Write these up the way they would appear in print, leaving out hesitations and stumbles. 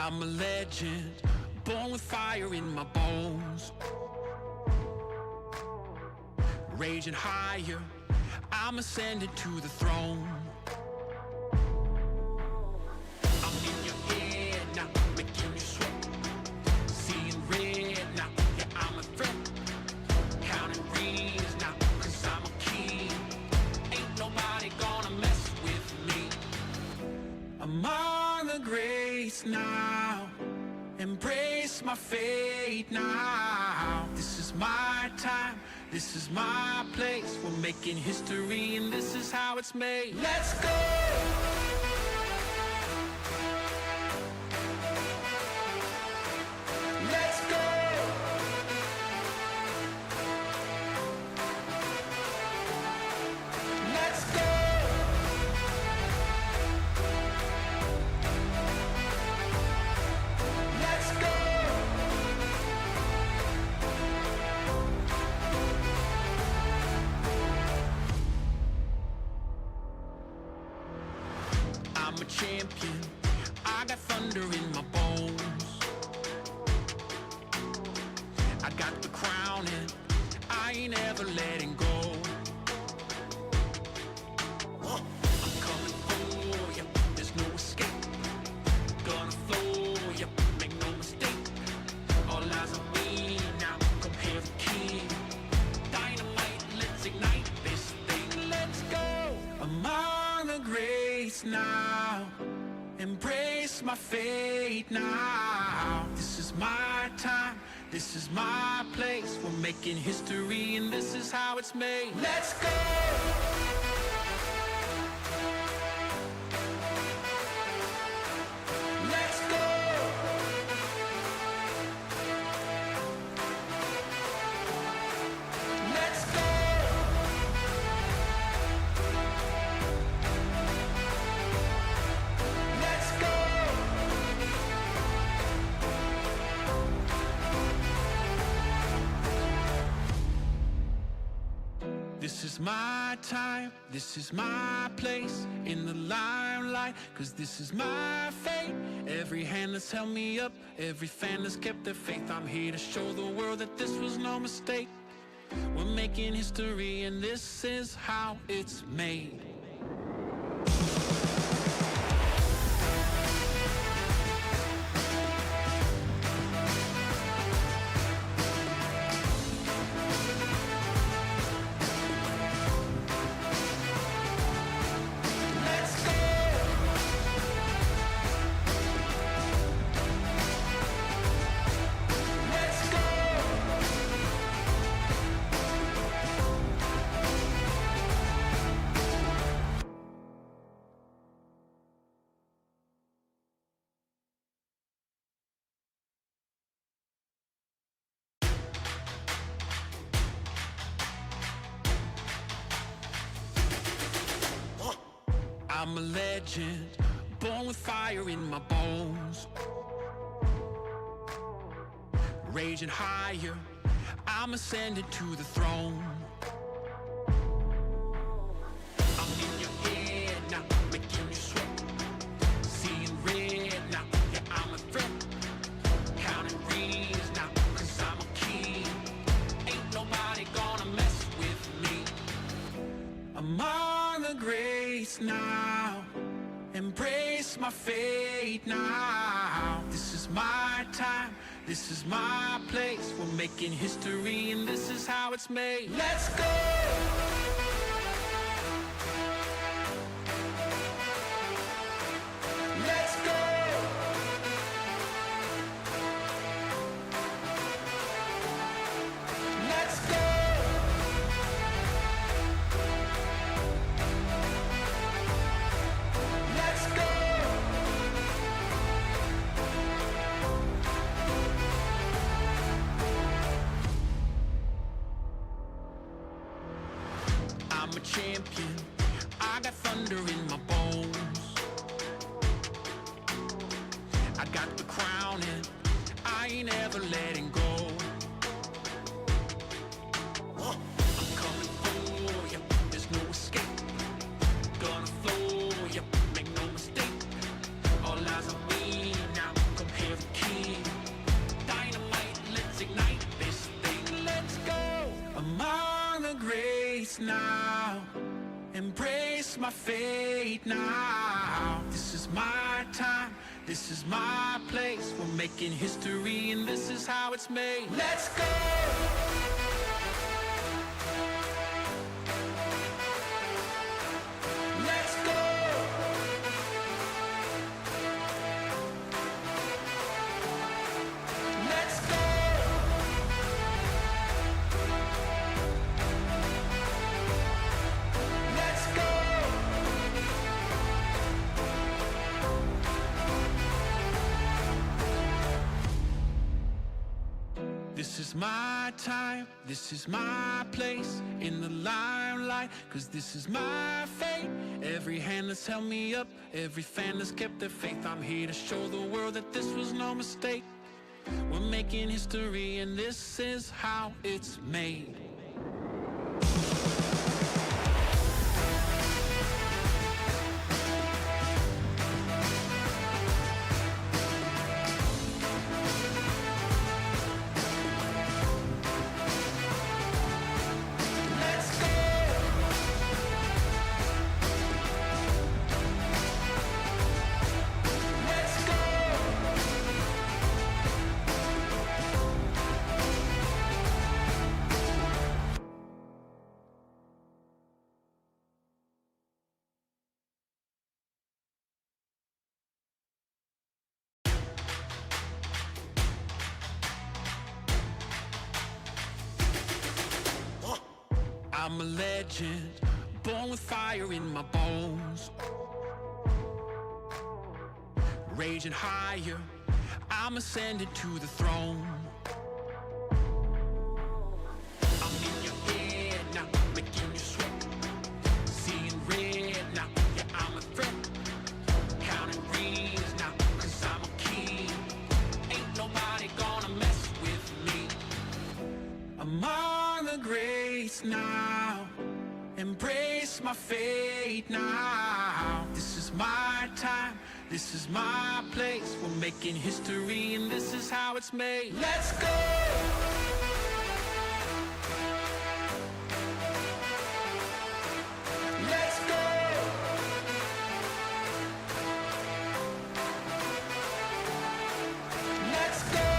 I'm a legend, born with fire in my bones. Raging higher, I'm ascending to the throne. I'm in your head now, making you sweat. Seeing red now, yeah, I'm a threat. Counting rings now, cause I'm a king. Ain't nobody gonna mess with me. Among the greats now, embrace my fate now. This is my time, this is my place. We're making history and this is how it's made. Let's go! Let's go! Let's go! Let's go! I'm a champion, I got thunder in my bones. I got the crown and I ain't ever letting go. I'm coming for ya, there's no escape. Gonna flow ya, make no mistake. All eyes on me now, come here the king. Dynamite, let's ignite this thing. Let's go! Among the greats now, embrace my fate now. This is my time, this is my place. We're making history and this is how it's made. Let's go! Let's go! Let's go! Let's go! This is my time, this is my place in the limelight, cause this is my fate. Every hand that's held me up, every fan that's kept their faith. I'm here to show the world that this was no mistake. We're making history and this is how it's made. Let's go! Let's go! I'm a legend, born with fire in my bones. Raging higher, I'm ascending to the throne. I'm in your head now, making you sweat. Seeing red now, yeah, I'm a threat. Counting rings now, cause I'm a king. Ain't nobody gonna mess with me. Among the greats now, embrace my fate now. This is my time, this is my place. We're making history and this is how it's made. Let's go! Let's go! Let's go! Let's go! I'm a champion, I got thunder in my bones. I got the crown and I ain't ever letting go. I'm coming for ya, there's no escape. Gonna flow ya, make no mistake. All eyes on me now, come here. embrace my fate now. This is my time, this is my place. We're making history and this is how it's made. Let's go! Let's go! Let's go! Let's go! This is my time, this is my place in the limelight, 'cause this is my fate. Every hand that's held me up, every fan that's kept their faith. I'm here to show the world that this was no mistake. We're making history and this is how it's made. Let's go! Let's go! I'm a legend, born with fire in my bones. Raging higher, I'm ascending to the throne. I'm in your head now, making you sweat. Seeing red now, yeah, I'm a threat. Counting rings now, 'cause I'm a king. Ain't nobody gonna mess with me. Among the greats now, embrace my fate now. This is my time, this is my place. We're making history and this is how it's made. Let's go! Let's go! Let's go!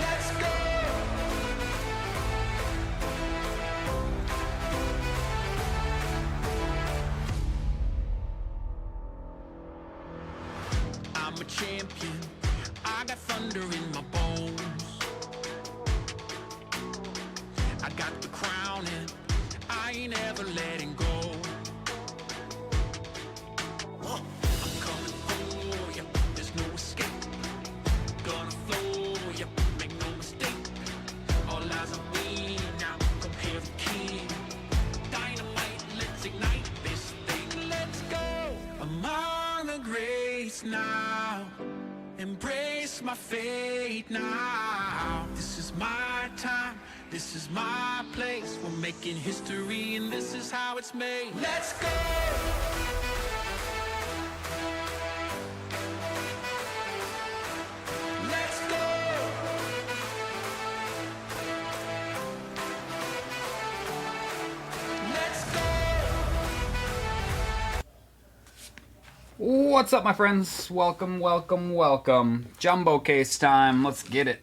Let's go! I'm a champion, I got thunder in my bones. I got the crown and I ain't ever letting go. I'm coming for you, there's no escape. Gonna flow you, make no mistake. All eyes on me now, come here the king. Dynamite, let's ignite this thing. Let's go! Among the greats now, embrace my fate now. This is my time, this is my place. We're making history and this is how it's made. Let's go! Let's go! Let's go! What's up, my friends? Welcome, welcome, welcome. Jumbo case time. Let's get it.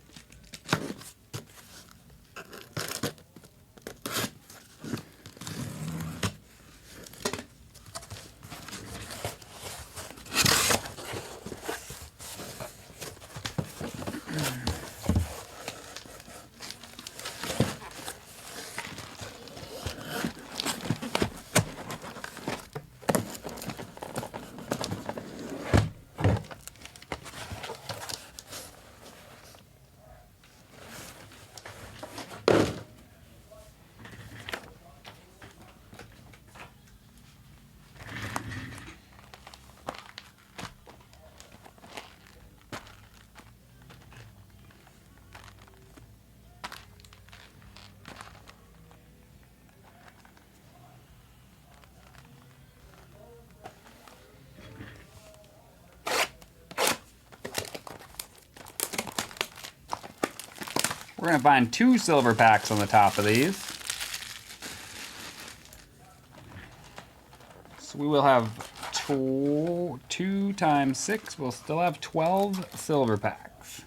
We're going to find 2 silver packs on the top of these. So we will have 2 times 6. We'll still have 12 silver packs.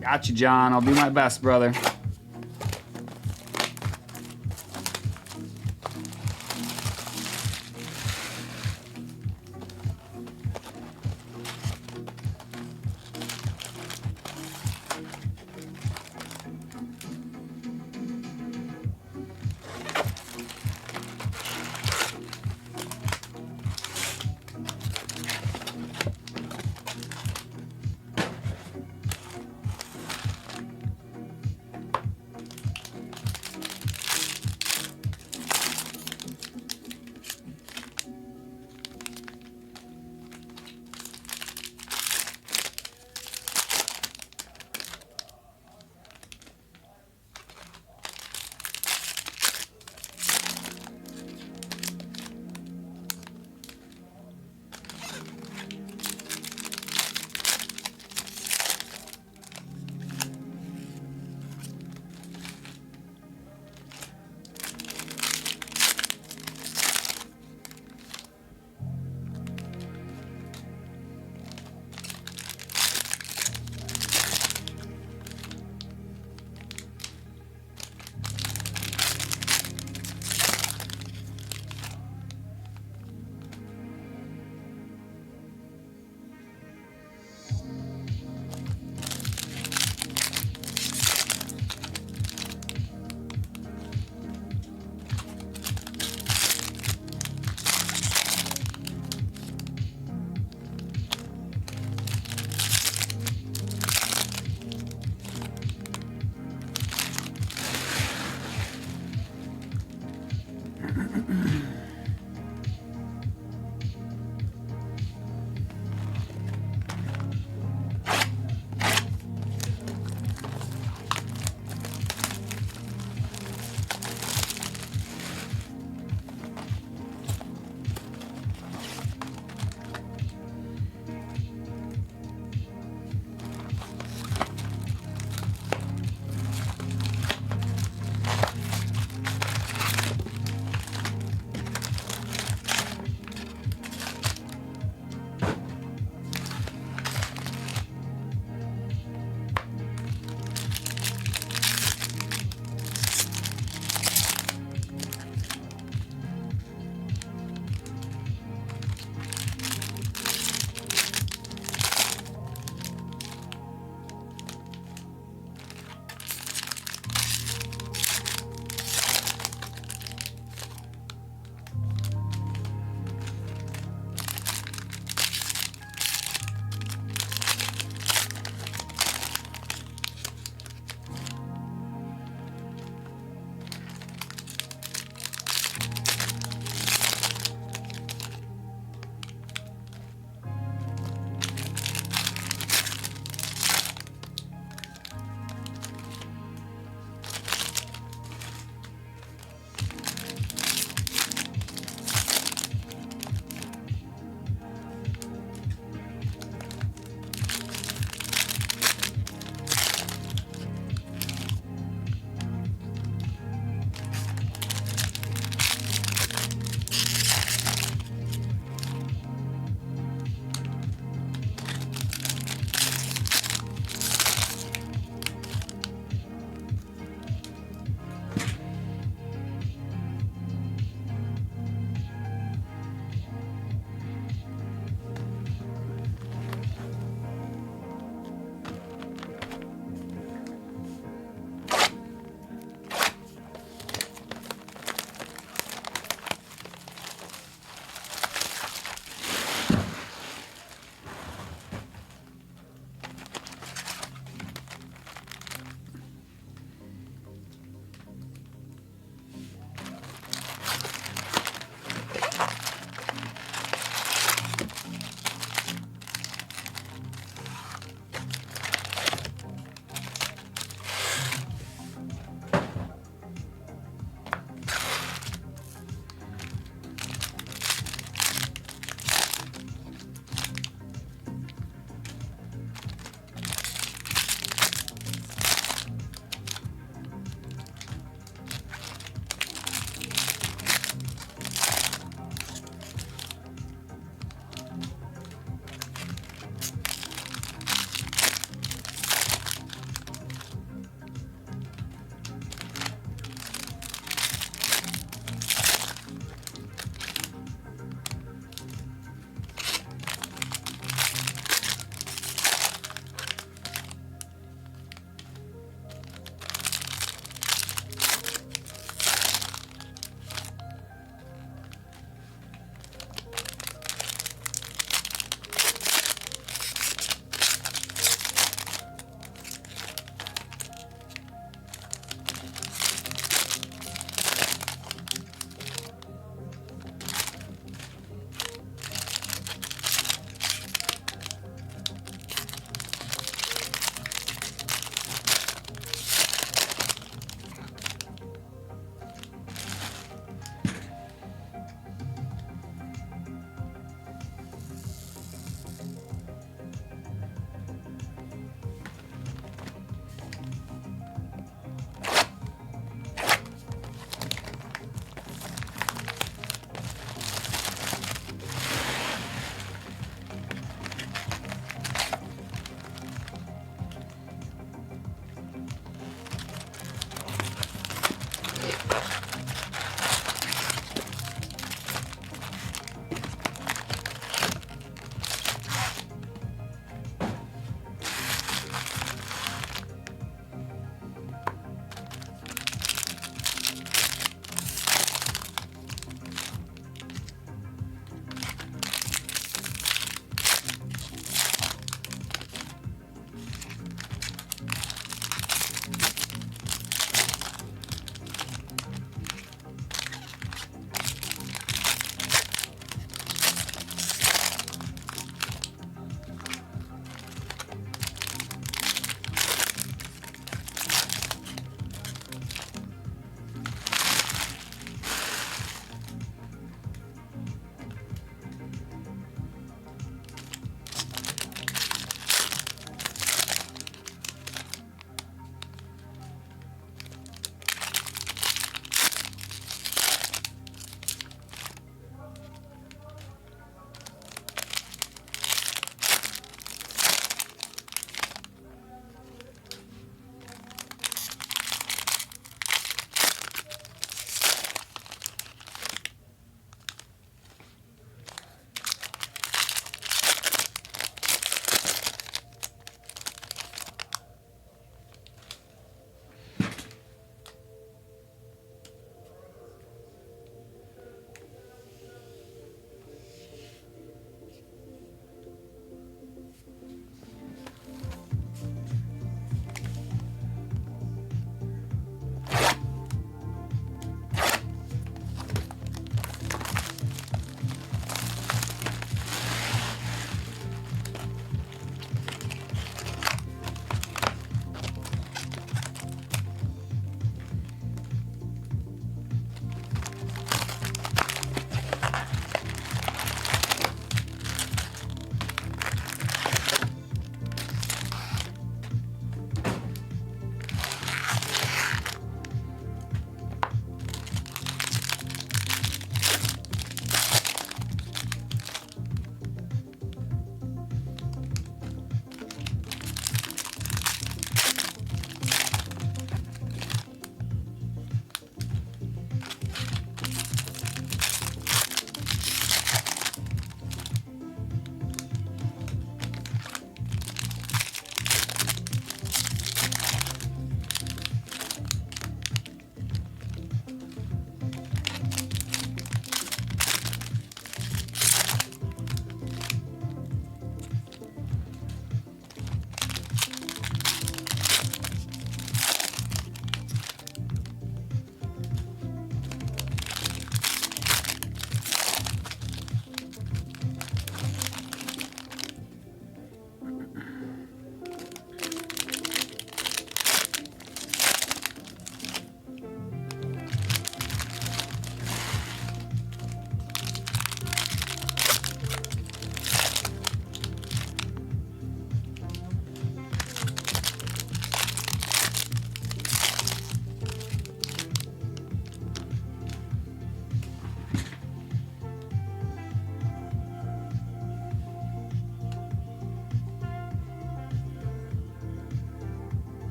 Got you, John. I'll do my best, brother.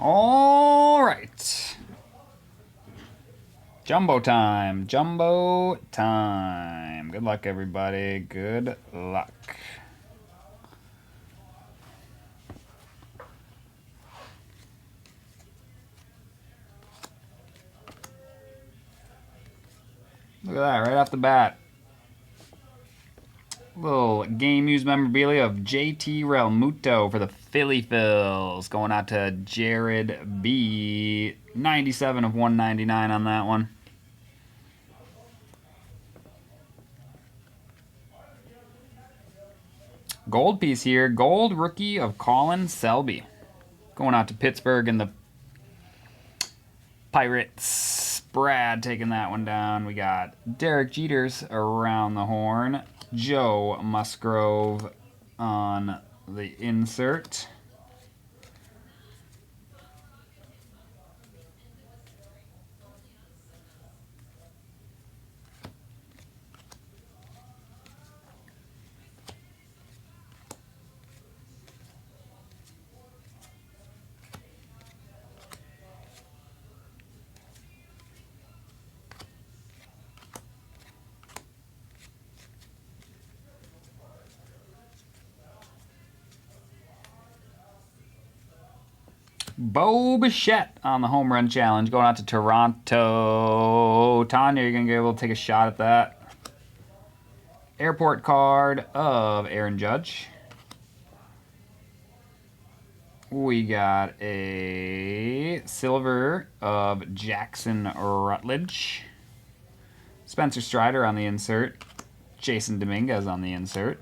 All right. Jumbo time. Jumbo time. Good luck, everybody. Good luck. Look at that, right off the bat. Little game used memorabilia of JT Realmuto for the Philly Phils. Going out to Jared B. 97 of 199 on that one. Gold piece here. Gold rookie of Colin Selby. Going out to Pittsburgh and the Pirates. Brad taking that one down. We got Derek Jeters around the horn. Joe Musgrove on the insert. Bo Bichette on the home run challenge. Going out to Toronto. Tanya, you're going to be able to take a shot at that. Airport card of Aaron Judge. We got a silver of Jackson Rutledge. Spencer Strider on the insert. Jason Dominguez on the insert.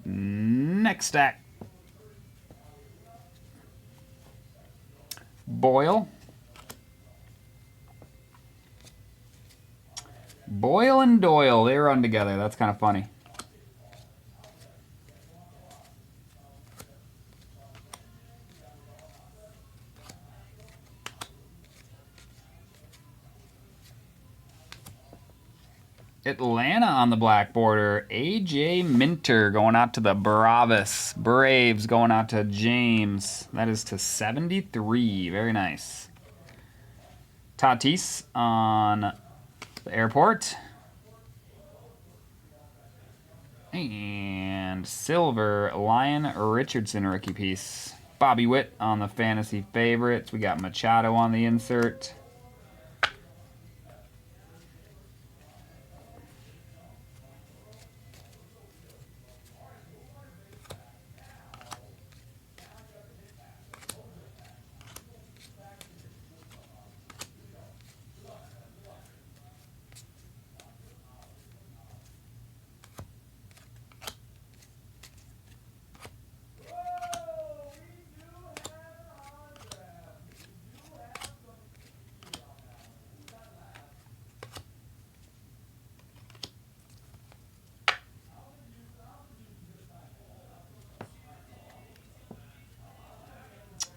Next stack. Boyle. Boyle and Doyle, they run together. That's kind of funny. Atlanta on the black border. AJ Minter going out to the Bravos. Braves going out to James. That is to 73. Very nice. Tatis on the airport. And silver Lion Richardson rookie piece. Bobby Witt on the fantasy favorites. We got Machado on the insert.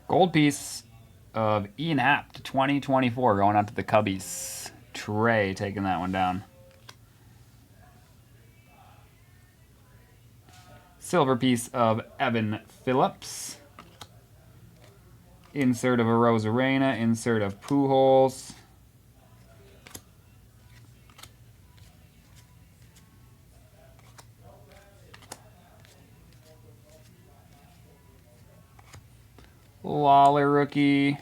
Gold piece of Ian Happ to 2024 going out to the Cubbies. Trey taking that one down. Silver piece of Evan Phillips. Insert of a Rosarena. Insert of Pujols. Lawler rookie.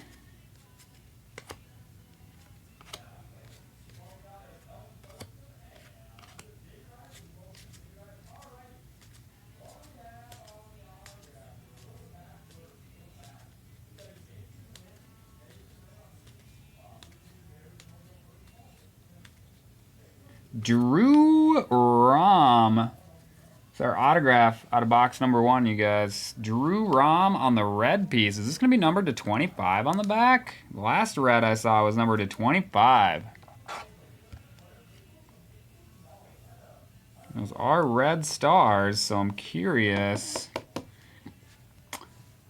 Drew Rom. It's our autograph out of box number 1, you guys. Drew Rom on the red piece. Is this going to be numbered to 25 on the back? The last red I saw was numbered to 25. Those are red stars, so I'm curious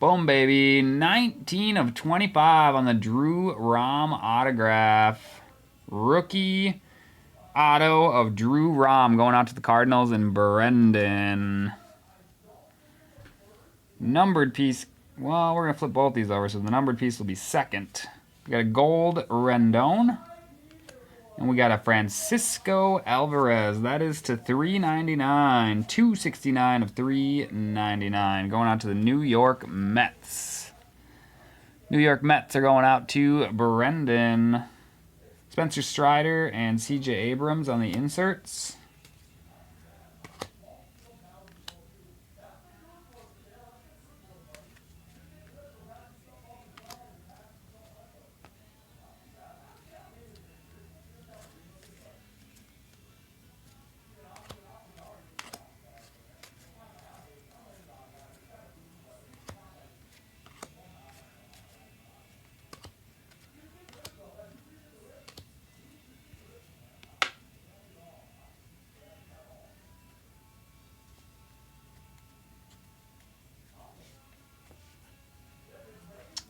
Boom, baby. 19 of 25 on the Drew Rom autograph. Rookie auto of Drew Rom going out to the Cardinals and Brendan. Numbered piece. Well, we're going to flip both these over, so the numbered piece will be second. We got a gold Rendon. And we got a Francisco Alvarez. That is to 399. 269 of 399. Going out to the New York Mets. New York Mets are going out to Brendan. Spencer Strider and CJ Abrams on the inserts.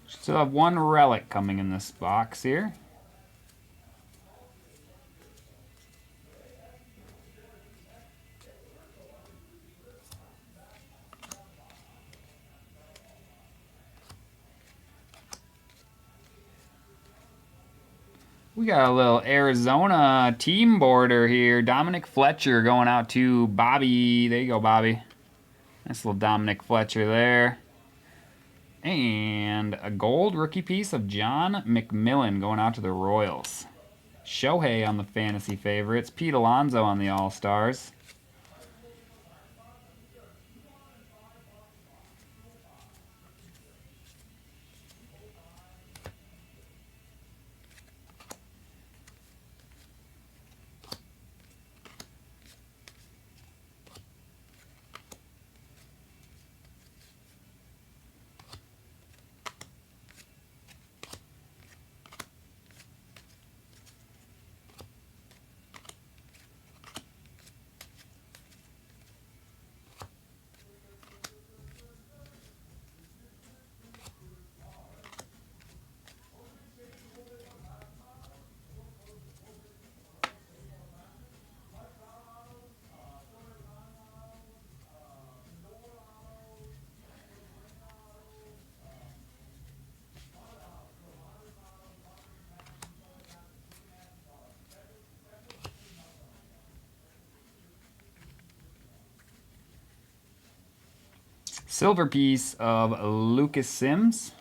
Still have one relic coming in this box here. We got a little Arizona team border here. Dominic Fletcher going out to Bobby. There you go, Bobby. Nice little Dominic Fletcher there. And a gold rookie piece of John McMillan going out to the Royals. Shohei on the fantasy favorites. Pete Alonso on the All-Stars. Silver piece of Lucas Sims.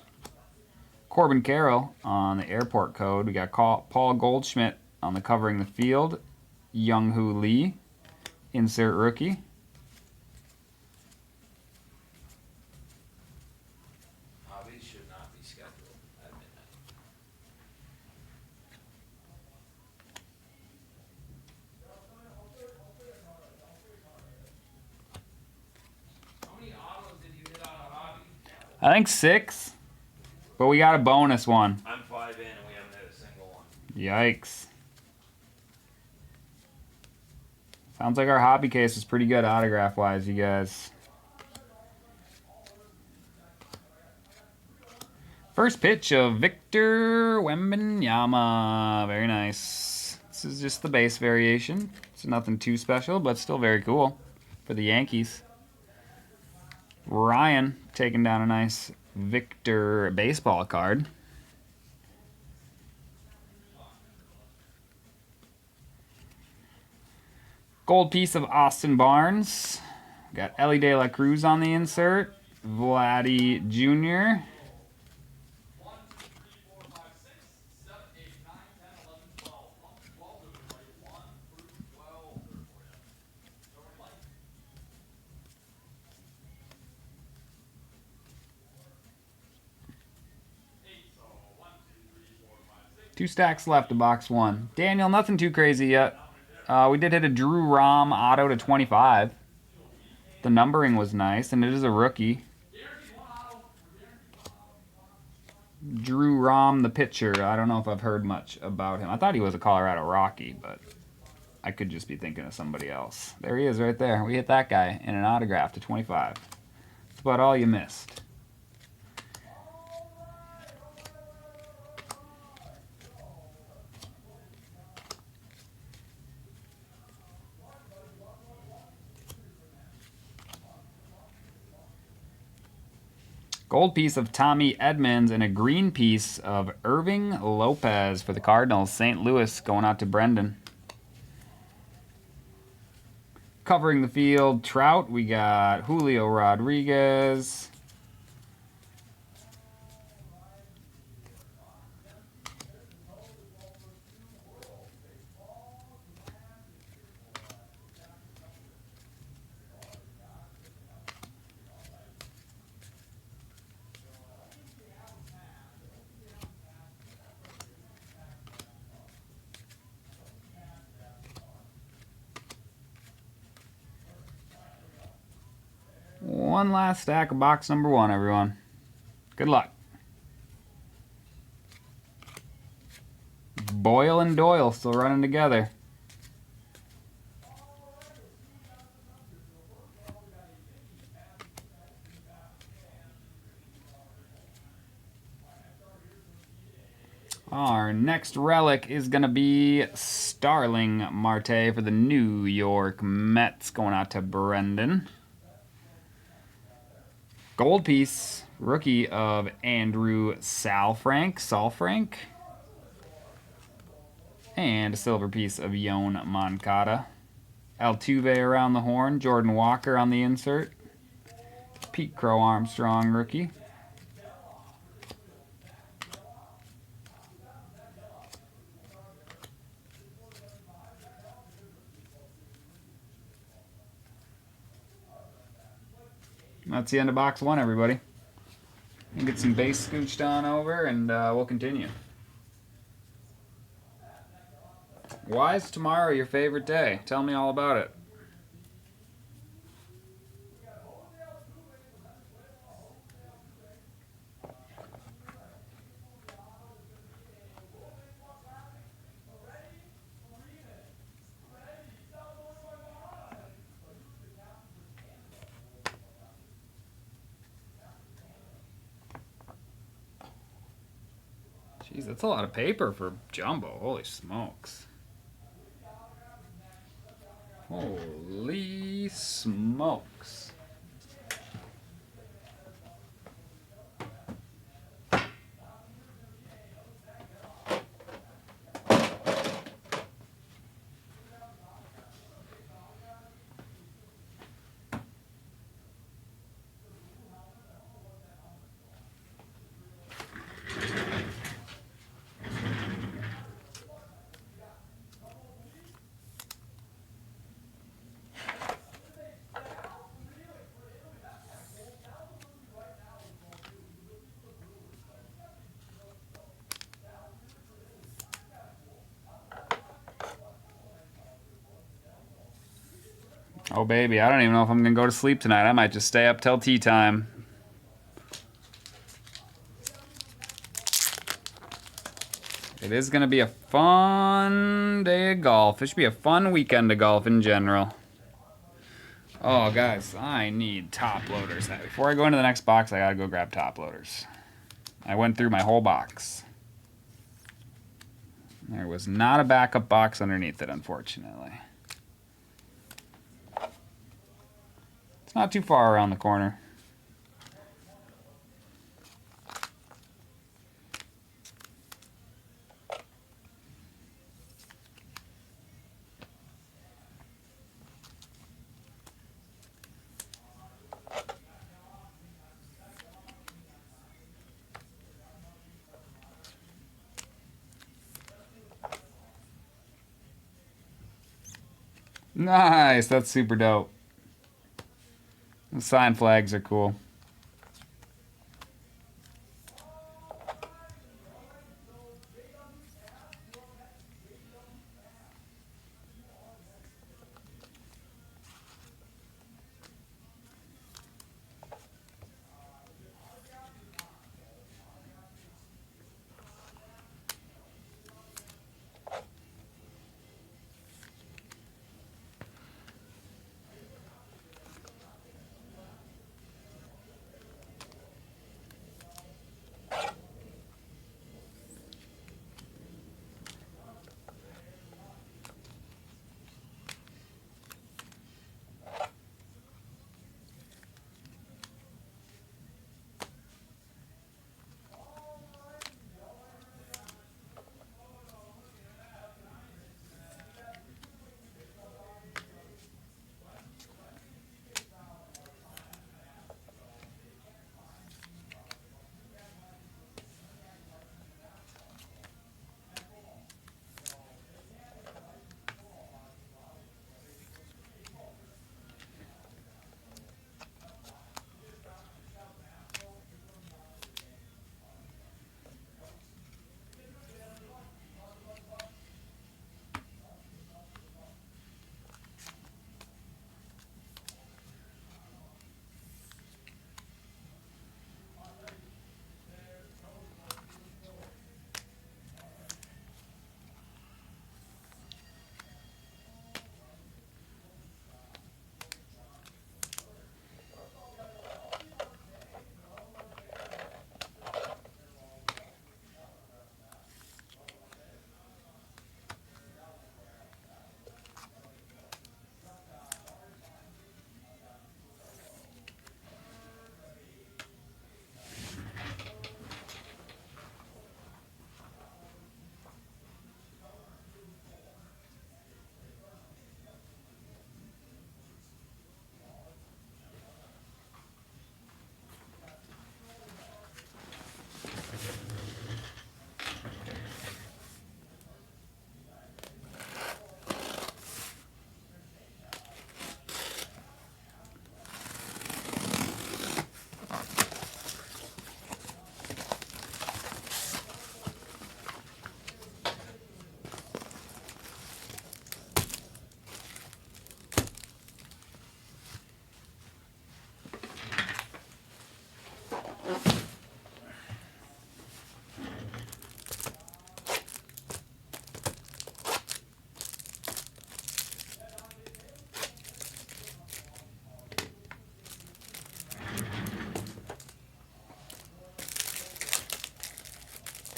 Corbin Carroll on the airport code. We got Paul Goldschmidt on the covering the field. Young-Hoo Lee, insert rookie. Hobbies should not be scheduled at midnight. How many autos did you hit on a hobby? I think 6, but we got a bonus one. I'm 5 in and we haven't hit a single one. Yikes. Sounds like our hobby case is pretty good autograph-wise, you guys. First pitch of Victor Wembanyama. Very nice. This is just the base variation. It's nothing too special, but still very cool for the Yankees. Ryan taking down a nice Victor baseball card. Gold piece of Austin Barnes. Got Elly De La Cruz on the insert. Vladdy Jr. Two stacks left of box one. Daniel, nothing too crazy yet. We did hit a Drew Rom auto to 25. The numbering was nice, and it is a rookie. Drew Rom, the pitcher. I don't know if I've heard much about him. I thought he was a Colorado Rocky, but I could just be thinking of somebody else. There he is right there. We hit that guy in an autograph to 25. That's about all you missed. Gold piece of Tommy Edmonds and a green piece of Irving Lopez for the Cardinals. St. Louis going out to Brendan. Covering the field, Trout, we got Julio Rodriguez. One last stack of box number 1, everyone. Good luck. Boyle and Doyle still running together. Our next relic is going to be Starling Marte for the New York Mets, going out to Brendan. Gold piece, rookie of Andrew Salfrank. And a silver piece of Yon Moncada. Altuve around the horn, Jordan Walker on the insert. Pete Crow Armstrong rookie. That's the end of box 1, everybody. We'll get some base scooched on over, and we'll continue. Why is tomorrow your favorite day? Tell me all about it. Jeez, that's a lot of paper for jumbo. Holy smokes. Holy smokes. Oh, baby, I don't even know if I'm going to go to sleep tonight. I might just stay up till tea time. It is going to be a fun day of golf. It should be a fun weekend of golf in general. Oh, guys, I need top loaders. Before I go into the next box, I got to go grab top loaders. I went through my whole box. There was not a backup box underneath it, unfortunately. It's not too far around the corner. Nice, that's super dope. The sign flags are cool.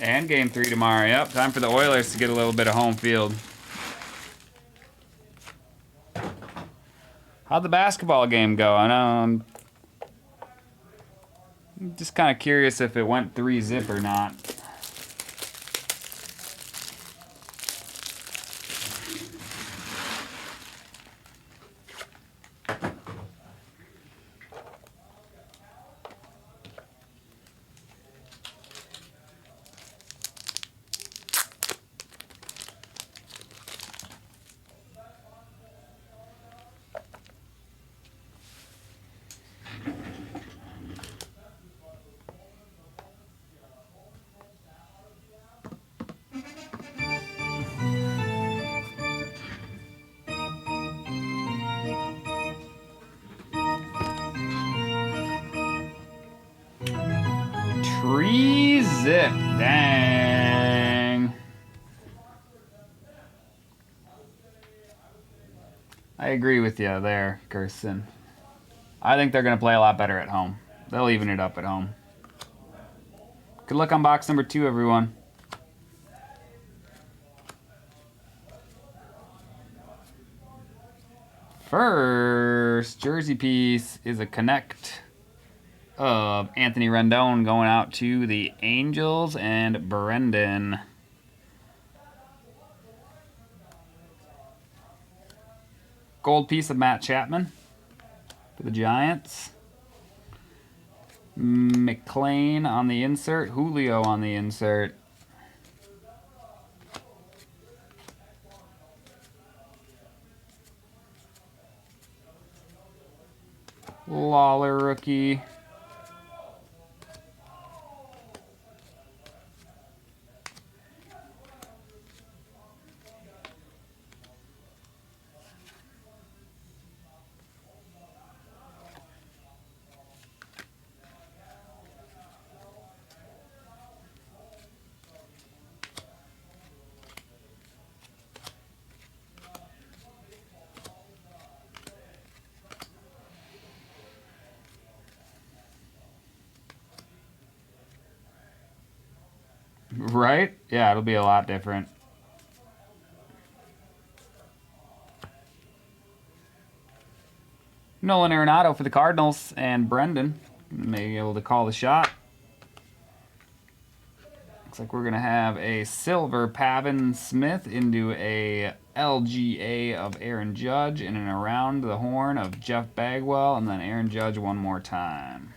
And game 3 tomorrow. Yep, time for the Oilers to get a little bit of home field. How'd the basketball game go? I know I'm just kind of curious if it went 3-zip or not. Tree zip. Dang. I agree with you there, Kirsten. I think they're going to play a lot better at home. They'll even it up at home. Good luck on box number 2, everyone. First jersey piece is a connect of Anthony Rendon going out to the Angels and Brendan. Gold piece of Matt Chapman for the Giants. McLean on the insert. Julio on the insert. Lawler rookie. Right? Yeah, it'll be a lot different. Nolan Arenado for the Cardinals and Brendan may be able to call the shot. Looks like we're going to have a silver Pavin Smith into a LGA of Aaron Judge and an around the horn of Jeff Bagwell, and then Aaron Judge one more time.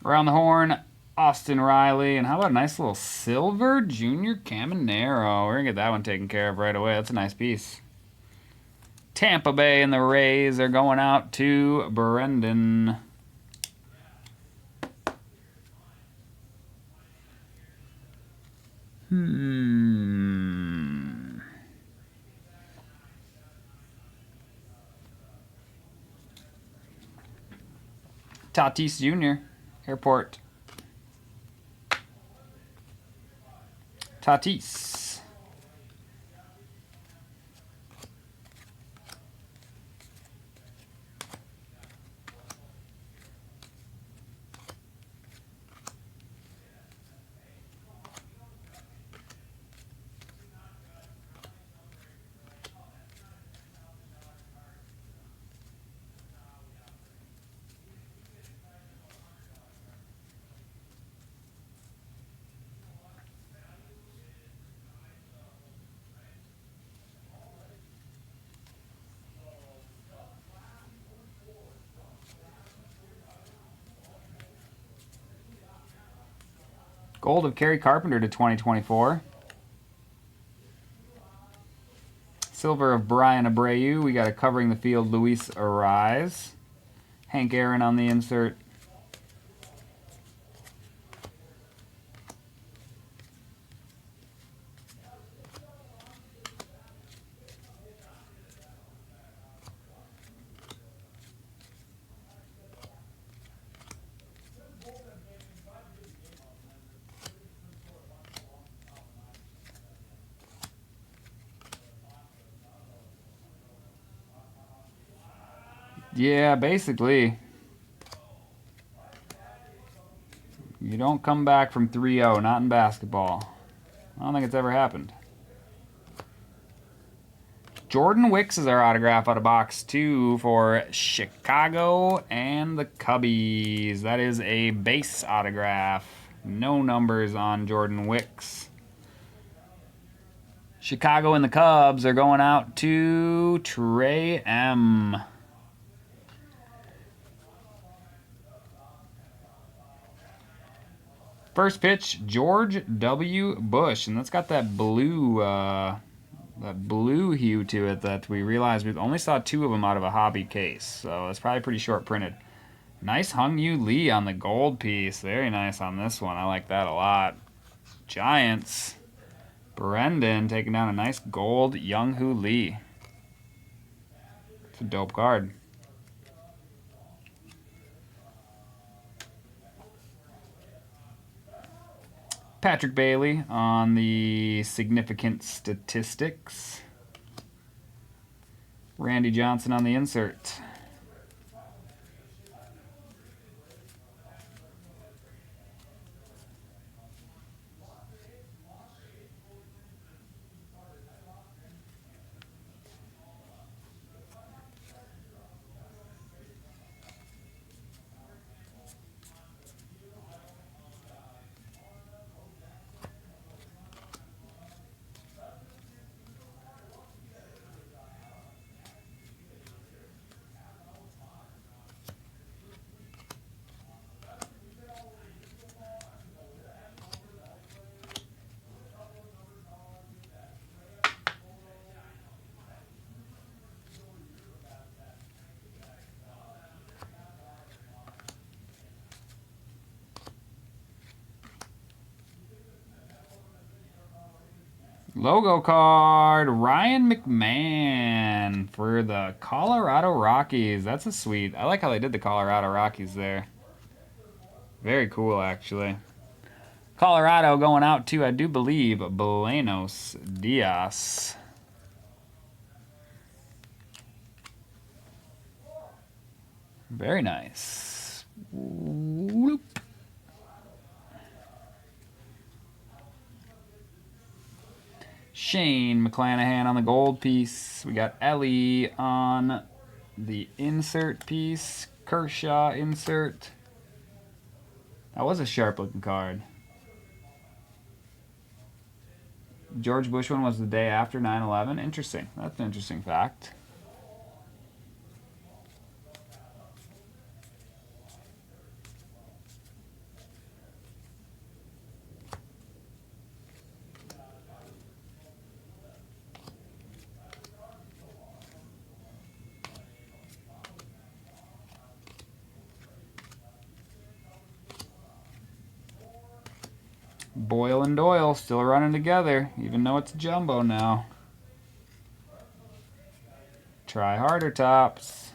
Around the horn, Austin Riley. And how about a nice little silver Junior Caminero? We're going to get that one taken care of right away. That's a nice piece. Tampa Bay and the Rays are going out to Brendan. Tatis Jr. Airport. Tatis. Gold of Kerry Carpenter to 2024. Silver of Brian Abreu. We got a covering the field Luis Ariz. Hank Aaron on the insert. Yeah, basically. You don't come back from 3-0, not in basketball. I don't think it's ever happened. Jordan Wicks is our autograph out of box 2 for Chicago and the Cubbies. That is a base autograph. No numbers on Jordan Wicks. Chicago and the Cubs are going out to Trey M. First pitch, George W. Bush, and that's got that blue hue to it that we realized we only saw 2 of them out of a hobby case, so it's probably pretty short printed. Nice Hung-Yu Lee on the gold piece. Very nice on this one. I like that a lot. Giants. Brendan taking down a nice gold Young-Hoo Lee. It's a dope card. Patrick Bailey on the significant statistics. Randy Johnson on the insert. Logo card, Ryan McMahon for the Colorado Rockies. That's a sweet. I like how they did the Colorado Rockies there. Very cool, actually. Colorado going out to, I do believe, Buenos Dias. Very nice. Whoop. Shane McClanahan on the gold piece. We got Ellie on the insert piece. Kershaw insert. That was a sharp looking card. George Bush one was the day after 9/11. Interesting. That's an interesting fact. Boyle and Doyle still running together, even though it's a jumbo now. Try harder, Tops.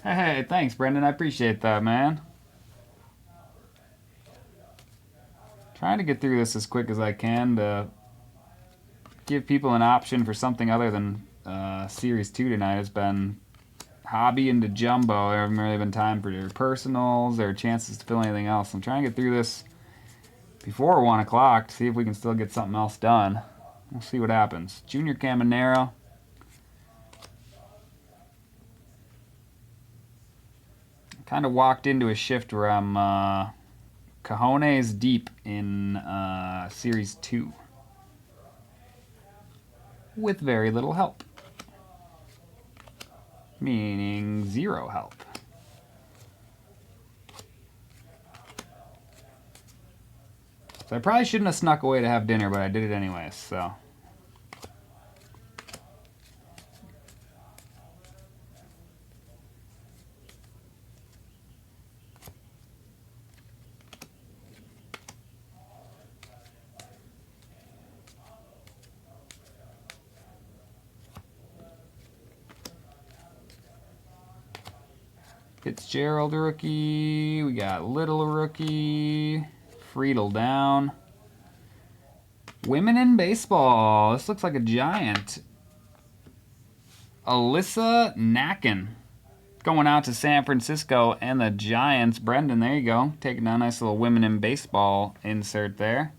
Hey, thanks, Brendan. I appreciate that, man. Trying to get through this as quick as I can to give people an option for something other than Series 2 tonight. It's been hobby into jumbo. There hasn't really been time for your personals or chances to fill anything else. I'm trying to get through this before 1 o'clock to see if we can still get something else done. We'll see what happens. Junior Caminero. Kind of walked into a shift where I'm Cajones deep in Series 2. With very little help. Meaning 0 help. So I probably shouldn't have snuck away to have dinner, but I did it anyways, so. Fitzgerald rookie. We got Little rookie. Friedel down. Women in baseball. This looks like a giant. Alyssa Nacken. Going out to San Francisco and the Giants. Brendan, there you go. Taking a nice little women in baseball insert there.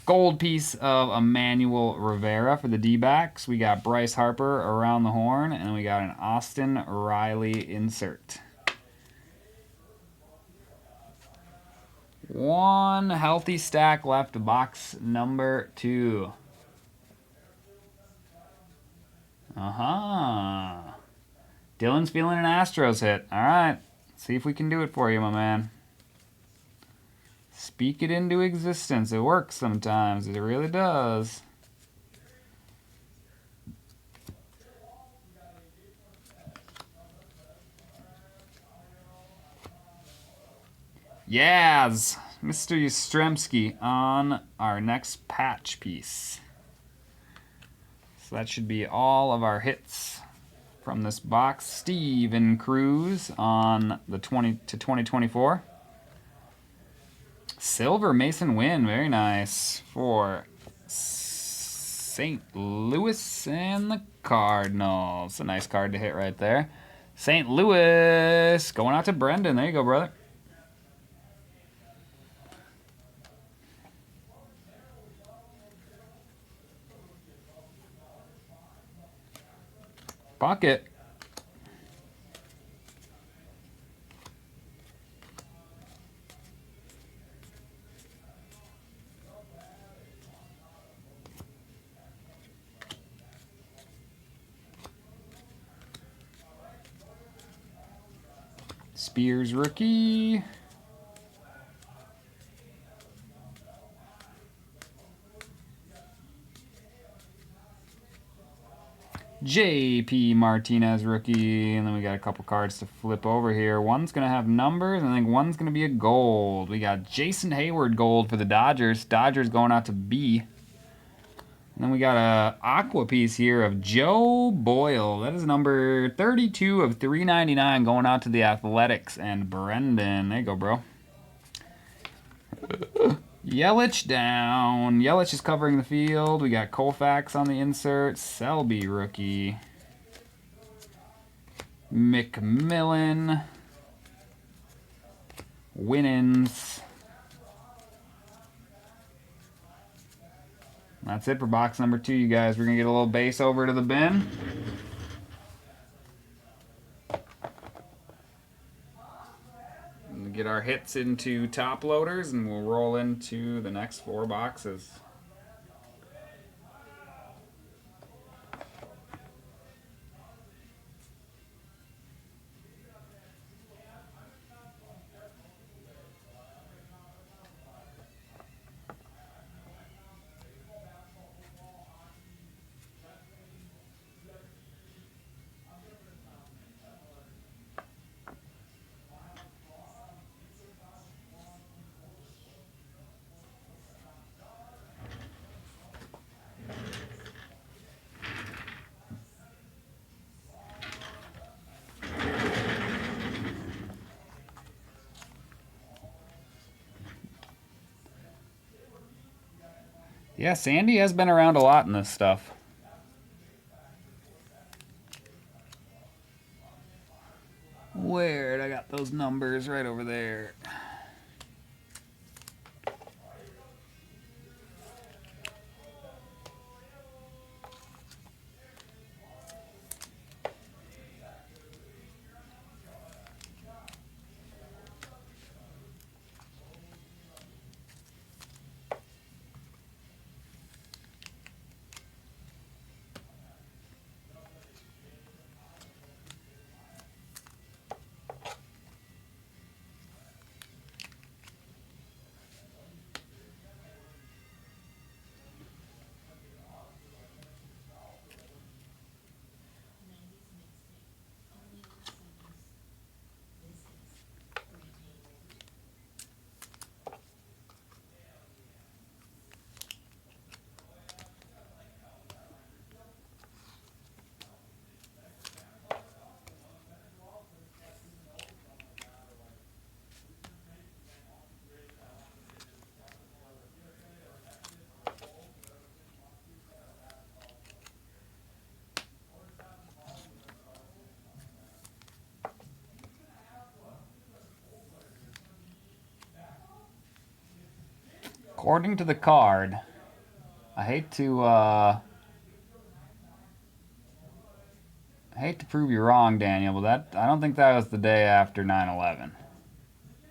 Gold piece of Emmanuel Rivera for the D-backs. We got Bryce Harper around the horn, and we got an Austin Riley insert. One healthy stack left, box number 2. Dylan's feeling an Astros hit. All right. See if we can do it for you, my man. Speak it into existence. It works sometimes. It really does. Yaz, Mr. Yastrzemski on our next patch piece. So that should be all of our hits from this box. Steven Cruz on the 20/2024. Silver Mason Wynn, very nice for St. Louis and the Cardinals. A nice card to hit right there. St. Louis going out to Brendan. There you go, brother. Pocket. Spears rookie. JP Martinez rookie. And then we got a couple cards to flip over here. One's going to have numbers, and I think one's going to be a gold. We got Jason Hayward gold for the Dodgers. Dodgers going out to B. And then we got a aqua piece here of Joe Boyle. That is number 32 of 399 going out to the Athletics and Brendan. There you go, bro. Yelich down. Yelich is covering the field. We got Koufax on the insert. Selby rookie. McMillan. Winans. That's it for box number 2, you guys. We're going to get a little base over to the bin. And get our hits into top loaders, and we'll roll into the next 4 boxes. Yeah, Sandy has been around a lot in this stuff. Where'd I got those numbers? Right over there. According to the card, I hate to prove you wrong, Daniel, but I don't think that was the day after 9/11.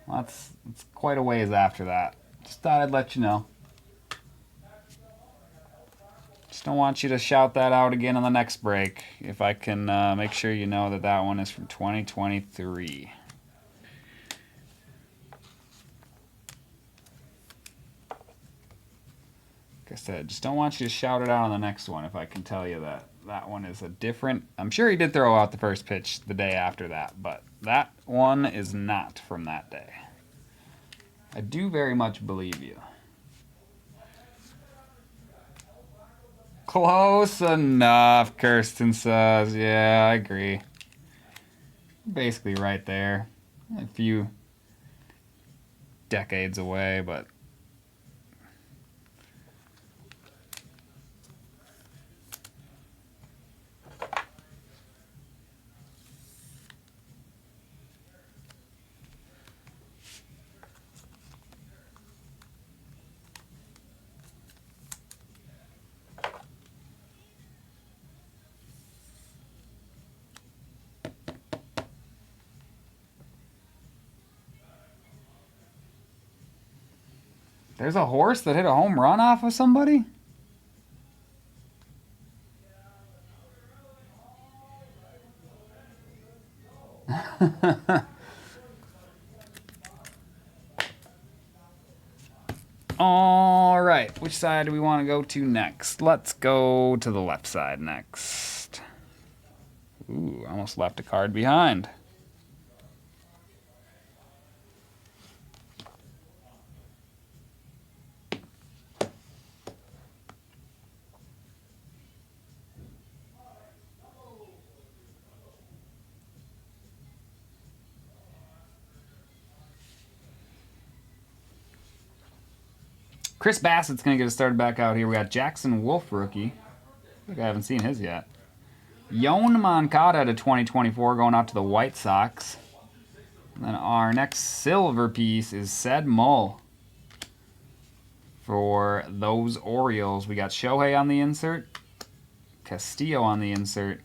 Well, it's quite a ways after that. Just thought I'd let you know. Just don't want you to shout that out again on the next break. If I can make sure you know that that one is from 2023. Like I said, just don't want you to shout it out on the next one if I can tell you that that one is a different... I'm sure he did throw out the first pitch the day after that, but that one is not from that day. I do very much believe you. Close enough, Kirsten says. Yeah, I agree. Basically right there. A few decades away, but... There's a horse that hit a home run off of somebody? All right, which side do we want to go to next? Let's go to the left side next. Ooh, almost left a card behind. Chris Bassett's going to get us started back out here. We got Jackson Wolf rookie. I think I haven't seen his yet. Yoan Moncada to 2024 going out to the White Sox. And then our next silver piece is Ced Mull for those Orioles. We got Shohei on the insert, Castillo on the insert.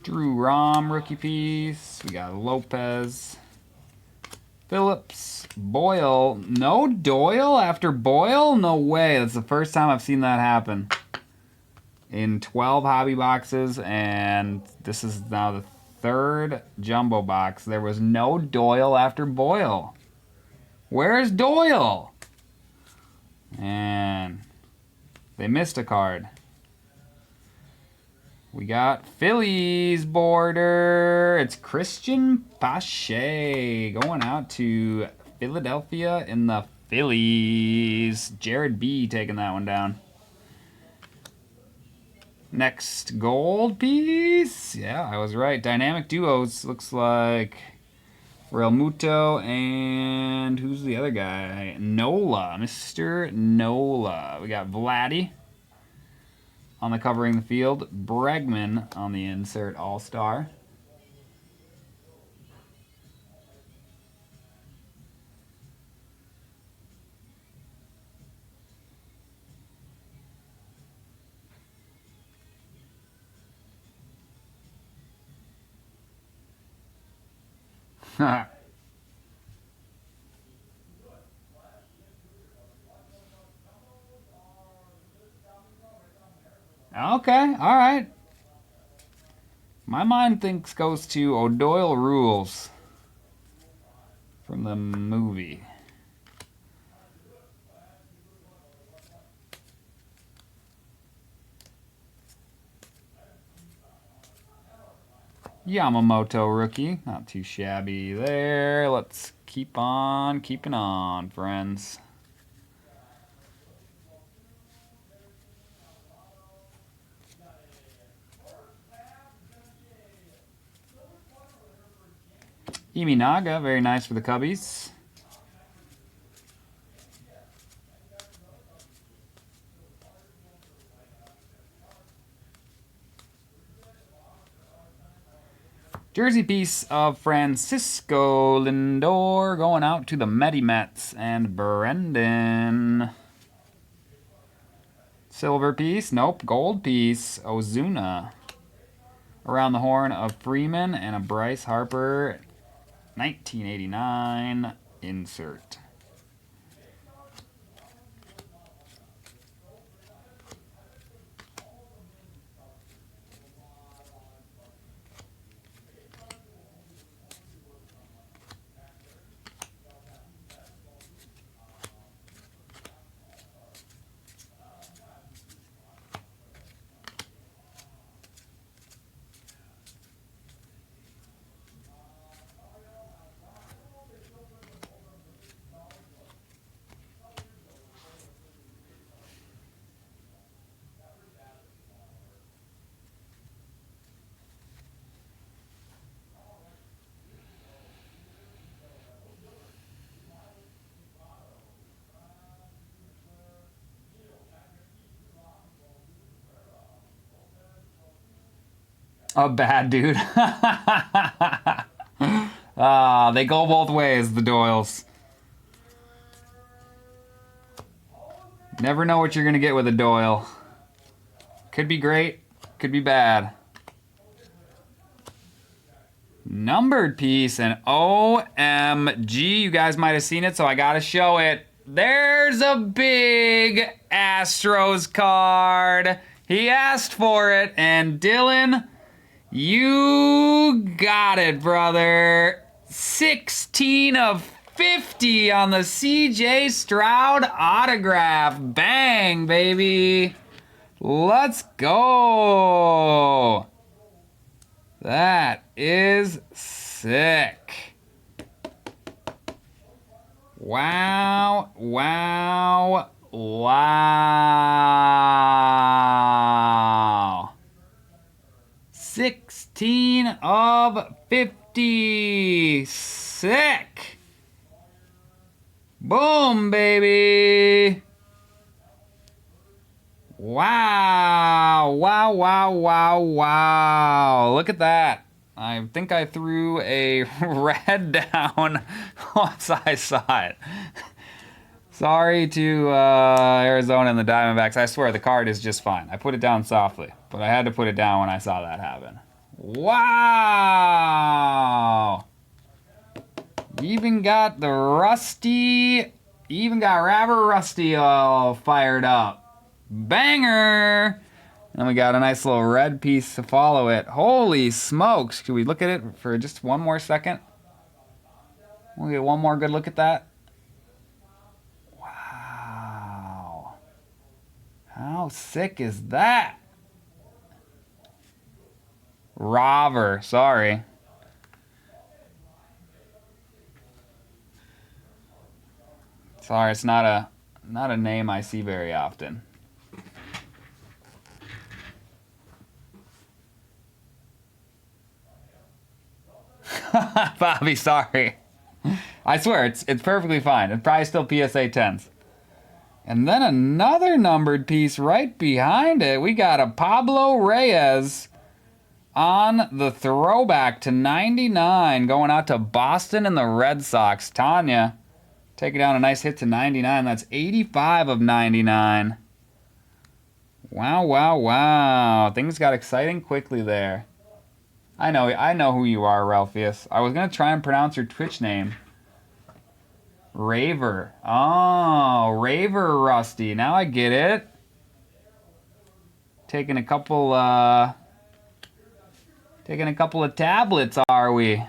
Drew Rom, rookie piece. We got Lopez. Phillips. Boyle. No Doyle after Boyle? No way. That's the first time I've seen that happen. In 12 hobby boxes, and this is now the third jumbo box. There was no Doyle after Boyle. Where's Doyle? And they missed a card. We got Phillies border. It's Christian Pache going out to Philadelphia in the Phillies. Jared B taking that one down. Next gold piece. Yeah, I was right. Dynamic duos. Looks like Real Muto and who's the other guy? Nola. Mr. Nola. We got Vladdy on the covering the field. Bregman on the insert all-star. Okay, all right. My mind thinks goes to O'Doyle Rules from the movie. Yamamoto rookie, not too shabby there. Let's keep on keeping on, friends. Iminaga, very nice for the Cubbies. Jersey piece of Francisco Lindor going out to the Mets and Brendan. Silver piece, nope, gold piece, Ozuna. Around the horn of Freeman and a Bryce Harper 1989 insert. A bad dude. They go both ways, the Doyles. Never know what you're going to get with a Doyle. Could be great, could be bad. Numbered piece, and OMG, you guys might have seen it, so I got to show it. There's a big Astros card. He asked for it, and Dylan, you got it, brother. 16 of 50 on the CJ Stroud autograph. Bang, baby. Let's go. That is sick. Wow, wow, wow. 16 of 50. Sick. Boom, baby. Wow, wow, wow, wow, wow. Look at that. I think I threw a red down once I saw it. Sorry to Arizona and the Diamondbacks. I swear the card is just fine. I put it down softly, but I had to put it down when I saw that happen. Wow! Even got the Rusty, even got Rabber Rusty all fired up. Banger! And we got a nice little red piece to follow it. Holy smokes! Should we look at it for just one more second? We'll get one more good look at that. Wow. How sick is that? Robber, sorry. Sorry, it's not a name I see very often. Bobby, sorry. I swear, it's perfectly fine. It's probably still PSA 10s. And then another numbered piece right behind it. We got a Pablo Reyes on the throwback to 99 going out to Boston and the Red Sox. Tanya taking down a nice hit to 99. That's 85 of 99. Wow, wow, wow. Things got exciting quickly there. I know who you are, Ralphius. I was going to try and pronounce your Twitch name. Raver. Oh, Raver Rusty. Now I get it. Taking a couple of tablets, are we?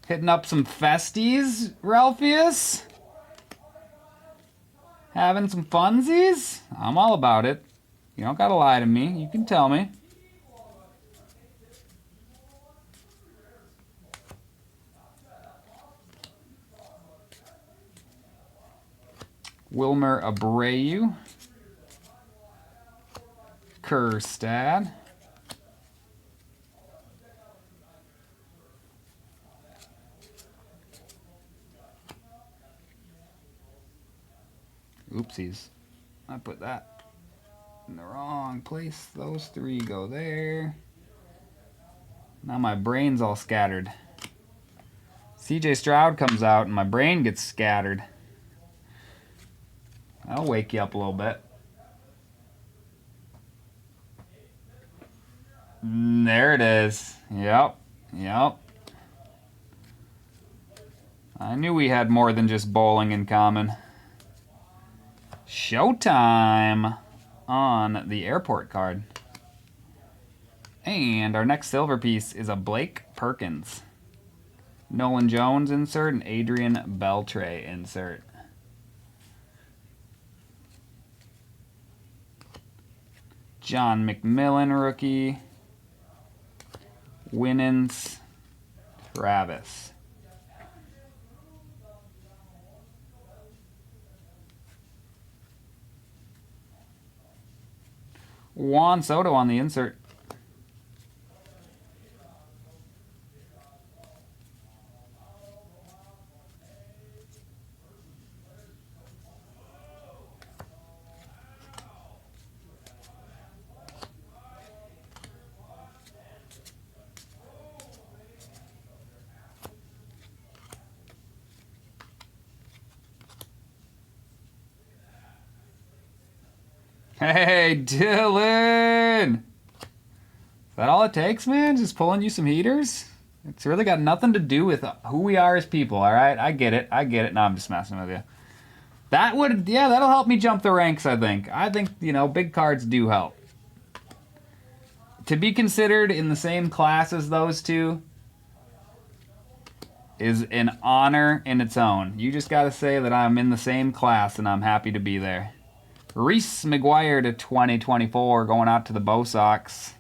Hitting up some festies, Ralphius? Having some funsies? I'm all about it. You don't gotta lie to me. You can tell me. Wilmer Abreu. Kerstad. Oopsies. I put that in the wrong place. Those three go there. Now my brain's all scattered. CJ Stroud comes out and my brain gets scattered. That'll wake you up a little bit. There it is. Yep. I knew we had more than just bowling in common. Showtime on the airport card. And our next silver piece is a Blake Perkins. Nolan Jones insert and Adrian Beltre insert. John McMillan rookie. Winans Travis. Juan Soto on the insert. Hey, Dylan! Is that all it takes, man? Just pulling you some heaters? It's really got nothing to do with who we are as people, alright? I get it. No, I'm just messing with you. That'll help me jump the ranks, I think. I think, big cards do help. To be considered in the same class as those two is an honor in its own. You just gotta say that I'm in the same class and I'm happy to be there. Reese McGuire to 2024 going out to the Bo Sox.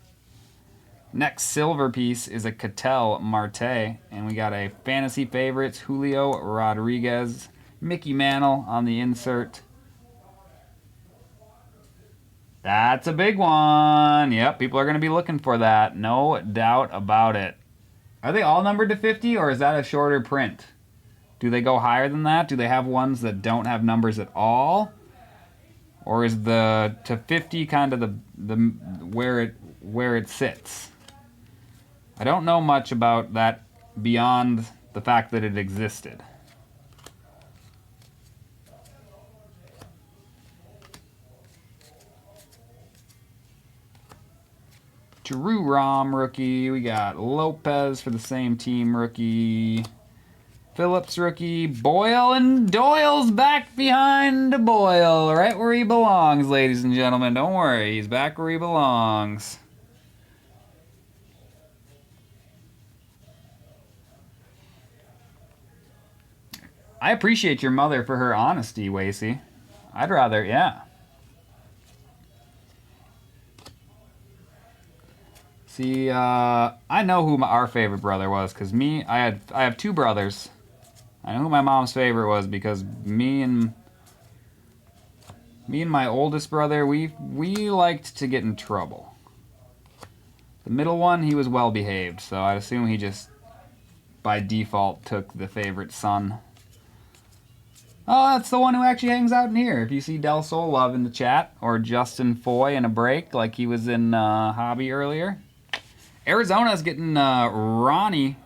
Next silver piece is a Ketel Marte. And we got a fantasy favorites, Julio Rodriguez. Mickey Mantle on the insert. That's a big one. Yep, people are going to be looking for that. No doubt about it. Are they all numbered to 50 or is that a shorter print? Do they go higher than that? Do they have ones that don't have numbers at all? Or is the to 50 kind of the where it sits? I don't know much about that beyond the fact that it existed. Drew Rom rookie. We got Lopez for the same team rookie. Phillips rookie, Boyle, and Doyle's back behind Boyle, right where he belongs, ladies and gentlemen. Don't worry, he's back where he belongs. I appreciate your mother for her honesty, Wasey. I'd rather, yeah. See, I know who our favorite brother was, because I have two brothers. I know who my mom's favorite was because me and my oldest brother, we liked to get in trouble. The middle one, he was well behaved, so I'd assume he just by default took the favorite son. Oh, that's the one who actually hangs out in here. If you see Del Sol Love in the chat, or Justin Foy in a break like he was in Hobby earlier. Arizona's getting Ronnie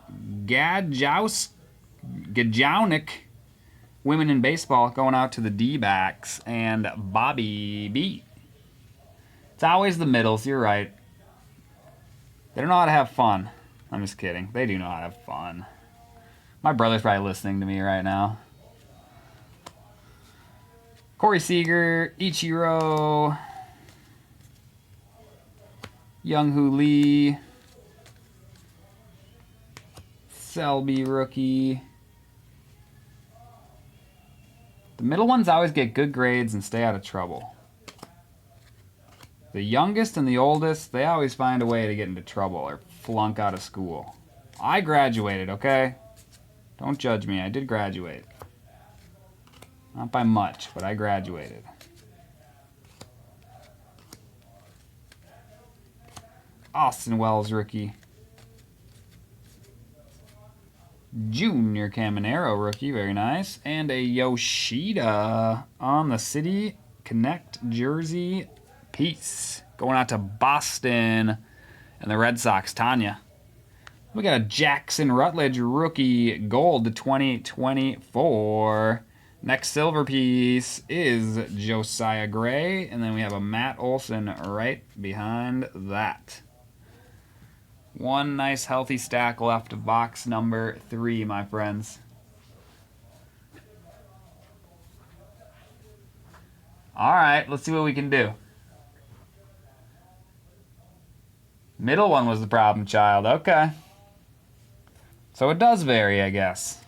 Gajownik, women in baseball, going out to the D-backs, and Bobby B. It's always the middles, you're right. They don't know how to have fun. I'm just kidding. They do know how to have fun. My brother's probably listening to me right now. Corey Seager, Ichiro, Young-Hoo Lee, Selby rookie. The middle ones always get good grades and stay out of trouble. The youngest and the oldest, they always find a way to get into trouble or flunk out of school. I graduated, okay? Don't judge me, I did graduate. Not by much, but I graduated. Austin Wells rookie. Junior Caminero rookie, very nice. And a Yoshida on the City Connect jersey piece. Going out to Boston and the Red Sox, Tanya. We got a Jackson Rutledge rookie gold to 2024. Next silver piece is Josiah Gray, and then we have a Matt Olson right behind that. One nice healthy stack left of box number 3, my friends. All right, let's see what we can do. Middle one was the problem child. Okay. So it does vary, I guess.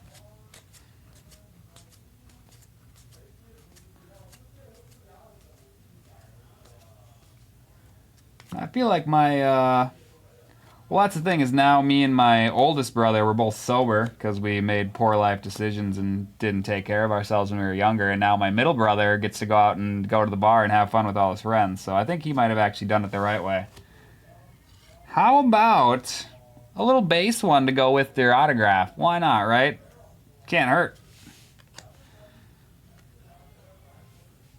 I feel like my, well, that's the thing is now me and my oldest brother were both sober because we made poor life decisions and didn't take care of ourselves when we were younger. And now my middle brother gets to go out and go to the bar and have fun with all his friends. So I think he might have actually done it the right way. How about a little base one to go with their autograph? Why not, right? Can't hurt.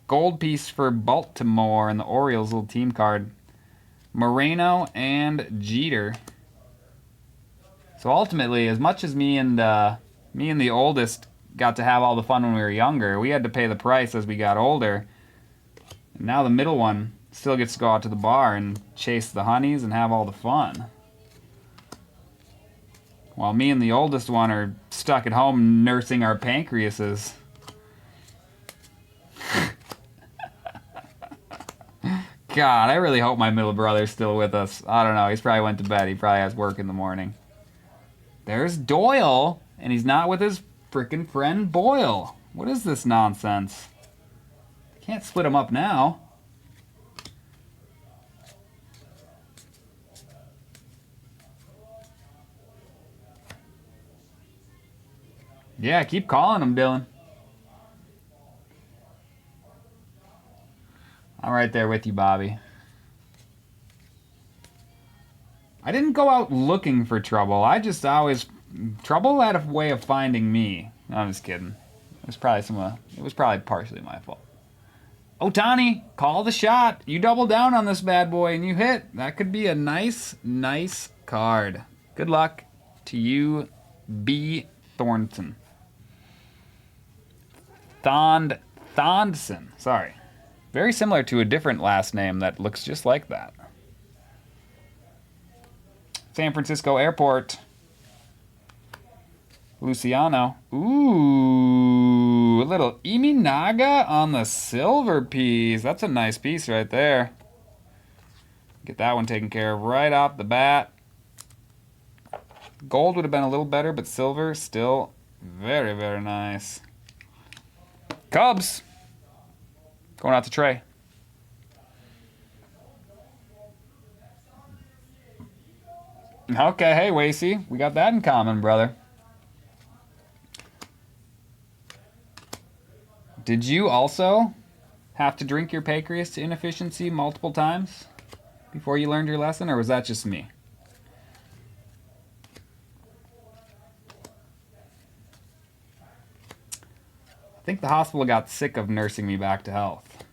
Gold piece for Baltimore and the Orioles, little team card. Moreno and Jeter. So ultimately, as much as me and the oldest got to have all the fun when we were younger, we had to pay the price as we got older. And now the middle one still gets to go out to the bar and chase the honeys and have all the fun. While me and the oldest one are stuck at home nursing our pancreases. God, I really hope my middle brother's still with us. I don't know. He's probably went to bed. He probably has work in the morning. There's Doyle, and he's not with his frickin' friend Boyle. What is this nonsense? Can't split them up now. Yeah, keep calling him, Dylan. I'm right there with you, Bobby. I didn't go out looking for trouble. I just always... Trouble had a way of finding me. No, I'm just kidding. It was probably partially my fault. Ohtani, call the shot. You double down on this bad boy and you hit. That could be a nice, nice card. Good luck to you, B. Thornton. Thondson. Sorry. Very similar to a different last name that looks just like that. San Francisco Airport. Luciano. Ooh, a little Iminaga on the silver piece. That's a nice piece right there. Get that one taken care of right off the bat. Gold would have been a little better, but silver still very, very nice. Cubs. Going out to Trey. Okay, hey, Wasey. We got that in common, brother. Did you also have to drink your pancreas to inefficiency multiple times before you learned your lesson, or was that just me? I think the hospital got sick of nursing me back to health.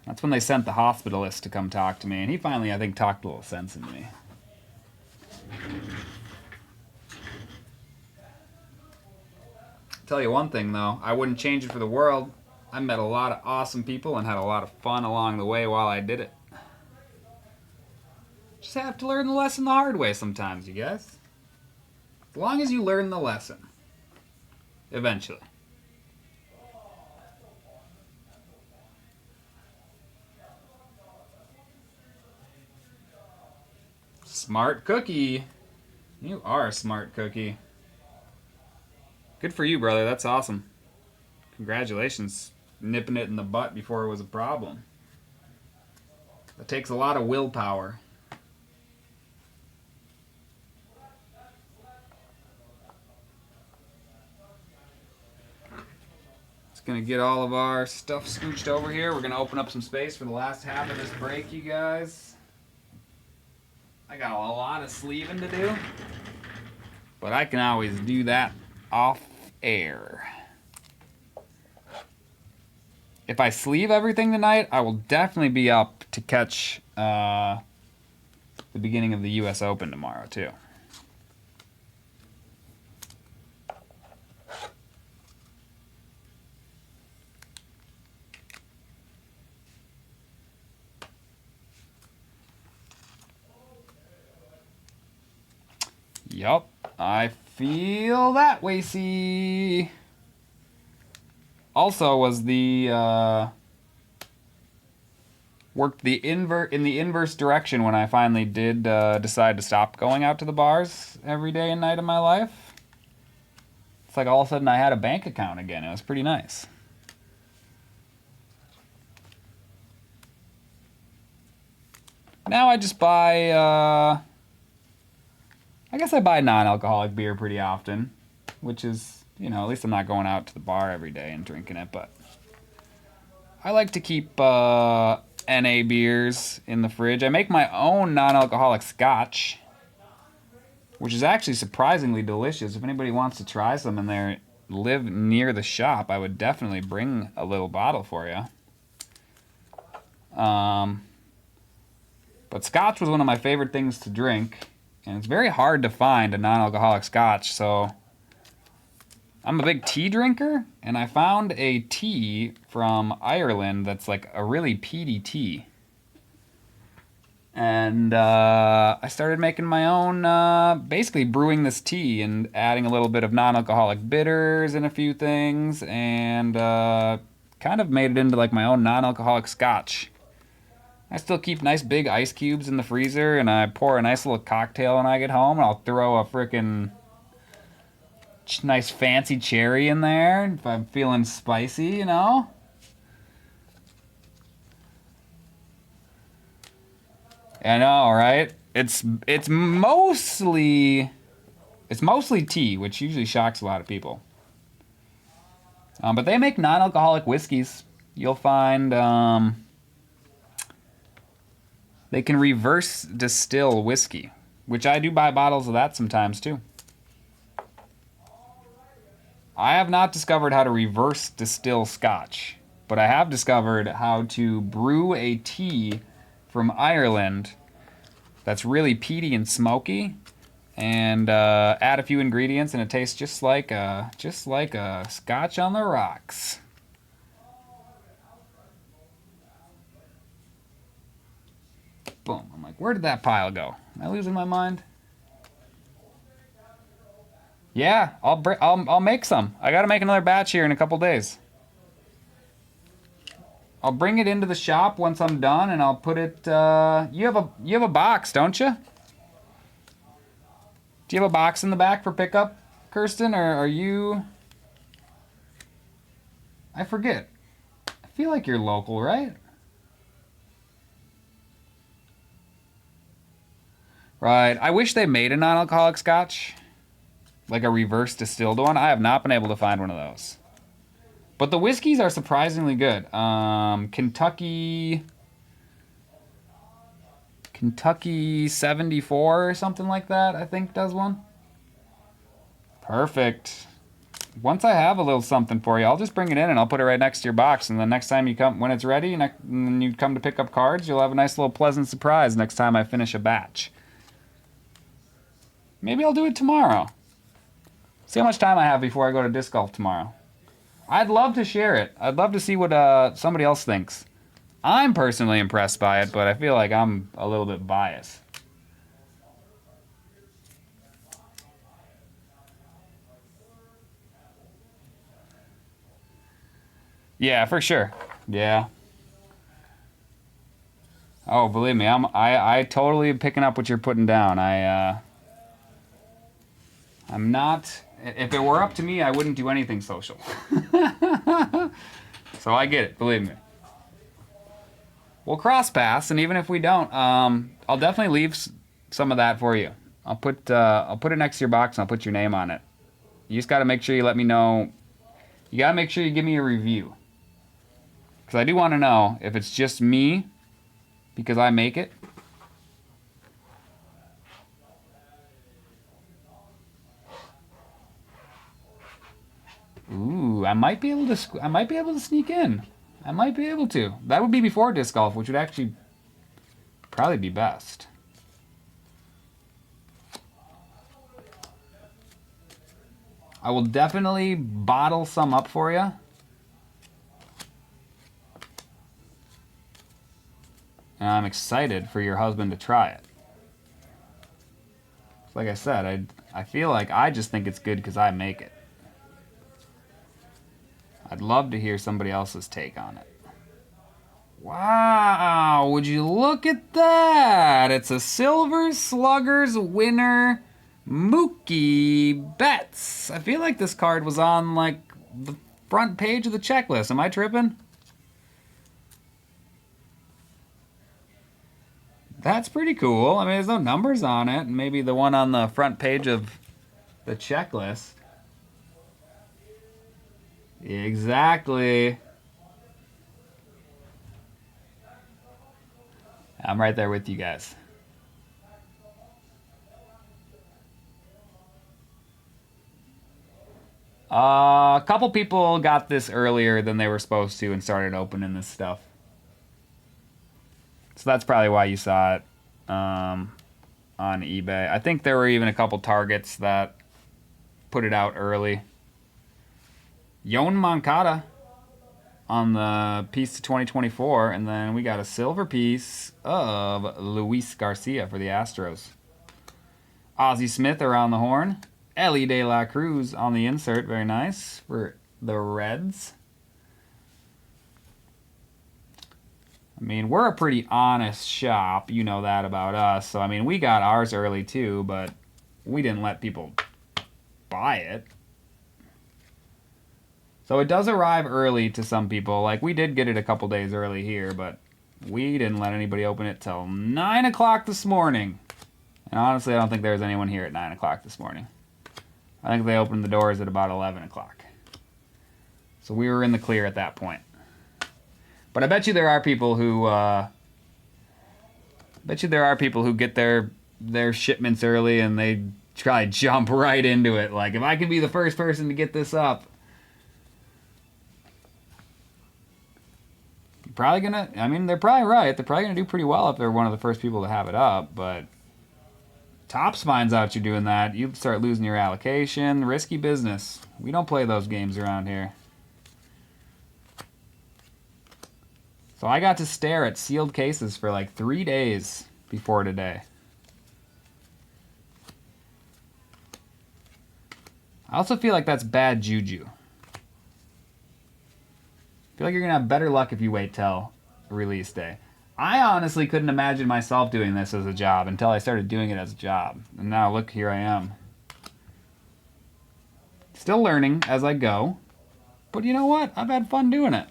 That's when they sent the hospitalist to come talk to me, and he finally, I think, talked a little sense into me. Tell you one thing, though. I wouldn't change it for the world. I met a lot of awesome people and had a lot of fun along the way while I did it. Just have to learn the lesson the hard way sometimes, you guys. As long as you learn the lesson. Eventually. Smart cookie. You are a smart cookie. Good for you, brother. That's awesome. Congratulations. Nipping it in the butt before it was a problem. That takes a lot of willpower. Just gonna get all of our stuff scooched over here. We're gonna open up some space for the last half of this break, you guys. I got a lot of sleeving to do, but I can always do that off air. If I sleeve everything tonight, I will definitely be up to catch the beginning of the U.S. Open tomorrow, too. Yup, I feel that, Wacy. Also was the, worked in the inverse direction when I finally did decide to stop going out to the bars every day and night of my life. It's like all of a sudden I had a bank account again. It was pretty nice. Now I just buy, I guess I buy non-alcoholic beer pretty often, which is, you know, at least I'm not going out to the bar every day and drinking it, but I like to keep NA beers in the fridge. I make my own non-alcoholic scotch, which is actually surprisingly delicious. If anybody wants to try some and they live near the shop, I would definitely bring a little bottle for you. But scotch was one of my favorite things to drink, and it's very hard to find a non-alcoholic scotch, so I'm a big tea drinker, and I found a tea from Ireland that's like a really peaty tea. And I started making my own, basically brewing this tea and adding a little bit of non-alcoholic bitters and a few things, and kind of made it into like my own non-alcoholic scotch. I still keep nice big ice cubes in the freezer, and I pour a nice little cocktail when I get home, and I'll throw a frickin' nice fancy cherry in there if I'm feeling spicy, you know? I know, right? It's mostly tea, which usually shocks a lot of people. But they make non-alcoholic whiskeys. You'll find they can reverse distill whiskey, which I do buy bottles of that sometimes too. I have not discovered how to reverse distill scotch, but I have discovered how to brew a tea from Ireland that's really peaty and smoky, and add a few ingredients, and it tastes just like a scotch on the rocks. Boom! I'm like, where did that pile go? Am I losing my mind? Yeah, I'll make some. I gotta make another batch here in a couple days. I'll bring it into the shop once I'm done, and I'll put it. You have a box, don't you? Do you have a box in the back for pickup, Kirsten, or are you? I forget. I feel like you're local, right? Right. I wish they made a non-alcoholic scotch, like a reverse distilled one. I have not been able to find one of those. But the whiskeys are surprisingly good. Kentucky 74 or something like that, I think does one. Perfect. Once I have a little something for you, I'll just bring it in and I'll put it right next to your box. And the next time you come, when it's ready, and you come to pick up cards, you'll have a nice little pleasant surprise next time I finish a batch. Maybe I'll do it tomorrow. See how much time I have before I go to disc golf tomorrow. I'd love to share it. I'd love to see what somebody else thinks. I'm personally impressed by it, but I feel like I'm a little bit biased. Yeah, for sure. Yeah. Oh, believe me, I totally am picking up what you're putting down. I'm not. If it were up to me, I wouldn't do anything social. So I get it, believe me. We'll cross paths, and even if we don't, I'll definitely leave some of that for you. I'll put it next to your box, and I'll put your name on it. You just got to make sure you let me know. You got to make sure you give me a review, because I do want to know if it's just me, because I make it. Ooh, I might be able to sneak in. I might be able to. That would be before disc golf, which would actually probably be best. I will definitely bottle some up for you. And I'm excited for your husband to try it. Like I said, I feel like I just think it's good because I make it. I'd love to hear somebody else's take on it. Wow, would you look at that? It's a Silver Sluggers winner, Mookie Betts. I feel like this card was on, like, the front page of the checklist. Am I tripping? That's pretty cool. I mean, there's no numbers on it. Maybe the one on the front page of the checklist. Exactly. I'm right there with you guys. A couple people got this earlier than they were supposed to and started opening this stuff. So that's probably why you saw it on eBay. I think there were even a couple targets that put it out early. Yon Moncada on the piece to 2024, and then we got a silver piece of Luis Garcia for the Astros. Ozzie Smith around the horn. Ellie De La Cruz on the insert, very nice for the Reds. I mean, we're a pretty honest shop, you know that about us. So, I mean, we got ours early too, but we didn't let people buy it. So it does arrive early to some people. Like, we did get it a couple days early here, but we didn't let anybody open it till 9 o'clock this morning. And honestly, I don't think there was anyone here at 9 o'clock this morning. I think they opened the doors at about 11 o'clock. So we were in the clear at that point. But I bet you there are people who get their shipments early and they try to jump right into it. Like, if I can be the first person to get this up, probably gonna, I mean, they're probably right. They're probably gonna do pretty well if they're one of the first people to have it up, but Topps finds out you're doing that, you start losing your allocation. Risky business. We don't play those games around here. So I got to stare at sealed cases for like 3 days before today. I also feel like that's bad juju. I feel like you're going to have better luck if you wait till release day. I honestly couldn't imagine myself doing this as a job until I started doing it as a job. And now look, here I am. Still learning as I go. But you know what? I've had fun doing it.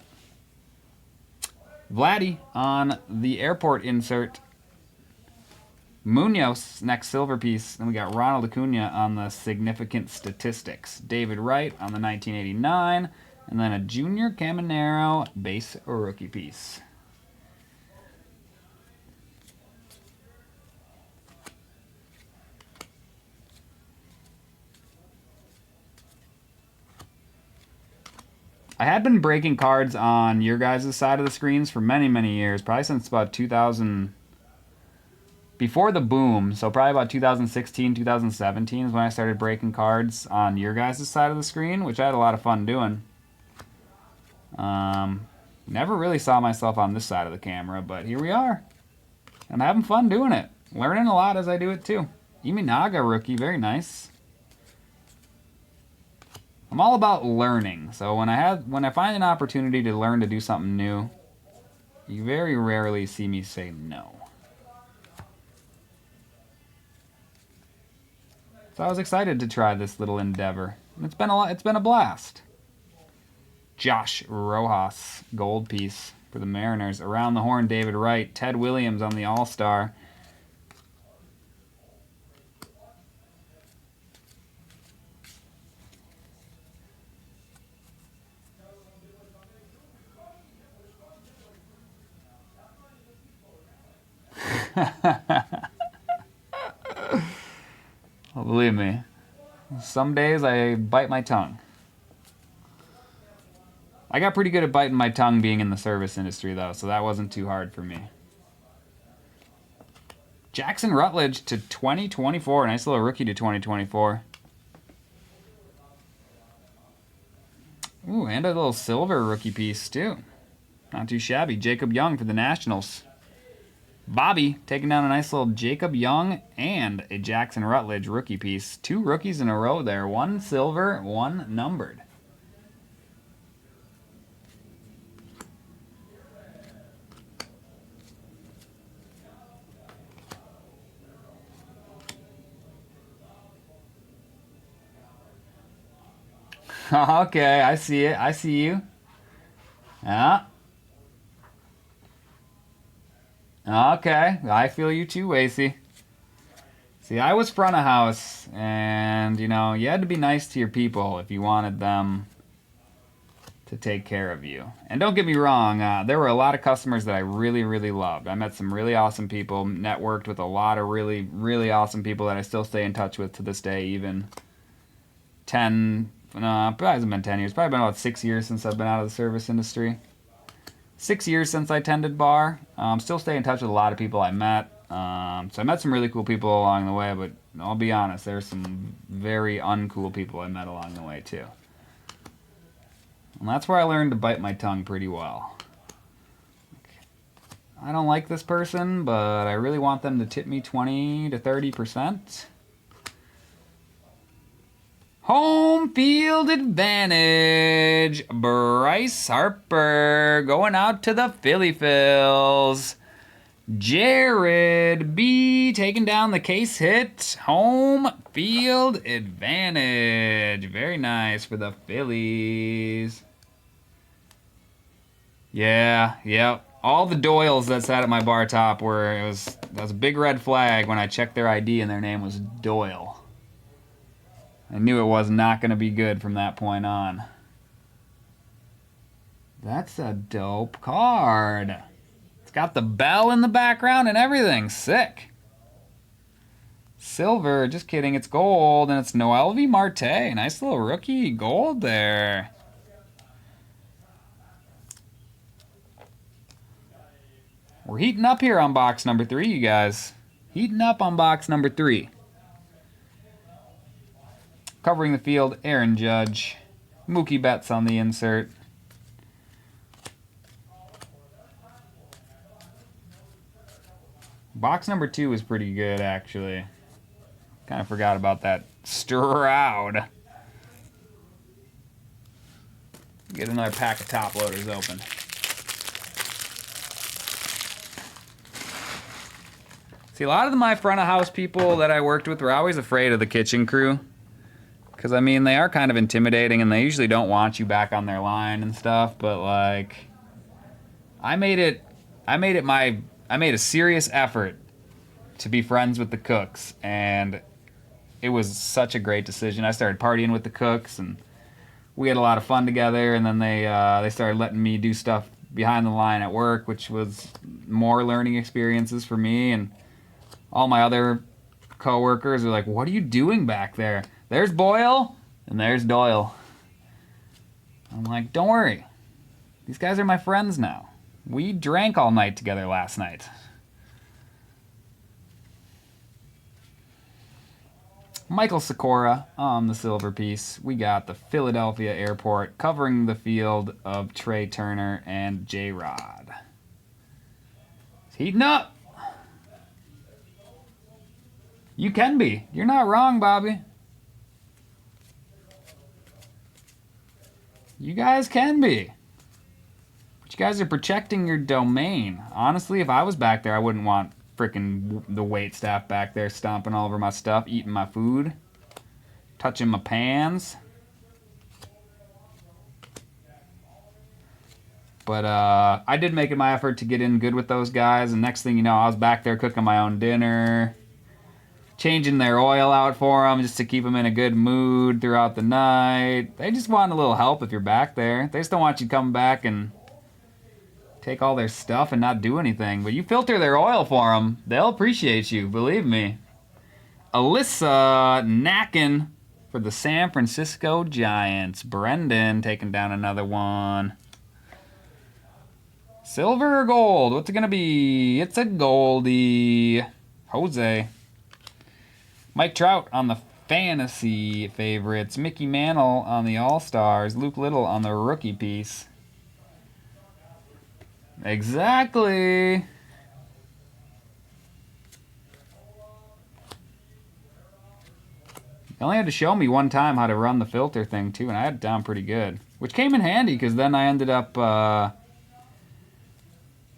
Vladdy on the airport insert. Munoz, next silver piece. And we got Ronald Acuna on the significant statistics. David Wright on the 1989. And then a Junior Caminero base rookie piece. I had been breaking cards on your guys' side of the screens for many, many years. Probably since about 2000... Before the boom, so probably about 2016, 2017 is when I started breaking cards on your guys' side of the screen, which I had a lot of fun doing. Never really saw myself on this side of the camera, but here we are. I'm having fun doing it. Learning a lot as I do it too. Imanaga rookie, very nice. I'm all about learning, so when I find an opportunity to learn to do something new, you very rarely see me say no. So I was excited to try this little endeavor. It's been a blast. Josh Rojas, gold piece for the Mariners. Around the horn, David Wright. Ted Williams on the All-Star. Well, believe me, some days I bite my tongue. I got pretty good at biting my tongue being in the service industry, though, so that wasn't too hard for me. Jackson Rutledge to 2024. Nice little rookie to 2024. Ooh, and a little silver rookie piece, too. Not too shabby. Jacob Young for the Nationals. Bobby taking down a nice little Jacob Young and a Jackson Rutledge rookie piece. 2 rookies in a row there. 1 silver, 1 numbered. Okay, I see it. I see you. Yeah. Okay, I feel you too, Wacy. See, I was front of house, and, you know, you had to be nice to your people if you wanted them to take care of you. And don't get me wrong, there were a lot of customers that I really, really loved. I met some really awesome people, networked with a lot of really, really awesome people that I still stay in touch with to this day, even 10, no, it hasn't been 10 years, probably been about 6 years since I've been out of the service industry. 6 years since I tended bar. Still stay in touch with a lot of people I met. So I met some really cool people along the way, but I'll be honest, there's some very uncool people I met along the way too. And that's where I learned to bite my tongue pretty well. I don't like this person, but I really want them to tip me 20 to 30%. Home field advantage. Bryce Harper going out to the Philly Phils. Jared B taking down the case hit. Home field advantage. Very nice for the Phillies. Yeah. All the Doyles that sat at my bar top were, that was a big red flag when I checked their ID and their name was Doyle. I knew it was not going to be good from that point on. That's a dope card. It's got the bell in the background and everything. Sick. Silver, just kidding, it's gold, and it's Noelvi Marte. Nice little rookie gold there. We're heating up here on box number 3, you guys. Heating up on box number 3. Covering the field, Aaron Judge. Mookie Betts on the insert. Box number 2 was pretty good, actually. Kind of forgot about that Stroud. Get another pack of top loaders open. See, a lot of my front of house people that I worked with were always afraid of the kitchen crew. Because, I mean, they are kind of intimidating, and they usually don't want you back on their line and stuff, but, like, I made a serious effort to be friends with the cooks, and it was such a great decision. I started partying with the cooks, and we had a lot of fun together, and then they started letting me do stuff behind the line at work, which was more learning experiences for me, and all my other coworkers were like, "What are you doing back there? There's Boyle, and there's Doyle." I'm like, don't worry. These guys are my friends now. We drank all night together last night. Michael Sikora on the silver piece. We got the Philadelphia Airport covering the field of Trey Turner and J-Rod. It's heating up. You can be. You're not wrong, Bobby. You guys can be. But you guys are protecting your domain. Honestly, if I was back there, I wouldn't want frickin' the wait staff back there stomping all over my stuff, eating my food, touching my pans. But I did make it my effort to get in good with those guys, and next thing you know, I was back there cooking my own dinner, changing their oil out for them just to keep them in a good mood throughout the night. They just want a little help if you're back there. They just don't want you to come back and take all their stuff and not do anything. But you filter their oil for them, they'll appreciate you, believe me. Alyssa Nacken for the San Francisco Giants. Brendan taking down another one. Silver or gold? What's it going to be? It's a Goldie. Jose. Mike Trout on the fantasy favorites. Mickey Mantle on the All-Stars. Luke Little on the rookie piece. Exactly. He only had to show me one time how to run the filter thing too, and I had it down pretty good. Which came in handy because then I ended up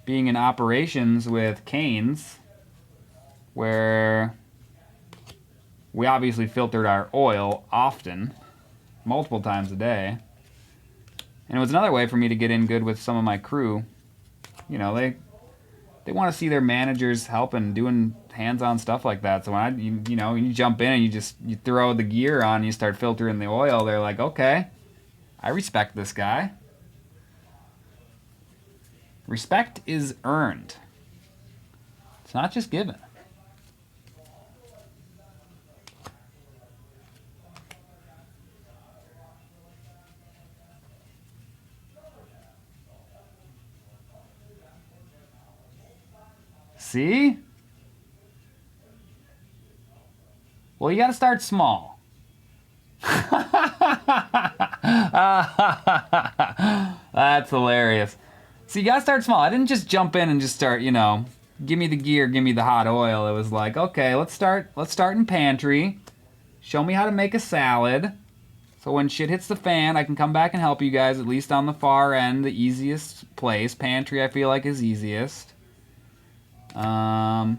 being in operations with Canes, where we obviously filtered our oil often, multiple times a day. And it was another way for me to get in good with some of my crew. You know, they want to see their managers helping, doing hands-on stuff like that. So when you jump in and you throw the gear on, and you start filtering the oil, they're like, okay, I respect this guy. Respect is earned. It's not just given. See? Well, you got to start small. That's hilarious. So you got to start small. I didn't just jump in and just start, give me the gear, give me the hot oil. It was like, okay, let's start in pantry. Show me how to make a salad. So when shit hits the fan, I can come back and help you guys, at least on the far end, the easiest place. Pantry, I feel like, is easiest. And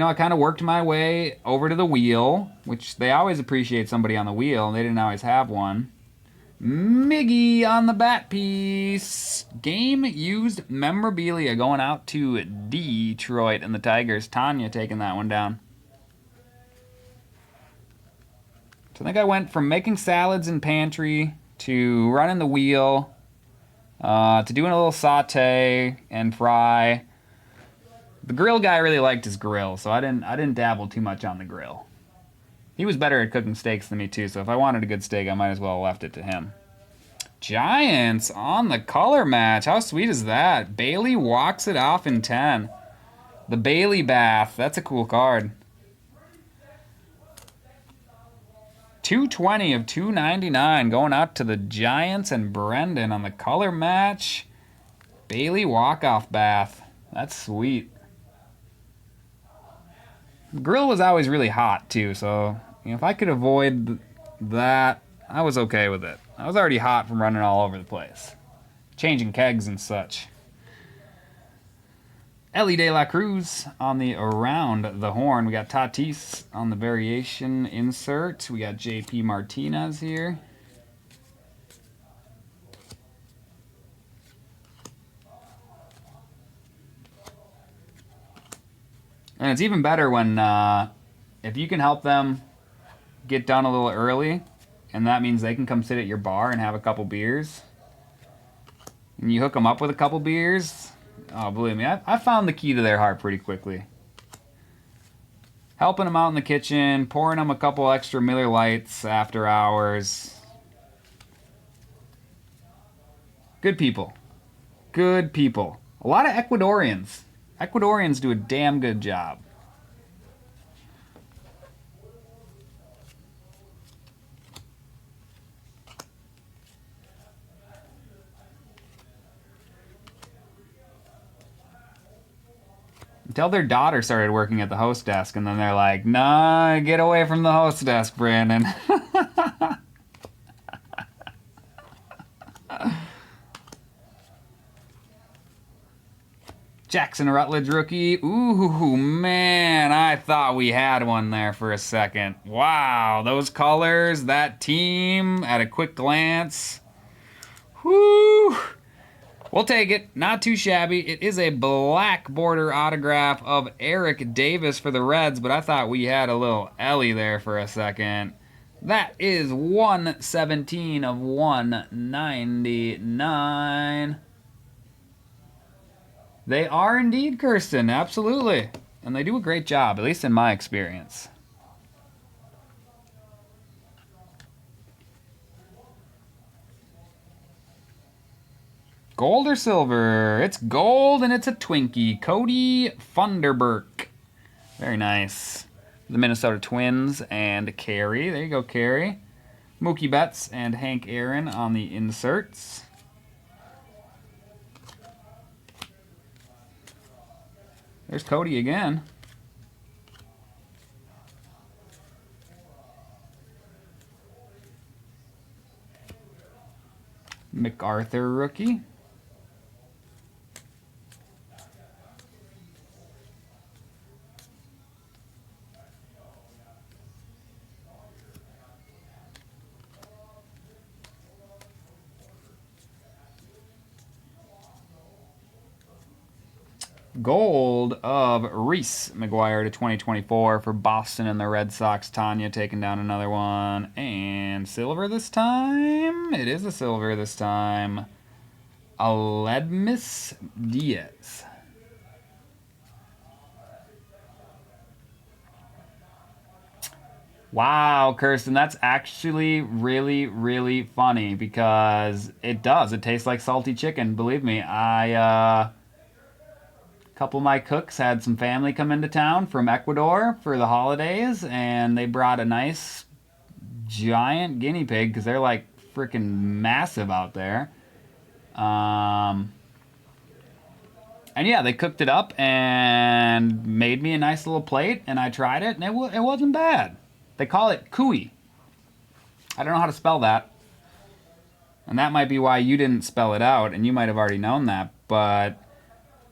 I kind of worked my way over to the wheel, which they always appreciate somebody on the wheel. They didn't always have one. Miggy on the bat piece. Game used memorabilia going out to Detroit and the Tigers. Tanya taking that one down. So I think I went from making salads in pantry to running the wheel to doing a little saute and fry. The grill guy really liked his grill, so I didn't dabble too much on the grill. He was better at cooking steaks than me too, so if I wanted a good steak, I might as well have left it to him. Giants on the color match. How sweet is that? Bailey walks it off in 10. The Bailey Bath. That's a cool card. 220 of 299 going out to the Giants and Brendan on the color match. Bailey walk-off bath. That's sweet. The grill was always really hot too, so if I could avoid that, I was okay with it. I was already hot from running all over the place, changing kegs and such. Ellie De La Cruz on the around the horn. We got Tatis on the variation insert. We got JP Martinez here. And it's even better when, if you can help them get done a little early, and that means they can come sit at your bar and have a couple beers, and you hook them up with a couple beers, oh, believe me, I found the key to their heart pretty quickly. Helping them out in the kitchen, pouring them a couple extra Miller Lights after hours. Good people. Good people. A lot of Ecuadorians. Ecuadorians do a damn good job. Until their daughter started working at the host desk, and then they're like, nah, get away from the host desk, Brandon. Jackson Rutledge rookie. Ooh, man, I thought we had one there for a second. Wow, those colors, that team at a quick glance. Whoo! We'll take it. Not too shabby. It is a black border autograph of Eric Davis for the Reds, but I thought we had a little Ellie there for a second. That is 117 of 199. They are indeed, Kirsten, absolutely. And they do a great job, at least in my experience. Gold or silver? It's gold and it's a Twinkie. Cody Funderburk. Very nice. The Minnesota Twins and Carey. There you go, Carey. Mookie Betts and Hank Aaron on the inserts. There's Cody again. MacArthur rookie. Gold of Reese McGuire to 2024 for Boston and the Red Sox. Tanya taking down another one. And silver this time? It is a silver this time. Aledmus Diaz. Wow, Kirsten, that's actually really, really funny because it does. It tastes like salty chicken. Believe me, a couple of my cooks had some family come into town from Ecuador for the holidays, and they brought a nice giant guinea pig because they're like freaking massive out there. And yeah, they cooked it up and made me a nice little plate, and I tried it, and it wasn't bad. They call it cuy. I don't know how to spell that. And that might be why you didn't spell it out, and you might have already known that. But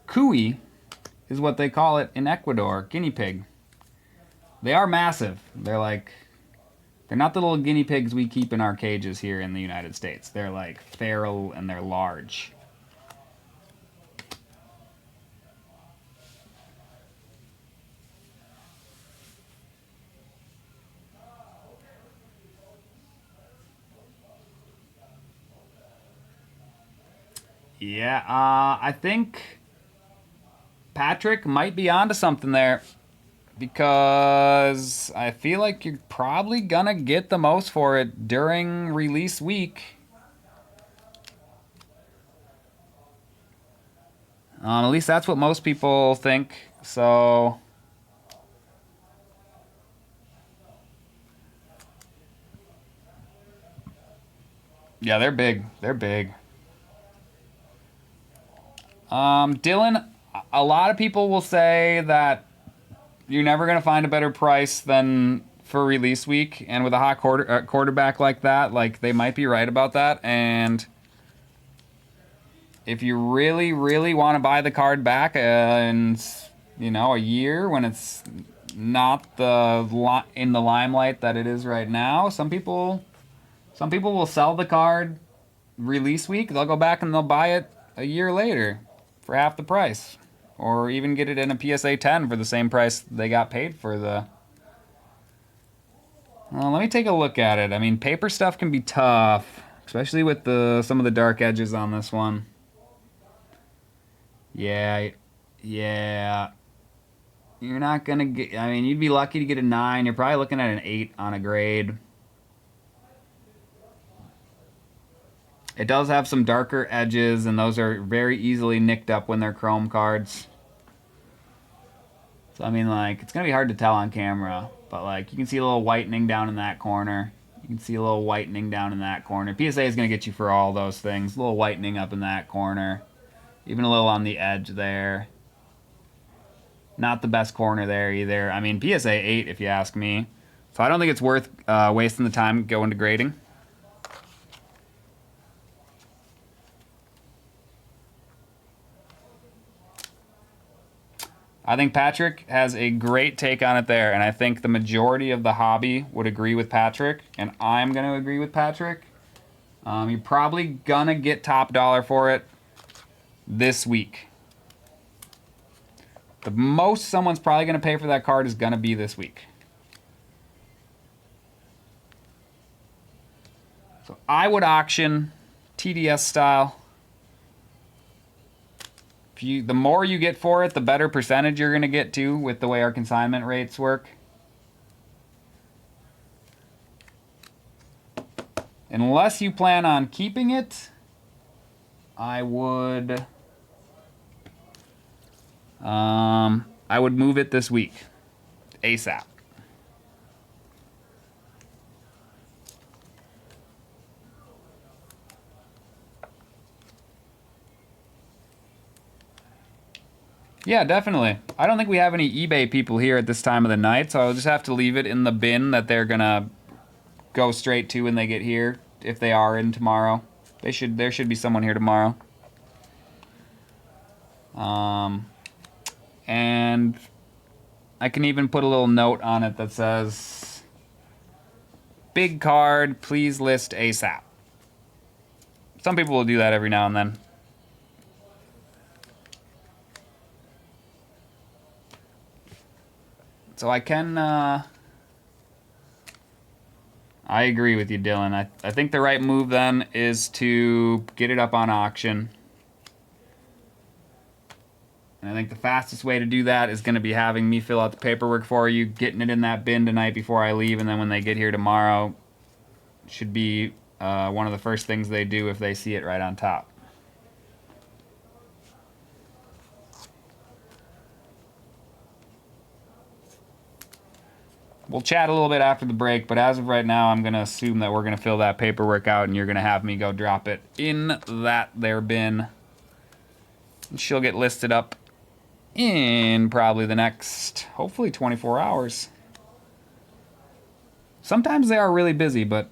cuy is what they call it in Ecuador, guinea pig. They are massive. They're not the little guinea pigs we keep in our cages here in the United States. They're like feral and they're large. Yeah, I think Patrick might be onto something there because I feel like you're probably gonna get the most for it during release week. At least that's what most people think. So yeah, they're big. They're big. Dylan, a lot of people will say that you're never going to find a better price than for release week. And with a hot quarterback like that, like they might be right about that. And if you really, really want to buy the card back in, a year when it's not in the limelight that it is right now, some people will sell the card release week. They'll go back and they'll buy it a year later for half the price, or even get it in a PSA 10 for the same price they got paid for the... Well, let me take a look at it. I mean, paper stuff can be tough, especially with some of the dark edges on this one. Yeah. You're not gonna get... I mean, you'd be lucky to get a 9. You're probably looking at an 8 on a grade. It does have some darker edges, and those are very easily nicked up when they're chrome cards. So, I mean, like, it's going to be hard to tell on camera, but, like, you can see a little whitening down in that corner. You can see a little whitening down in that corner. PSA is going to get you for all those things. A little whitening up in that corner. Even a little on the edge there. Not the best corner there either. I mean, PSA 8 if you ask me. So I don't think it's worth wasting the time going to grading. I think Patrick has a great take on it there, and I think the majority of the hobby would agree with Patrick, and I'm going to agree with Patrick. You're probably going to get top dollar for it this week. The most someone's probably going to pay for that card is going to be this week. So I would auction TDS style. The more you get for it, the better percentage you're going to get too, with the way our consignment rates work. Unless you plan on keeping it, I would move it this week, ASAP. Yeah, definitely. I don't think we have any eBay people here at this time of the night, so I'll just have to leave it in the bin that they're going to go straight to when they get here, if they are in tomorrow. There should be someone here tomorrow. And I can even put a little note on it that says, big card, please list ASAP. Some people will do that every now and then. So I can, I agree with you, Dylan. I think the right move then is to get it up on auction. And I think the fastest way to do that is going to be having me fill out the paperwork for you, getting it in that bin tonight before I leave, and then when they get here tomorrow, should be one of the first things they do if they see it right on top. We'll chat a little bit after the break, but as of right now, I'm going to assume that we're going to fill that paperwork out, and you're going to have me go drop it in that there bin. And she'll get listed up in probably the next, hopefully 24 hours. Sometimes they are really busy, but...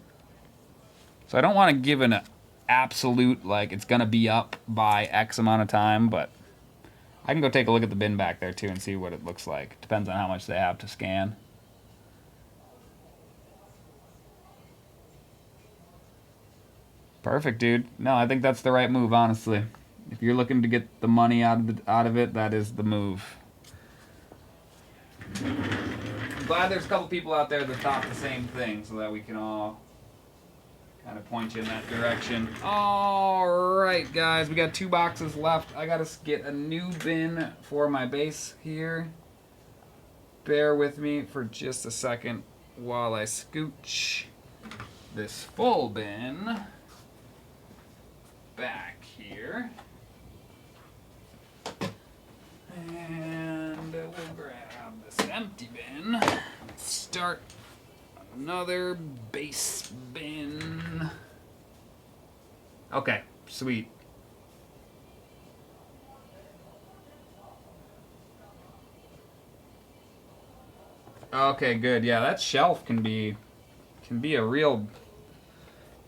So I don't want to give an absolute, like, it's going to be up by X amount of time, but... I can go take a look at the bin back there, too, and see what it looks like. Depends on how much they have to scan. Perfect, dude. No, I think that's the right move, honestly. If you're looking to get the money out of it, that is the move. I'm glad there's a couple people out there that thought the same thing, so that we can all kind of point you in that direction. All right, guys, we got 2 boxes left. I gotta get a new bin for my base here. Bear with me for just a second while I scooch this full bin back here. And we'll grab this empty bin. Start another base bin. Okay, sweet. Okay, good. Yeah, that shelf can be a real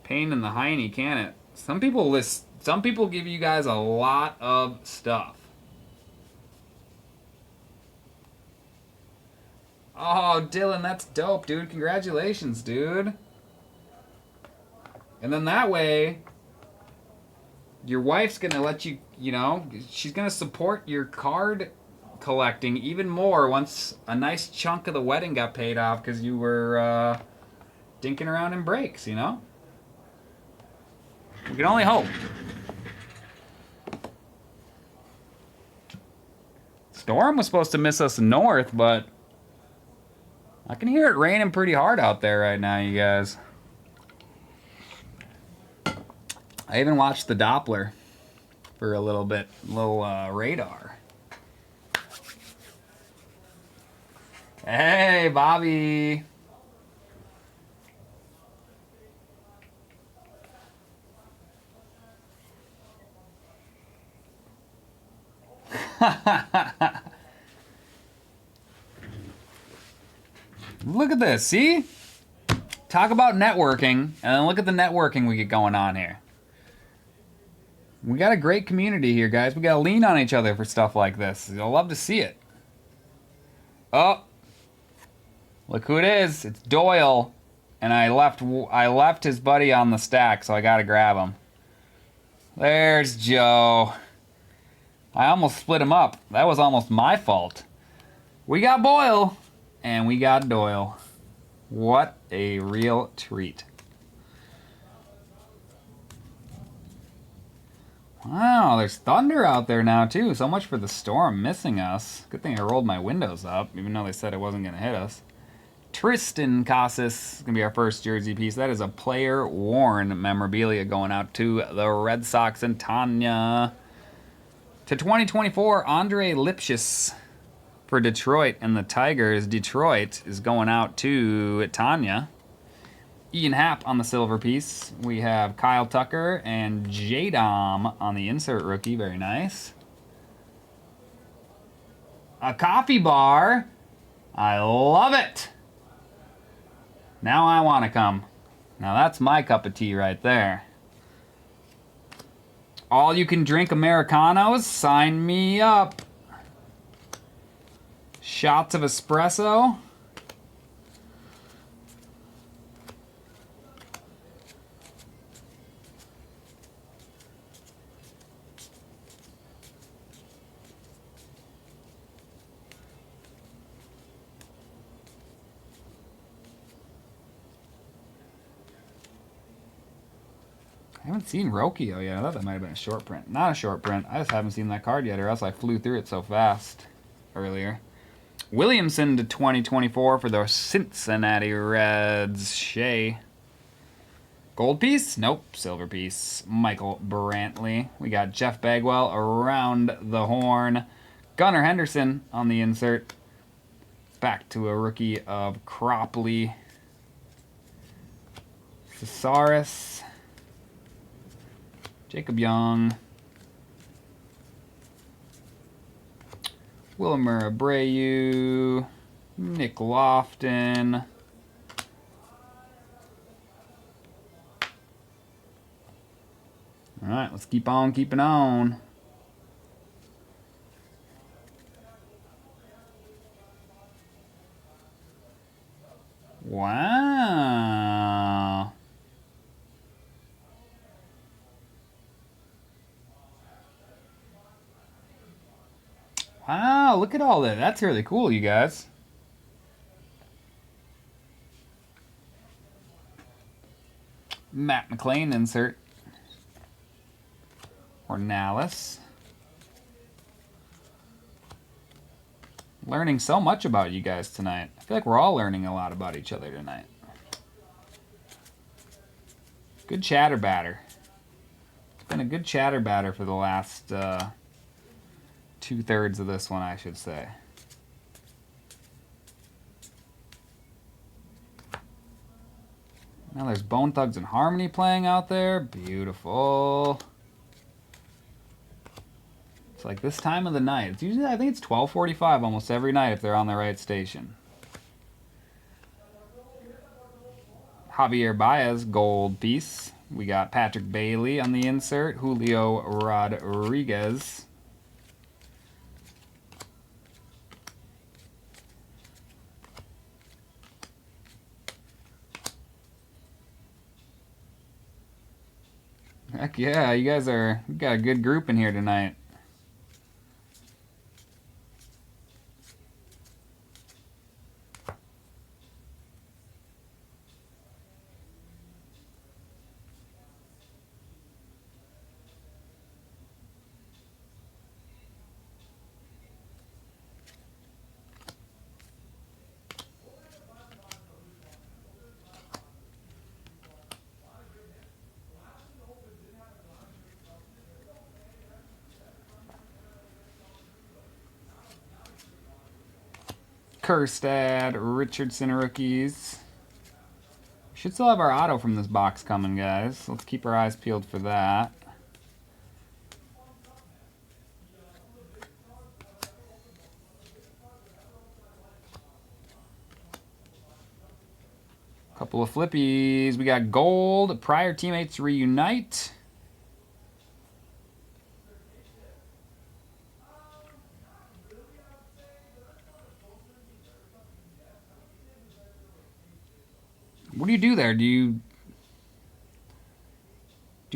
pain in the hiney, can it? Some people give you guys a lot of stuff. Oh, Dylan, that's dope, dude. Congratulations, dude. And then that way, your wife's gonna let you, you know, she's gonna support your card collecting even more once a nice chunk of the wedding got paid off because you were dinking around in breaks, you know? We can only hope. Storm was supposed to miss us north, but I can hear it raining pretty hard out there right now, you guys. I even watched the Doppler for a little bit, radar. Hey, Bobby. Look at this, see? Talk about networking, and then look at the networking we get going on here. We got a great community here, guys. We gotta lean on each other for stuff like this. You'll love to see it. Oh, look who it is. It's Doyle, and I left his buddy on the stack, so I gotta grab him. There's Joe. I almost split him up. That was almost my fault. We got Boyle, and we got Doyle. What a real treat. Wow, there's thunder out there now, too. So much for the storm missing us. Good thing I rolled my windows up, even though they said it wasn't going to hit us. Tristan Casas is going to be our first jersey piece. That is a player-worn memorabilia going out to the Red Sox and Tanya. To 2024, Andre Lipschitz for Detroit and the Tigers. Detroit is going out to Tanya. Ian Happ on the silver piece. We have Kyle Tucker and J-Dom on the insert rookie. Very nice. A coffee bar. I love it. Now I want to come. Now that's my cup of tea right there. All you can drink Americanos? Sign me up. Shots of espresso. I haven't seen Rokio yet. I thought that might have been a short print. Not a short print. I just haven't seen that card yet, or else I flew through it so fast earlier. Williamson to 2024 for the Cincinnati Reds. Shea. Gold piece? Nope. Silver piece. Michael Brantley. We got Jeff Bagwell around the horn. Gunnar Henderson on the insert. Back to a rookie of Cropley. Cesaris. Jacob Young. Wilmer Abreu. Nick Lofton. All right, let's keep on keeping on. Wow. Wow, look at all that. That's really cool, you guys. Matt McLean insert. Ornalis. Learning so much about you guys tonight. I feel like we're all learning a lot about each other tonight. Good chatter batter. It's been a good chatter batter for the last 2/3 of this one, I should say. Now there's Bone Thugs and Harmony playing out there. Beautiful. It's like this time of the night. It's usually, I think it's 12:45 almost every night if they're on the right station. Javier Baez, gold piece. We got Patrick Bailey on the insert. Julio Rodriguez. Heck yeah, you guys you got a good group in here tonight. Kerstad, Richardson rookies. Should still have our auto from this box coming, guys. Let's keep our eyes peeled for that. Couple of flippies. We got gold. Prior teammates reunite. What do you do there? Do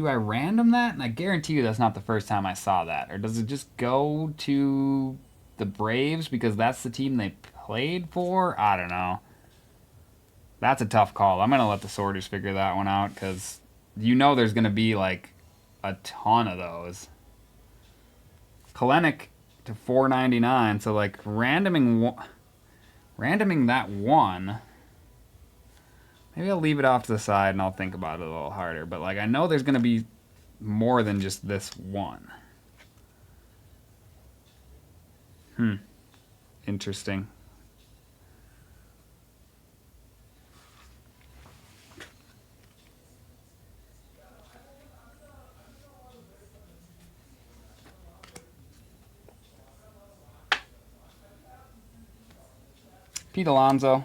I random that? And I guarantee you that's not the first time I saw that. Or does it just go to the Braves because that's the team they played for? I don't know. That's a tough call. I'm going to let the sorters figure that one out because you know there's going to be like a ton of those. Kalenic to 499. So like randoming that one. Maybe I'll leave it off to the side and I'll think about it a little harder. But like I know there's going to be more than just this one. Interesting. Pete Alonso.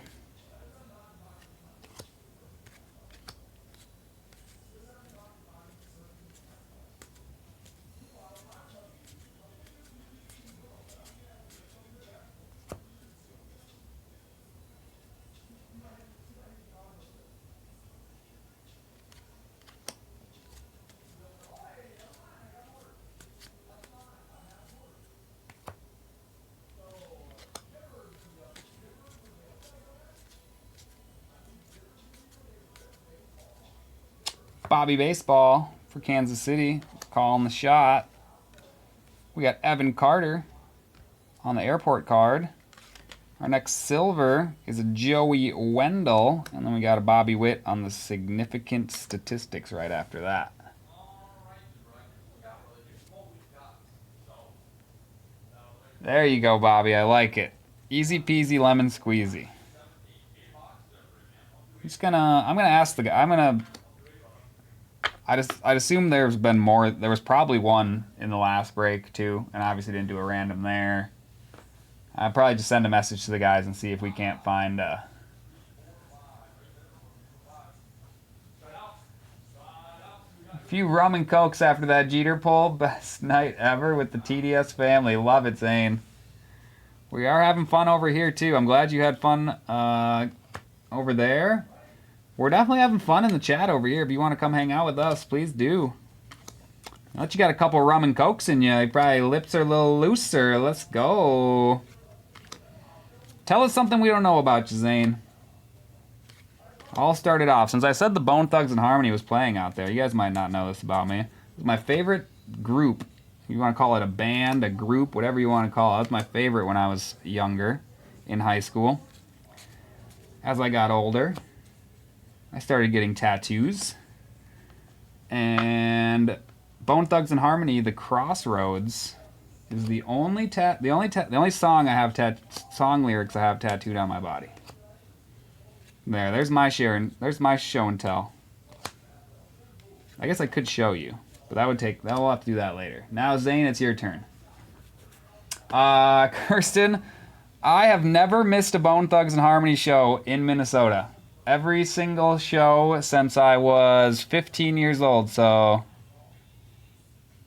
Bobby Baseball for Kansas City, calling the shot. We got Evan Carter on the airport card. Our next silver is a Joey Wendell, and then we got a Bobby Witt on the significant statistics right after that. There you go, Bobby. I like it. Easy peasy lemon squeezy. I'm gonna ask the guy. I'd assume there's been more. There was probably one in the last break too, and obviously didn't do a random there. I'd probably just send a message to the guys and see if we can't find a few rum and cokes after that Jeter pull. Best night ever with the TDS family. Love it, Zane. We are having fun over here too. I'm glad you had fun over there. We're definitely having fun in the chat over here. If you want to come hang out with us, please do. Now that you got a couple rum and cokes in you, probably lips are a little looser. Let's go. Tell us something we don't know about you, Zane. All started off, since I said the Bone Thugs and Harmony was playing out there, you guys might not know this about me. It was my favorite group. You want to call it a band, a group, whatever you want to call it. It was my favorite when I was younger, in high school. As I got older, I started getting tattoos. And Bone Thugs and Harmony, The Crossroads, is the only song I have song lyrics I have tattooed on my body. There's my show and tell. I guess I could show you, but we'll have to do that later. Now, Zane, it's your turn. Kirsten, I have never missed a Bone Thugs and Harmony show in Minnesota. Every single show since I was 15 years old, so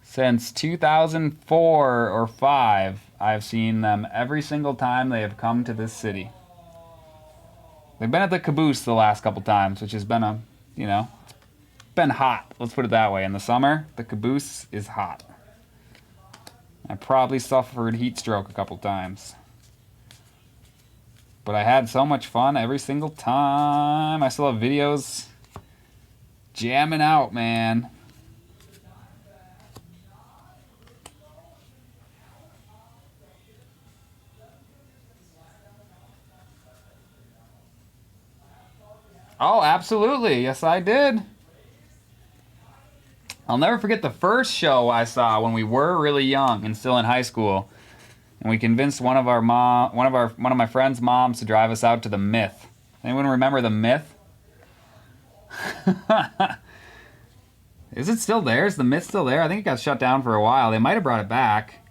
since 2004 or 5, I've seen them every single time they have come to this city. They've been at the Caboose the last couple times, which has been been hot. Let's put it that way. In the summer, the Caboose is hot. I probably suffered heat stroke a couple times. But I had so much fun every single time. I still have videos jamming out, man. Oh, absolutely. Yes, I did. I'll never forget the first show I saw when we were really young and still in high school. And we convinced one of my friend's moms to drive us out to the Myth. Anyone remember the Myth? Is it still there? Is the Myth still there? I think it got shut down for a while. They might have brought it back.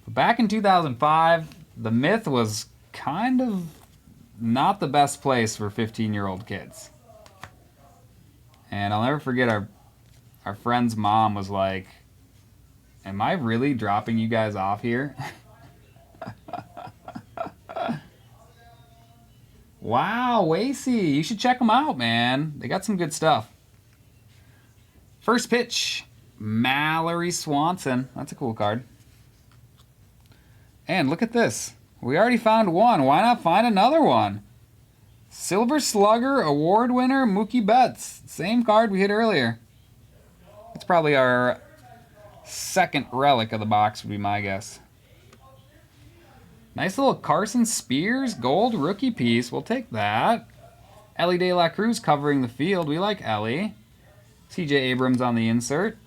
But back in 2005, the Myth was kind of not the best place for 15-year-old kids. And I'll never forget our friend's mom was like, "Am I really dropping you guys off here?" Wow, Wacy, you should check them out, man. They got some good stuff. First pitch, Mallory Swanson. That's a cool card. And look at this. We already found one. Why not find another one? Silver Slugger Award winner Mookie Betts. Same card we hit earlier. It's probably our second relic of the box, would be my guess. Nice little Carson Spears gold rookie piece. We'll take that. Ellie De La Cruz covering the field. We like Ellie. CJ Abrams on the insert.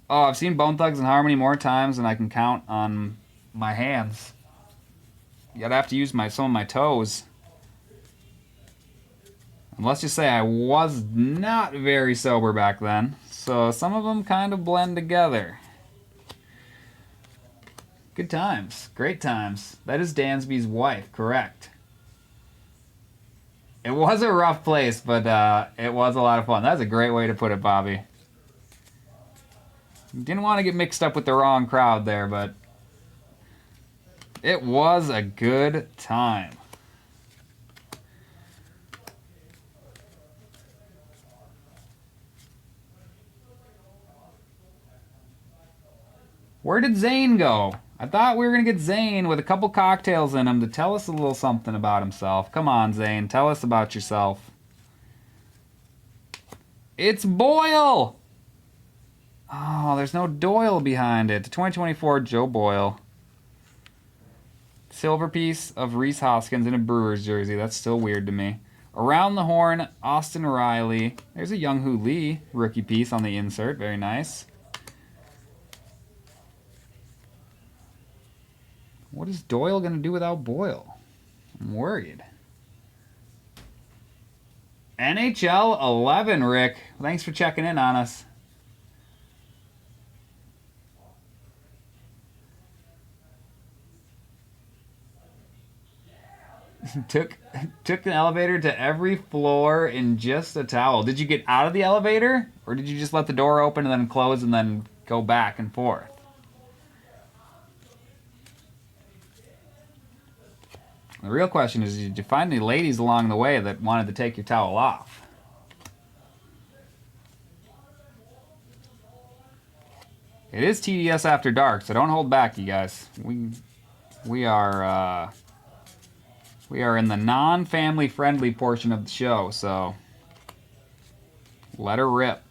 Oh, I've seen Bone Thugs and Harmony more times than I can count on my hands. I'd have to use some of my toes. And let's just say I was not very sober back then, so some of them kind of blend together. Good times. Great times. That is Dansby's wife, correct. It was a rough place, but it was a lot of fun. That's a great way to put it, Bobby. Didn't want to get mixed up with the wrong crowd there, but it was a good time. Where did Zane go? I thought we were going to get Zane with a couple cocktails in him to tell us a little something about himself. Come on, Zane. Tell us about yourself. It's Boyle! Oh, there's no Doyle behind it. 2024 Joe Boyle. Silver piece of Reese Hoskins in a Brewers jersey. That's still weird to me. Around the horn, Austin Riley. There's a Young Hoo Lee rookie piece on the insert. Very nice. What is Doyle going to do without Boyle? I'm worried. NHL 11, Rick. Thanks for checking in on us. took an elevator to every floor in just a towel. Did you get out of the elevator, or did you just let the door open and then close and then go back and forth? The real question is, did you find any ladies along the way that wanted to take your towel off? It is TDS After Dark, so don't hold back, you guys. We are in the non-family friendly portion of the show, so let her rip.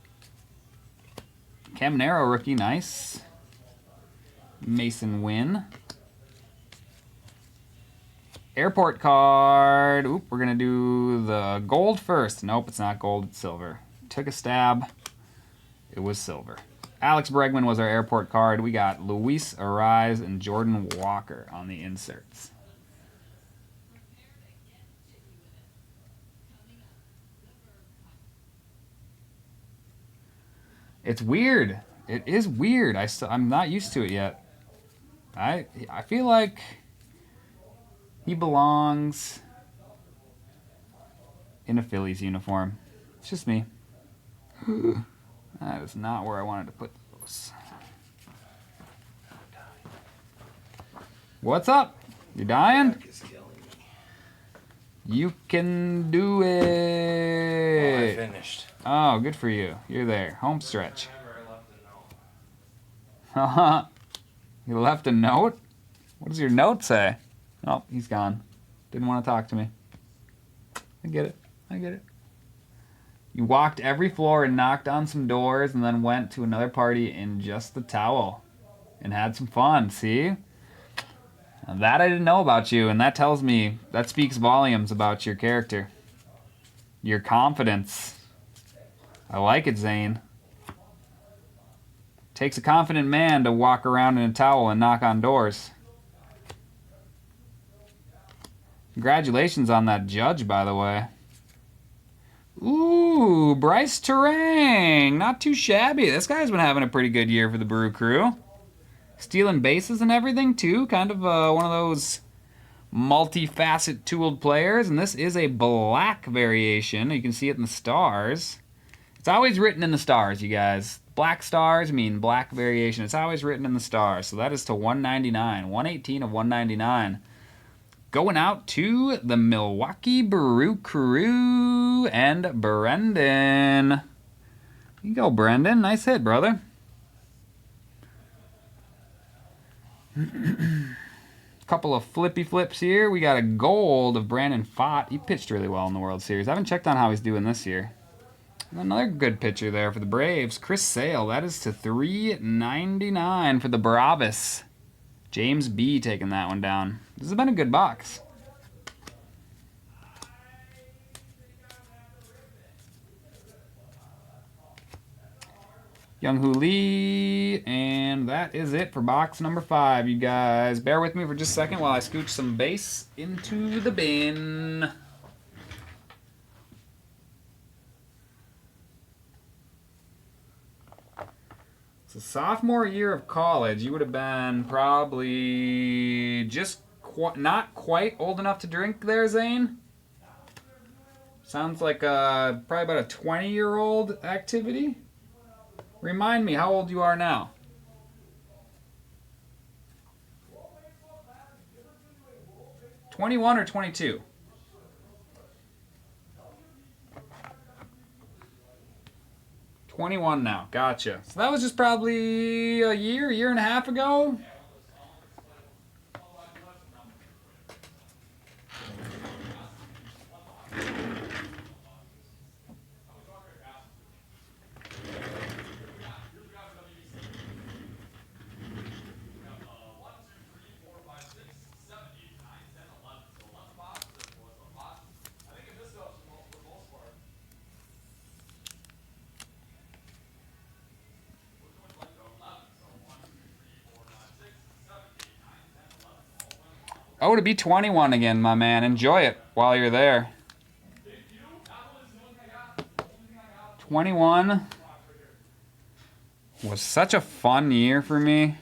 Cam Nero rookie, nice. Mason Wynn. Airport card. Oop, we're going to do the gold first. Nope, it's not gold, it's silver. Took a stab. It was silver. Alex Bregman was our airport card. We got Luis Ariz and Jordan Walker on the inserts. It's weird. It is weird. I'm not used to it yet. I feel like he belongs in a Phillies uniform. It's just me. That is not where I wanted to put those. What's up? You dying? You can do it. Oh, I finished. Oh, good for you. You're there. Home stretch. You left a note? What does your note say? Oh, he's gone. Didn't want to talk to me. I get it. I get it. You walked every floor and knocked on some doors and then went to another party in just the towel and had some fun. See? Now that I didn't know about you, and that tells me, that speaks volumes about your character. Your confidence. I like it, Zane. Takes a confident man to walk around in a towel and knock on doors. Congratulations on that judge, by the way. Ooh, Bryce Terang. Not too shabby. This guy's been having a pretty good year for the Brew Crew. Stealing bases and everything, too. Kind of one of those multi-facet tooled players. And this is a black variation. You can see it in the stars. It's always written in the stars, you guys. Black stars mean black variation. It's always written in the stars. So that is to 199. 118 of 199. Going out to the Milwaukee Brew Crew and Brendan. Here you go, Brendan. Nice hit, brother. Couple of flippy flips here. We got a gold of Brandon Pfaadt. He pitched really well in the World Series. I haven't checked on how he's doing this year. Another good pitcher there for the Braves. Chris Sale. That is to 399 for the Bravos. James B. taking that one down. This has been a good box. Young Hoo Lee, and that is it for box number 5, you guys. Bear with me for just a second while I scooch some base into the bin. So sophomore year of college, you would have been probably just not quite old enough to drink there, Zane? Sounds like probably about a 20-year-old activity. Remind me how old you are now. $21 or $22? $21 now. Gotcha. So that was just probably a year and a half ago. Oh, to be 21 again, my man. Enjoy it while you're there. 21 was such a fun year for me.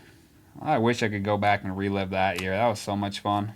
I wish I could go back and relive that year. That was so much fun.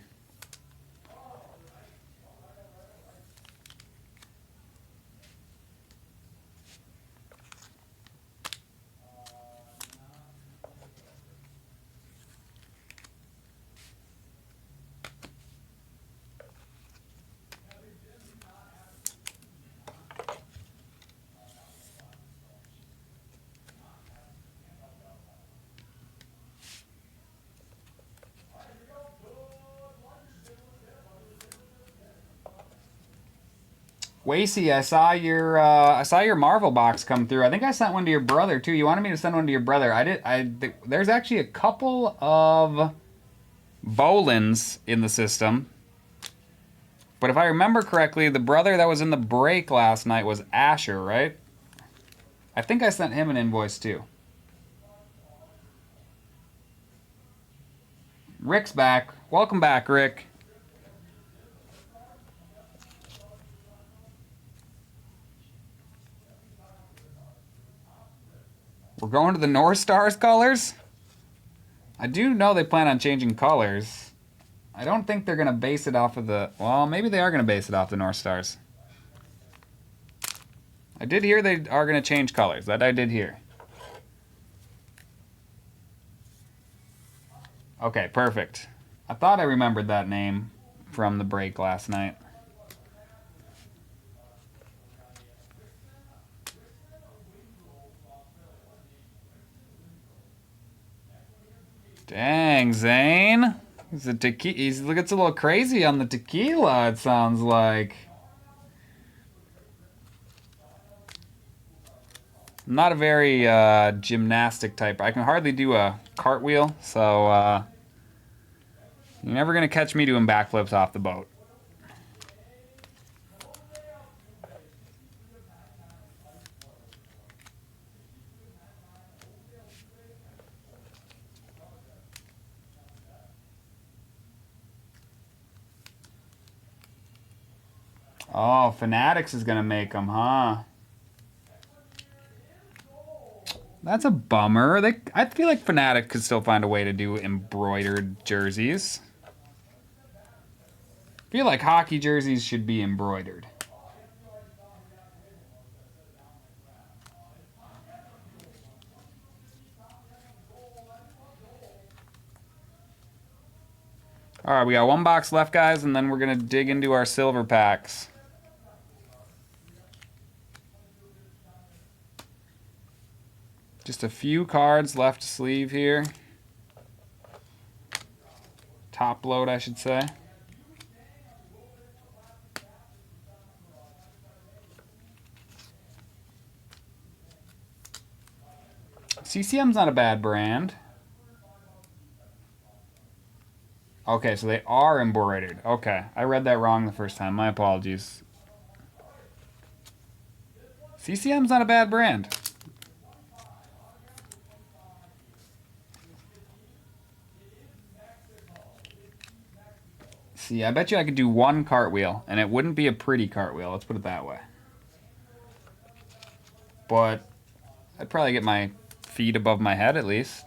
Wasey, I saw your Marvel box come through. I think I sent one to your brother too. You wanted me to send one to your brother. There's actually a couple of Bolins in the system. But if I remember correctly, the brother that was in the break last night was Asher, right? I think I sent him an invoice too. Rick's back. Welcome back, Rick. We're going to the North Stars colors? I do know they plan on changing colors. I don't think they're going to base it off of the... Well, maybe they are going to base it off the North Stars. I did hear they are going to change colors. That I did hear. Okay, perfect. I thought I remembered that name from the break last night. Dang, Zane. He gets a little crazy on the tequila, it sounds like. I'm not a very gymnastic type. I can hardly do a cartwheel, so you're never going to catch me doing backflips off the boat. Oh, Fanatics is going to make them, huh? That's a bummer. I feel like Fnatic could still find a way to do embroidered jerseys. I feel like hockey jerseys should be embroidered. All right, we got one box left, guys, and then we're going to dig into our silver packs. Just a few cards left to sleeve here. Top load, I should say. CCM's not a bad brand. Okay, so they are embroidered. Okay, I read that wrong the first time. My apologies. CCM's not a bad brand. See, I bet you I could do one cartwheel, and it wouldn't be a pretty cartwheel. Let's put it that way. But I'd probably get my feet above my head at least.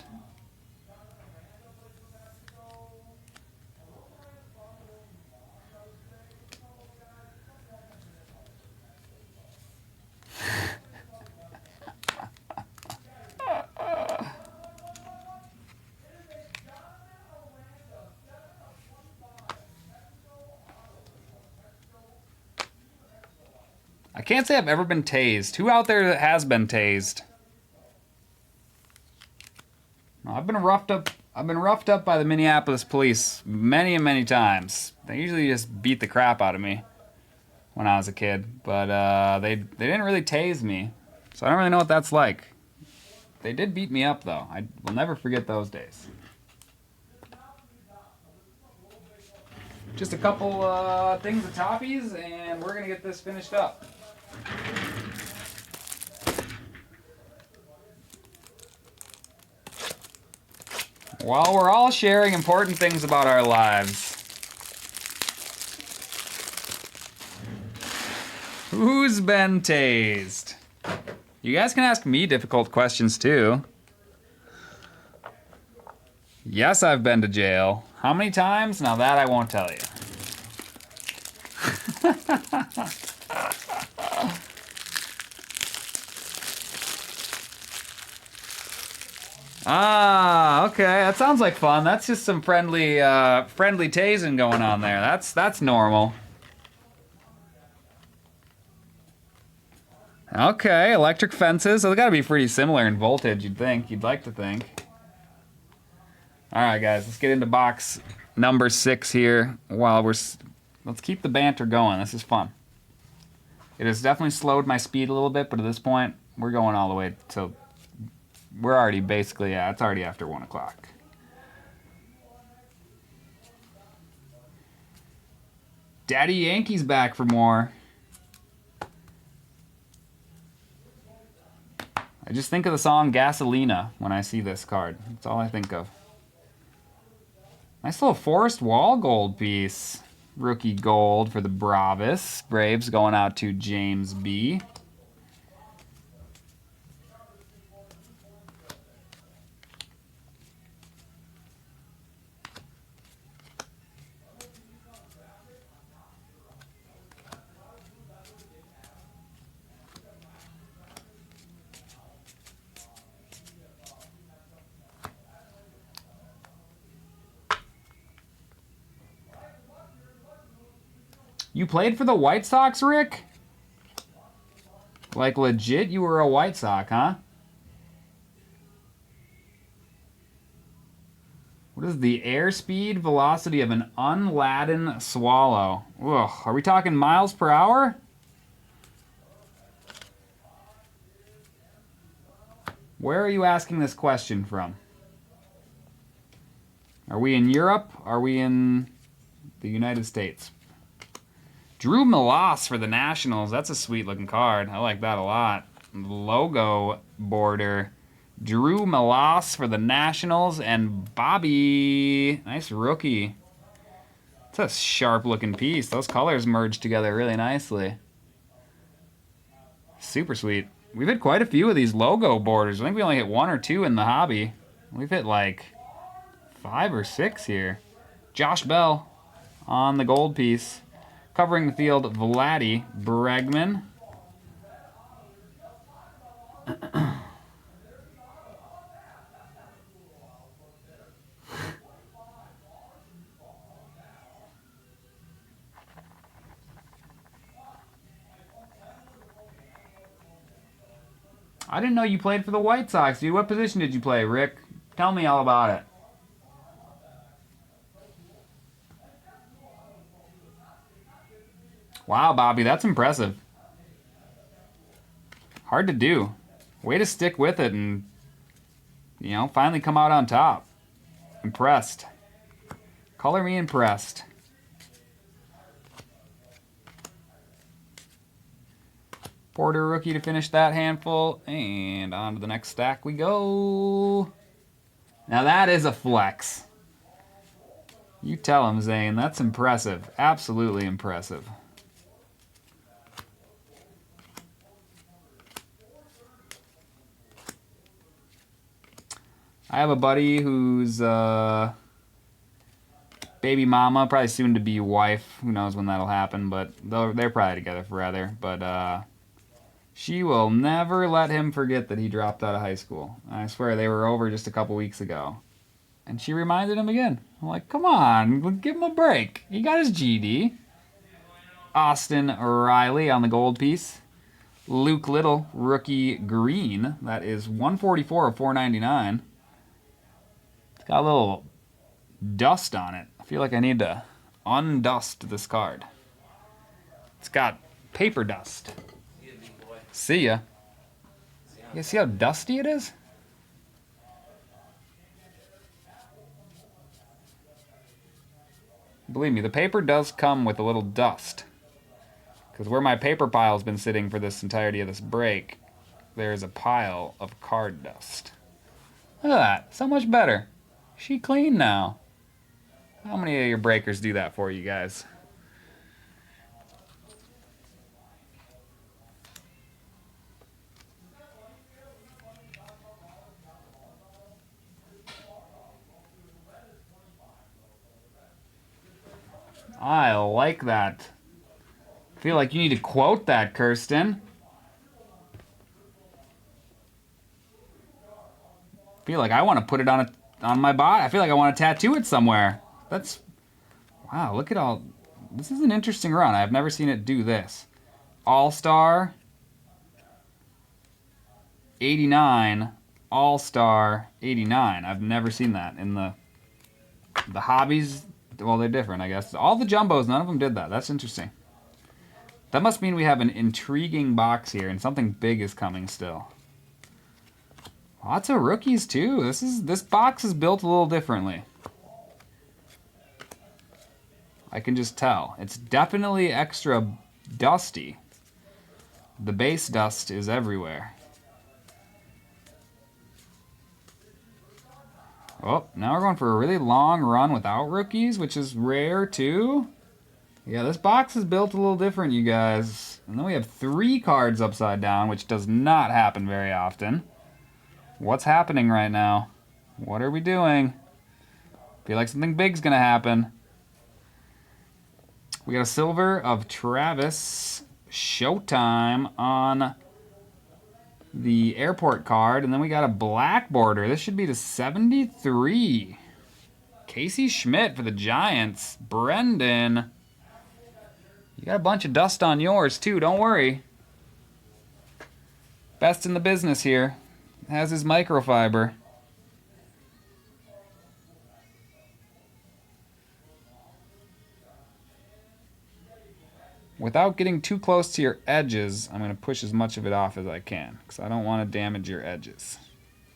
I can't say I've ever been tased. Who out there that has been tased? I've been roughed up. I've been roughed up by the Minneapolis police many and many times. They usually just beat the crap out of me when I was a kid, but they didn't really tase me, so I don't really know what that's like. They did beat me up though. I will never forget those days. Just a couple things of Toppies, and we're gonna get this finished up. While we're all sharing important things about our lives, Who's been tased? You guys can ask me difficult questions too. Yes, I've been to jail. How many times? Now that I won't tell you. Ah, okay. That sounds like fun. That's just some friendly tasing going on there. That's normal. Okay, electric fences. So they gotta be pretty similar in voltage, you'd think. You'd like to think. All right, guys, let's get into box number 6 here. Let's keep the banter going. This is fun. It has definitely slowed my speed a little bit, but at this point, we're going all the way till we're already basically, yeah, it's already after 1 o'clock. Daddy Yankee's back for more. I just think of the song Gasolina when I see this card. That's all I think of. Nice little Forest Wall gold piece. Rookie gold for the Braves. Braves going out to James B. You played for the White Sox, Rick? Like legit, you were a White Sox, huh? What is the airspeed velocity of an unladen swallow? Ugh, are we talking miles per hour? Where are you asking this question from? Are we in Europe? Are we in the United States? Drew Melas for the Nationals. That's a sweet looking card. I like that a lot. Logo border. Drew Melas for the Nationals and Bobby. Nice rookie. It's a sharp looking piece. Those colors merge together really nicely. Super sweet. We've hit quite a few of these logo borders. I think we only hit 1 or 2 in the hobby. We've hit like 5 or 6 here. Josh Bell on the gold piece. Covering the field, Vladdy Bregman. I didn't know you played for the White Sox, dude. What position did you play, Rick? Tell me all about it. Wow, Bobby, that's impressive. Hard to do. Way to stick with it and, you know, finally come out on top. Impressed. Color me impressed. Porter rookie to finish that handful. And on to the next stack we go. Now that is a flex. You tell him, Zane. That's impressive. Absolutely impressive. I have a buddy who's baby mama, probably soon to be wife. Who knows when that'll happen, but they're probably together forever. But she will never let him forget that he dropped out of high school. I swear they were over just a couple weeks ago. And she reminded him again. I'm like, come on, give him a break. He got his GED. Austin Riley on the gold piece. Luke Little, rookie green. That is 144 of 499. It's got a little dust on it. I feel like I need to undust this card. It's got paper dust. See ya. You see how dusty it is? Believe me, the paper does come with a little dust. Because where my paper pile's been sitting for this entirety of this break, there's a pile of card dust. Look at that. So much better. She clean now. How many of your breakers do that for you guys? I like that. I feel like you need to quote that, Kirsten. I feel like I want to put it on my body. I feel like I want to tattoo it somewhere. That's... Wow, look at all... This is an interesting run. I've never seen it do this. All-Star... 89, All-Star 89. I've never seen that in the hobbies. Well, they're different, I guess. All the jumbos, none of them did that. That's interesting. That must mean we have an intriguing box here, and something big is coming still. Lots of rookies too. This box is built a little differently. I can just tell. It's definitely extra dusty. The base dust is everywhere. Oh, now we're going for a really long run without rookies, which is rare too. Yeah, this box is built a little different, you guys. And then we have 3 cards upside down, which does not happen very often. What's happening right now? What are we doing? Feel like something big's gonna happen. We got a silver of Travis Showtime on the airport card, and then we got a black border. This should be to 73. Casey Schmidt for the Giants. Brendan, you got a bunch of dust on yours too, don't worry. Best in the business here. Has his microfiber. Without getting too close to your edges, I'm going to push as much of it off as I can, because I don't want to damage your edges.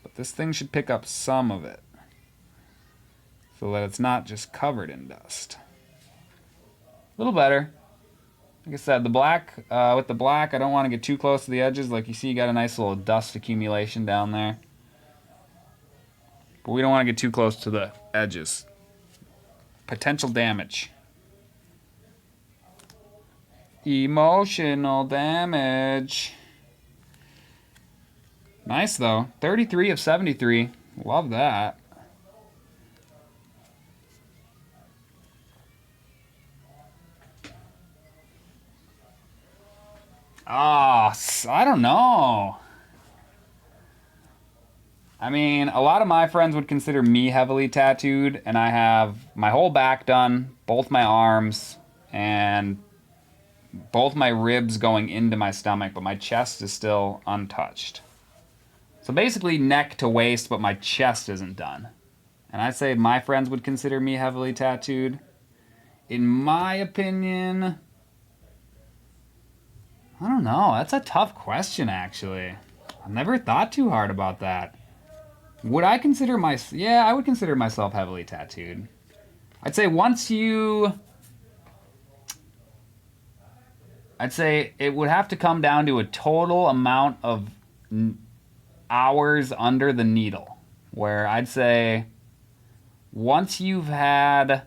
But this thing should pick up some of it, so that it's not just covered in dust. A little better. Like I said, the black, with the black, I don't want to get too close to the edges. Like you see, you got a nice little dust accumulation down there. But we don't want to get too close to the edges. Potential damage. Emotional damage. Nice though. 33 of 73. Love that. Ah, I don't know. I mean, a lot of my friends would consider me heavily tattooed, and I have my whole back done, both my arms, and both my ribs going into my stomach, but my chest is still untouched. So basically neck to waist, but my chest isn't done. And I'd say my friends would consider me heavily tattooed. In my opinion, I don't know. That's a tough question, actually. I've never thought too hard about that. Would I consider yeah, I would consider myself heavily tattooed. I'd say I'd say it would have to come down to a total amount of hours under the needle. Where I'd say once you've had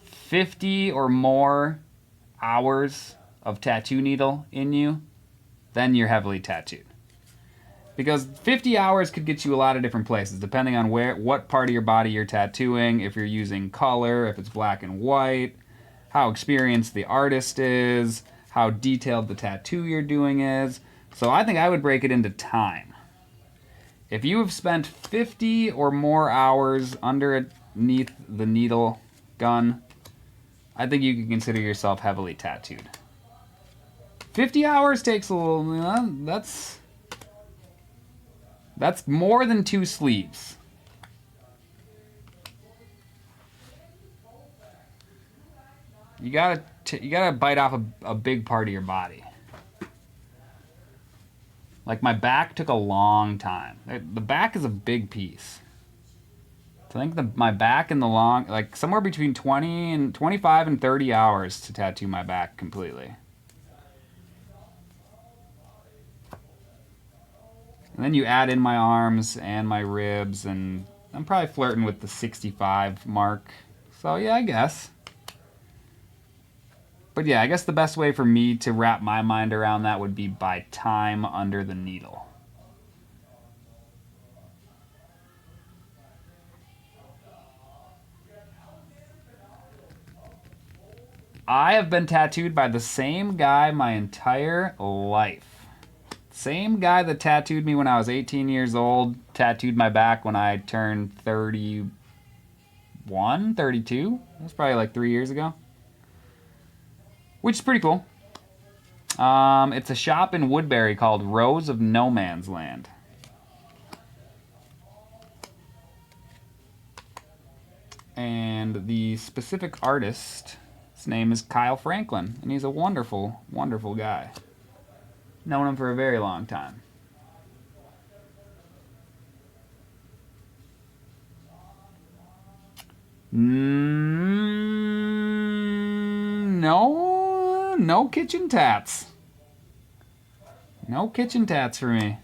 50 or more hours of tattoo needle in you, then you're heavily tattooed. Because 50 hours could get you a lot of different places, depending on what part of your body you're tattooing, if you're using color, if it's black and white, how experienced the artist is, how detailed the tattoo you're doing is. So I think I would break it into time. If you have spent 50 or more hours underneath the needle gun, I think you can consider yourself heavily tattooed. 50 hours takes a little, that's more than 2 sleeves. You gotta bite off a big part of your body. Like my back took a long time. The back is a big piece. So I think my back and like somewhere between 25 and 30 hours to tattoo my back completely. And then you add in my arms and my ribs, and I'm probably flirting with the 65 mark. So yeah, I guess. But yeah, I guess the best way for me to wrap my mind around that would be by time under the needle. I have been tattooed by the same guy my entire life. Same guy that tattooed me when I was 18 years old, tattooed my back when I turned 31, 32. That's probably like 3 years ago. Which is pretty cool. It's a shop in Woodbury called Rose of No Man's Land. And the specific artist, his name is Kyle Franklin, and he's a wonderful, wonderful guy. Known him for a very long time. No kitchen tats. No kitchen tats for me.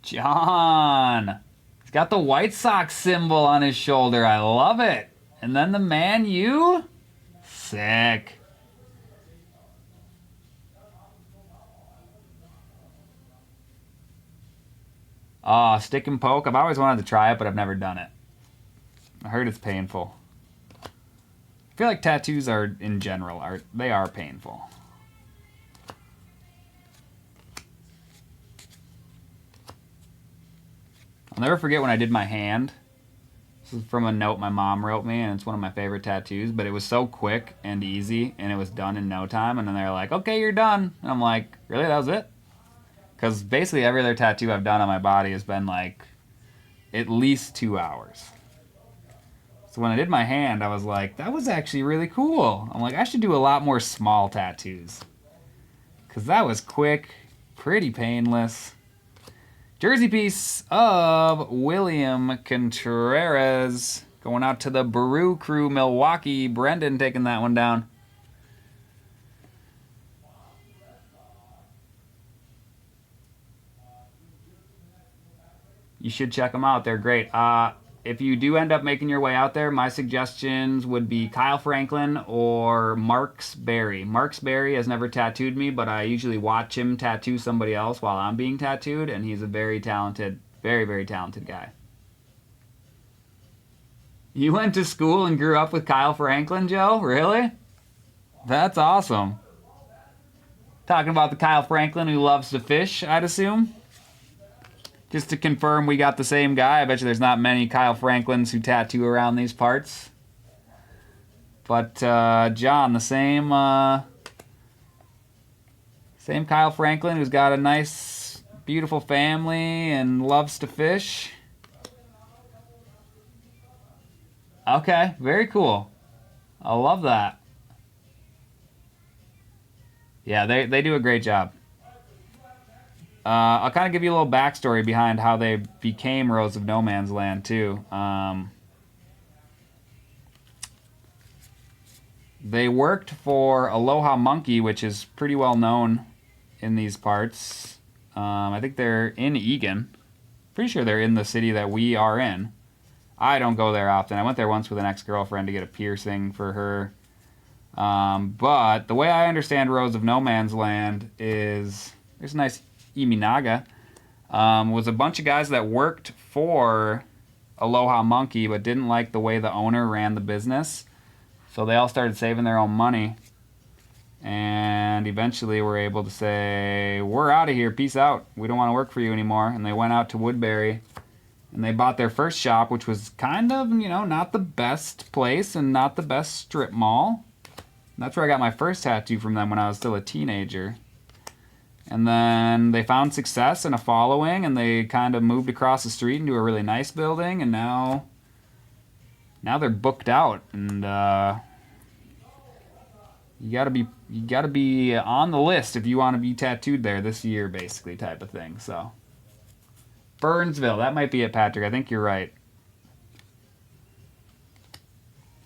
John. He's got the White Sox symbol on his shoulder. I love it. And then the Man U. Sick. Stick and poke. I've always wanted to try it, but I've never done it. I heard it's painful. I feel like tattoos are, in general, they are painful. I'll never forget when I did my hand. This is from a note my mom wrote me, and it's one of my favorite tattoos, but it was so quick and easy, and it was done in no time, and then they're like, okay, you're done. And I'm like, really, that was it? Because basically every other tattoo I've done on my body has been like at least 2 hours. So when I did my hand, I was like, that was actually really cool. I'm like, I should do a lot more small tattoos. Because that was quick, pretty painless. Jersey piece of William Contreras. Going out to the Baru crew, Milwaukee. Brendan taking that one down. You should check them out. They're great. If you do end up making your way out there, my suggestions would be Kyle Franklin or Marks Berry. Marks Berry has never tattooed me, but I usually watch him tattoo somebody else while I'm being tattooed, and he's a very talented, very, very talented guy. You went to school and grew up with Kyle Franklin, Joe? Really? That's awesome. Talking about the Kyle Franklin who loves to fish, I'd assume? Just to confirm we got the same guy. I bet you there's not many Kyle Franklins who tattoo around these parts. But John, the same Kyle Franklin who's got a nice, beautiful family and loves to fish. Okay, very cool. I love that. Yeah, they do a great job. I'll kind of give you a little backstory behind how they became Rose of No Man's Land, too. They worked for Aloha Monkey, which is pretty well known in these parts. I think they're in Egan. Pretty sure they're in the city that we are in. I don't go there often. I went there once with an ex-girlfriend to get a piercing for her. But the way I understand Rose of No Man's Land is there's a nice Iminaga, was a bunch of guys that worked for Aloha Monkey but didn't like the way the owner ran the business. So they all started saving their own money and eventually were able to say, we're out of here, peace out, we don't want to work for you anymore. And they went out to Woodbury and they bought their first shop, which was kind of, not the best place and not the best strip mall. And that's where I got my first tattoo from them when I was still a teenager. And then they found success and a following, and they kind of moved across the street into a really nice building, and now they're booked out. And you gotta be on the list if you want to be tattooed there this year, basically, type of thing. So Burnsville, that might be it, Patrick. I think you're right.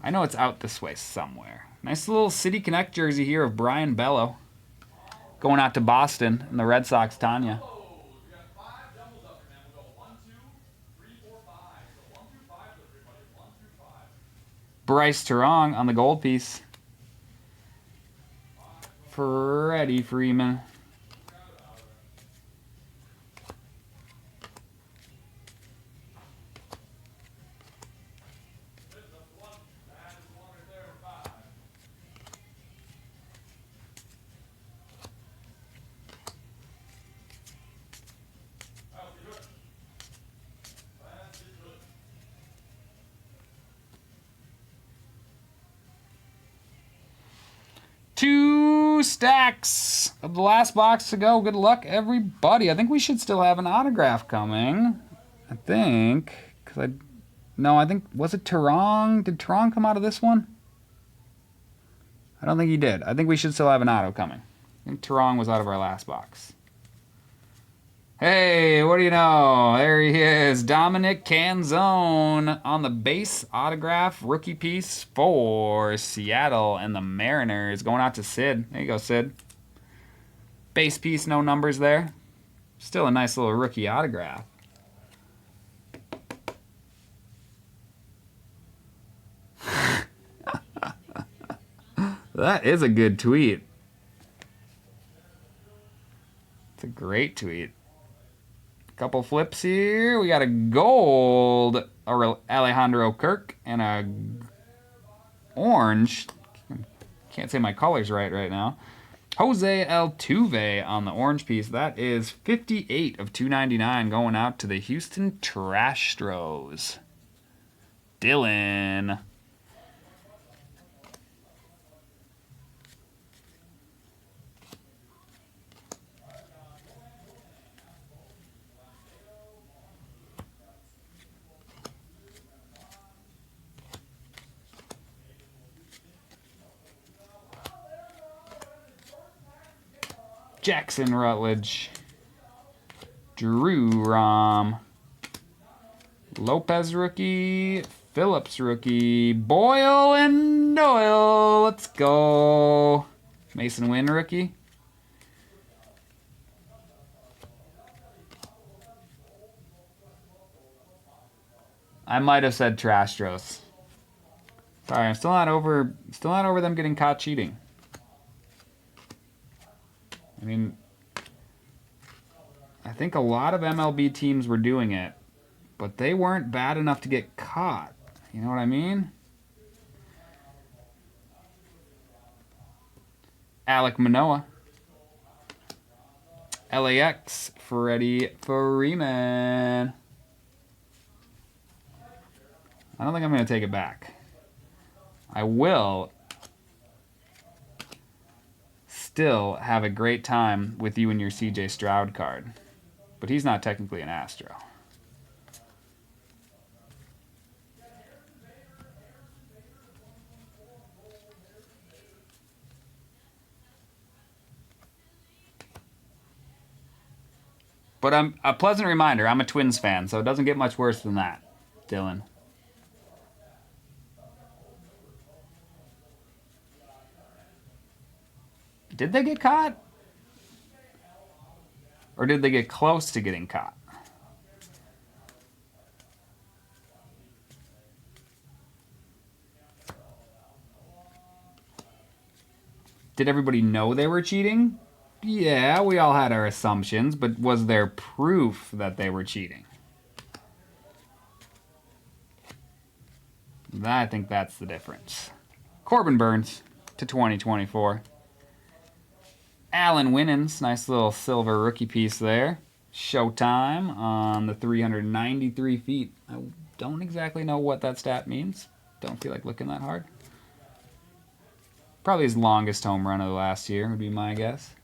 I know it's out this way somewhere. Nice little City Connect jersey here of Brian Bello. Going out to Boston and the Red Sox, Tanya. Bryce Turong on the gold piece. Freddie Freeman. Two stacks of the last box to go. Good luck, everybody. I think we should still have an autograph coming. I think. No, I think, was it Terong? Did Terong come out of this one? I don't think he did. I think we should still have an auto coming. I think Terong was out of our last box. Hey, what do you know? There he is. Dominic Canzone on the base autograph rookie piece for Seattle and the Mariners. Going out to Sid. There you go, Sid. Base piece, no numbers there. Still a nice little rookie autograph. That is a good tweet. It's a great tweet. Couple flips here. We got a gold Alejandro Kirk and a orange. Can't say my colors right now. Jose Altuve on the orange piece. That is 58 of 299 going out to the Houston Trastros. Dylan. Jackson Rutledge, Drew Rom, Lopez rookie, Phillips rookie, Boyle and Doyle. Let's go. Mason Wynn rookie. I might have said Trastros. Sorry, I'm still not over them getting caught cheating. I mean, I think a lot of MLB teams were doing it, but they weren't bad enough to get caught. You know what I mean? Alek Manoah. LAX, Freddie Freeman. I don't think I'm going to take it back. I will still have a great time with you and your CJ Stroud card. But he's not technically an Astro. But a pleasant reminder, I'm a Twins fan, so it doesn't get much worse than that, Dylan. Did they get caught? Or did they get close to getting caught? Did everybody know they were cheating? Yeah, we all had our assumptions, but was there proof that they were cheating? I think that's the difference. Corbin Burns to 2024. Alan Winans, nice little silver rookie piece there. Showtime on the 393 feet. I don't exactly know what that stat means. Don't feel like looking that hard. Probably his longest home run of the last year would be my guess.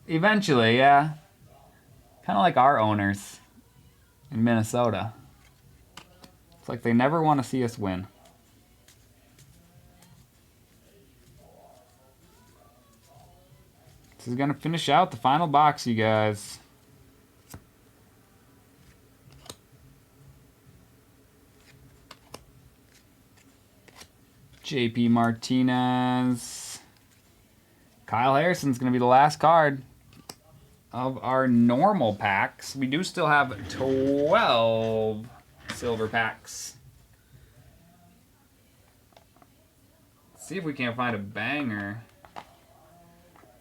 Eventually, yeah. Kind of like our owners in Minnesota. It's like they never want to see us win. This is going to finish out the final box, you guys. JP Martinez. Kyle Harrison's going to be the last card of our normal packs. We do still have 12 silver packs. Let's see if we can't find a banger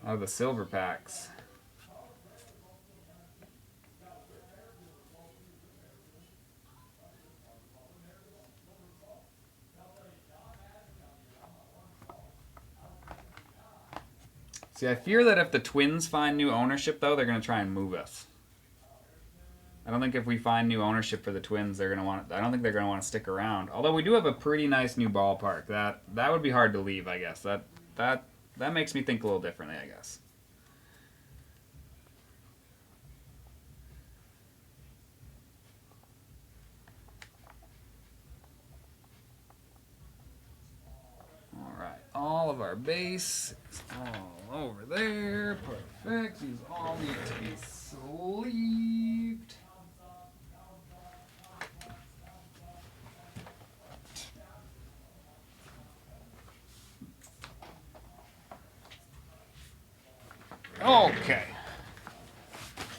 of the silver packs. See, I fear that if the Twins find new ownership, though, they're going to try and move us. I don't think if we find new ownership for the Twins, they're going to want. I don't think they're going to want to stick around. Although we do have a pretty nice new ballpark. That would be hard to leave, I guess. That makes me think a little differently, I guess. All right, all of our base is all over there. Perfect. These all need to be sleeved. Okay.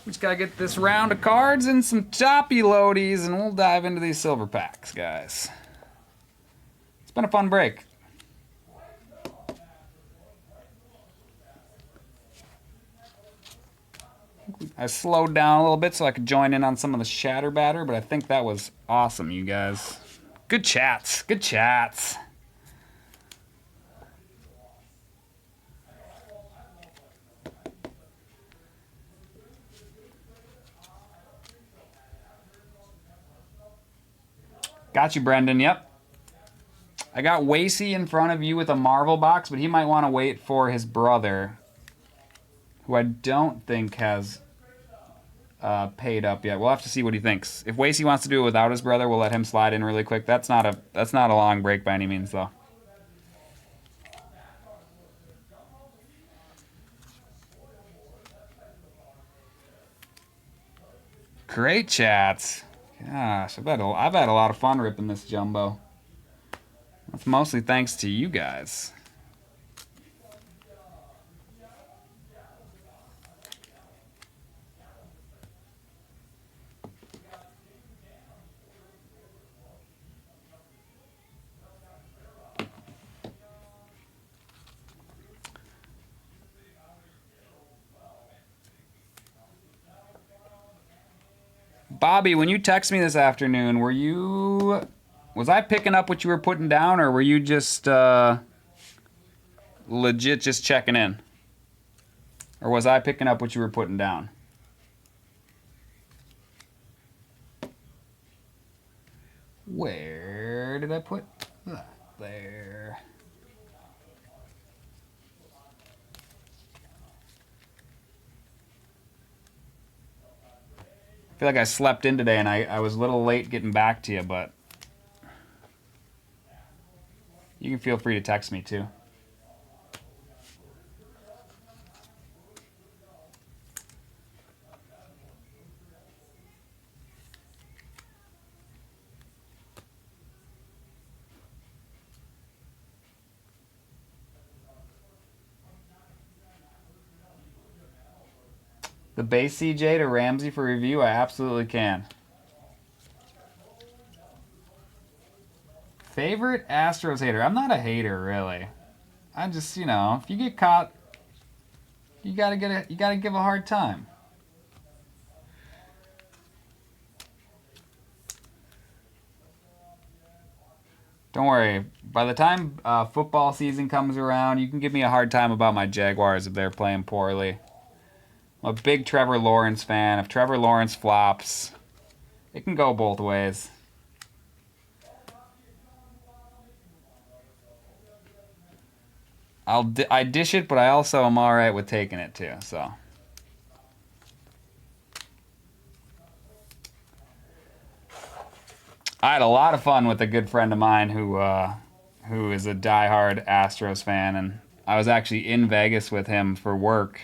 We just gotta get this round of cards and some choppy loadies, and we'll dive into these silver packs, guys. It's been a fun break. I slowed down a little bit so I could join in on some of the shatter batter, but I think that was awesome, you guys. Good chats. Good chats. Got you, Brendan. Yep. I got Wasey in front of you with a Marvel box, but he might want to wait for his brother, who I don't think has paid up yet. We'll have to see what he thinks. If Wasey wants to do it without his brother, we'll let him slide in really quick. That's not a long break by any means, though. Great chats. Gosh, I've had a lot of fun ripping this jumbo. That's mostly thanks to you guys. Bobby, when you text me this afternoon, was I picking up what you were putting down, or were you just legit just checking in? Or was I picking up what you were putting down? Where did I put that? There. I feel like I slept in today and I was a little late getting back to you, but you can feel free to text me too. The base CJ to Ramsey for review? I absolutely can. Favorite Astros hater? I'm not a hater, really. I just, if you get caught, you gotta give a hard time. Don't worry. By the time football season comes around, you can give me a hard time about my Jaguars if they're playing poorly. I'm a big Trevor Lawrence fan. If Trevor Lawrence flops, it can go both ways. I dish it, but I also am all right with taking it too. So. I had a lot of fun with a good friend of mine who is a diehard Astros fan, and I was actually in Vegas with him for work.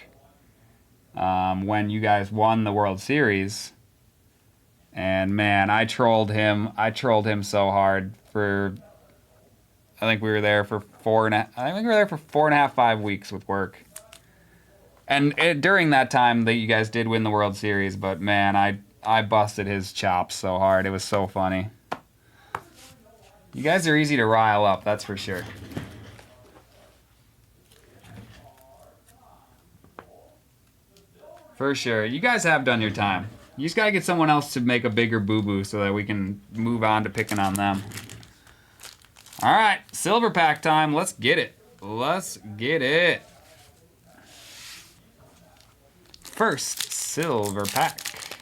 When you guys won the World Series, and man, I trolled him so hard for I think we were there for 4.5, 5 weeks with work. And during that time that you guys did win the World Series, but man, I busted his chops so hard. It was so funny. You guys are easy to rile up, that's for sure. For sure. You guys have done your time. You just gotta get someone else to make a bigger boo-boo so that we can move on to picking on them. Alright, silver pack time. Let's get it. Let's get it. First silver pack.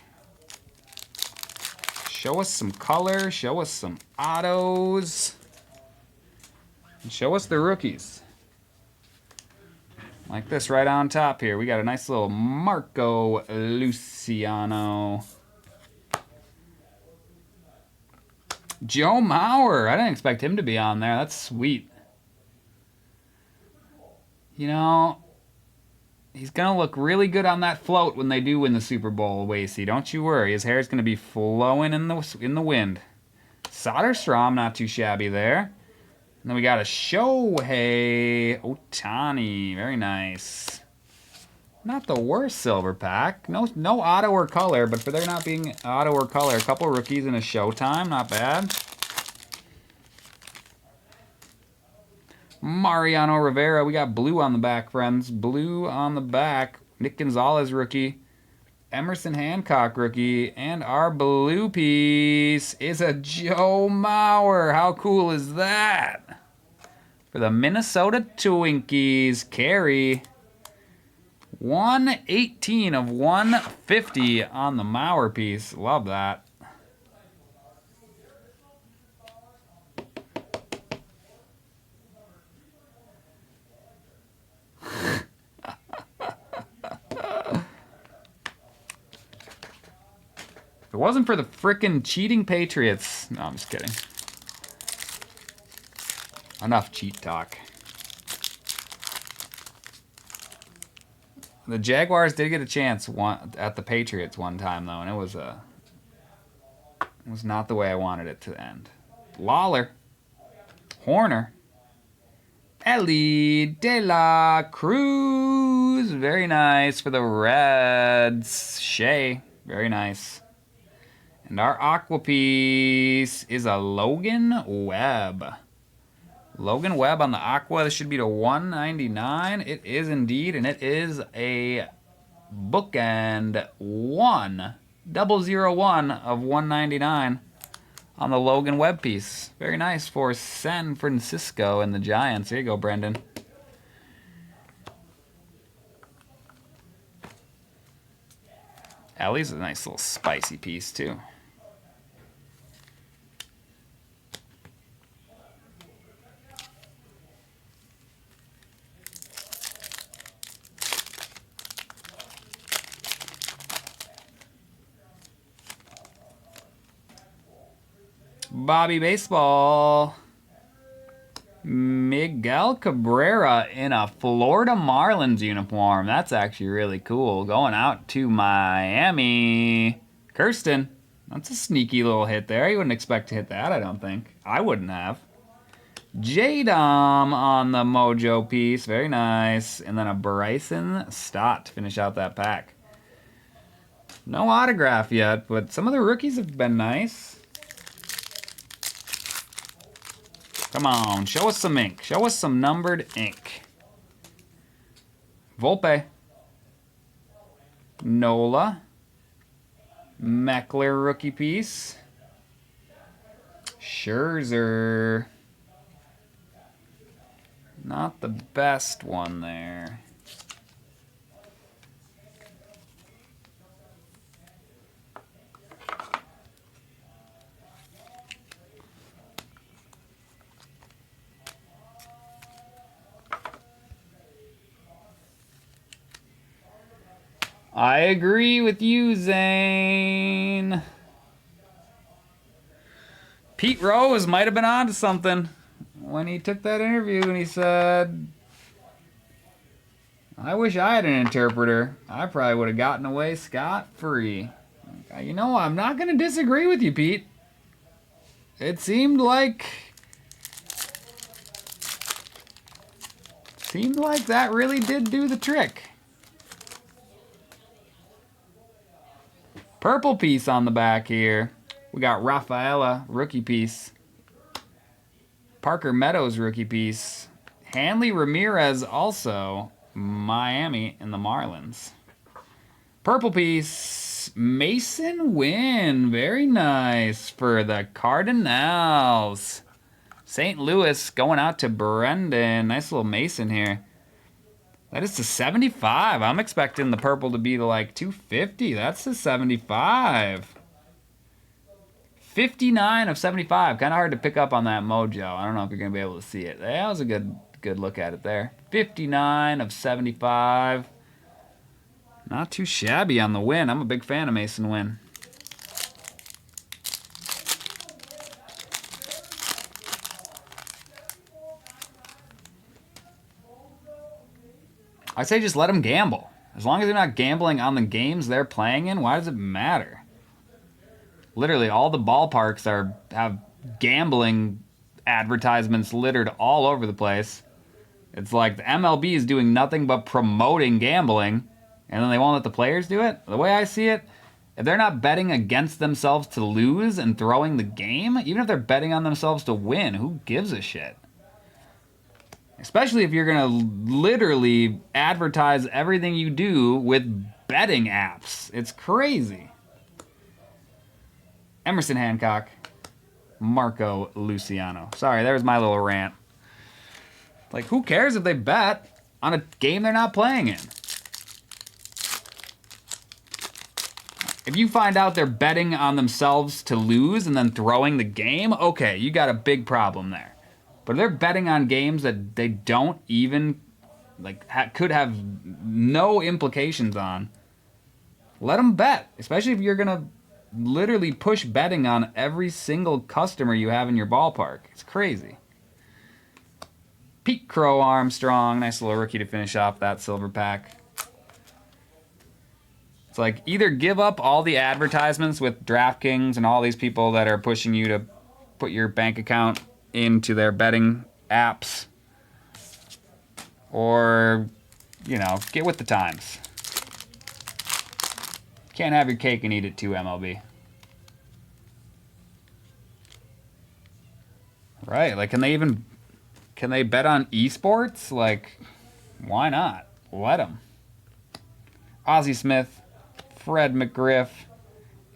Show us some color. Show us some autos. And show us the rookies. Like this right on top here. We got a nice little Marco Luciano. Joe Mauer. I didn't expect him to be on there. That's sweet. You know, he's going to look really good on that float when they do win the Super Bowl, Wasey. Don't you worry. His hair's going to be flowing in the wind. Soderstrom, not too shabby there. And then we got a Shohei Ohtani. Very nice. Not the worst silver pack. No auto or color, but for there not being auto or color, a couple rookies and a Showtime. Not bad. Mariano Rivera. We got blue on the back, friends. Blue on the back. Nick Gonzalez rookie. Emerson Hancock rookie. And our blue piece is a Joe Mauer. How cool is that? For the Minnesota Twinkies, Carey. 118 of 150 on the Mauer piece. Love that. If it wasn't for the frickin' cheating Patriots... No, I'm just kidding. Enough cheat talk. The Jaguars did get a chance at the Patriots one time, though, and it was not the way I wanted it to end. Lawler. Horner. Ellie De La Cruz. Very nice for the Reds. Shea. Very nice. And our aqua piece is a Logan Webb. Logan Webb on the aqua. This should be to 199. It is indeed, and it is a bookend 1001 of 199 on the Logan Webb piece. Very nice for San Francisco and the Giants. Here you go, Brendan. Ellie's a nice little spicy piece, too. Bobby Baseball. Miguel Cabrera in a Florida Marlins uniform. That's actually really cool. Going out to Miami. Kirsten. That's a sneaky little hit there. You wouldn't expect to hit that, I don't think. I wouldn't have. J-Dom on the Mojo piece. Very nice. And then a Bryson Stott to finish out that pack. No autograph yet, but some of the rookies have been nice. Come on, show us some ink. Show us some numbered ink. Volpe. Nola. Meckler rookie piece. Scherzer. Not the best one there. I agree with you, Zane. Pete Rose might have been onto something when he took that interview and he said, I wish I had an interpreter. I probably would have gotten away scot-free. You know, I'm not going to disagree with you, Pete. It seemed like Seemed like that really did do the trick. Purple piece on the back here. We got Rafaela, rookie piece. Parker Meadows, rookie piece. Hanley Ramirez, also Miami in the Marlins. Purple piece, Mason Wynn. Very nice for the Cardinals. St. Louis going out to Brendan. Nice little Mason here. That is to 75. I'm expecting the purple to be to like 250. That's to 75. 59 of 75. Kind of hard to pick up on that mojo. I don't know if you're going to be able to see it. That was a good look at it there. 59 of 75. Not too shabby on the Win. I'm a big fan of Mason Wynn. I say just let them gamble. As long as they're not gambling on the games they're playing in, why does it matter? Literally, all the ballparks have gambling advertisements littered all over the place. It's like the MLB is doing nothing but promoting gambling, and then they won't let the players do it? The way I see it, if they're not betting against themselves to lose and throwing the game, even if they're betting on themselves to win, who gives a shit? Especially if you're going to literally advertise everything you do with betting apps. It's crazy. Emerson Hancock. Marco Luciano. Sorry, there's my little rant. Like, who cares if they bet on a game they're not playing in? If you find out they're betting on themselves to lose and then throwing the game, okay, you got a big problem there. But if they're betting on games that they don't even, like, could have no implications on, let them bet. Especially if you're going to literally push betting on every single customer you have in your ballpark. It's crazy. Pete Crow Armstrong. Nice little rookie to finish off that silver pack. It's like, either give up all the advertisements with DraftKings and all these people that are pushing you to put your bank account into their betting apps, or, you know, get with the times. Can't have your cake and eat it too, MLB. Right, like, can they bet on esports? Like, why not? Let them. Ozzie Smith, Fred McGriff,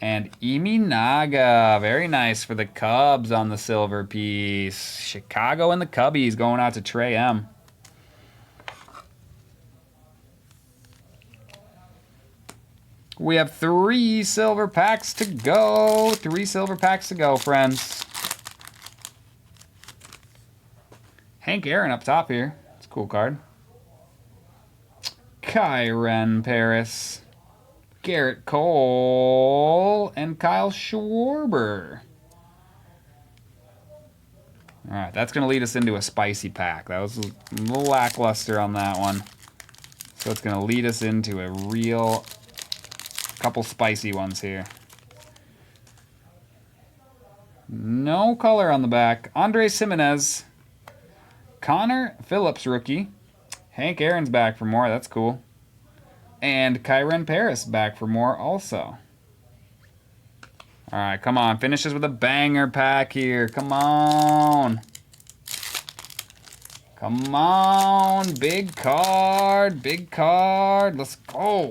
and Emi Naga. Very nice for the Cubs on the silver piece. Chicago and the Cubbies going out to Trey M. We have 3 silver packs to go. 3 silver packs to go, friends. Hank Aaron up top here. It's a cool card. Kyren Paris. Garrett Cole, and Kyle Schwarber. All right, that's going to lead us into a spicy pack. That was a little lackluster on that one. So it's going to lead us into a real couple spicy ones here. No color on the back. Andres Gimenez. Connor Phillips, rookie. Hank Aaron's back for more. That's cool. And Kyren Paris back for more also. All right, come on. Finish us with a banger pack here. Come on. Come on. Big card. Big card. Let's go.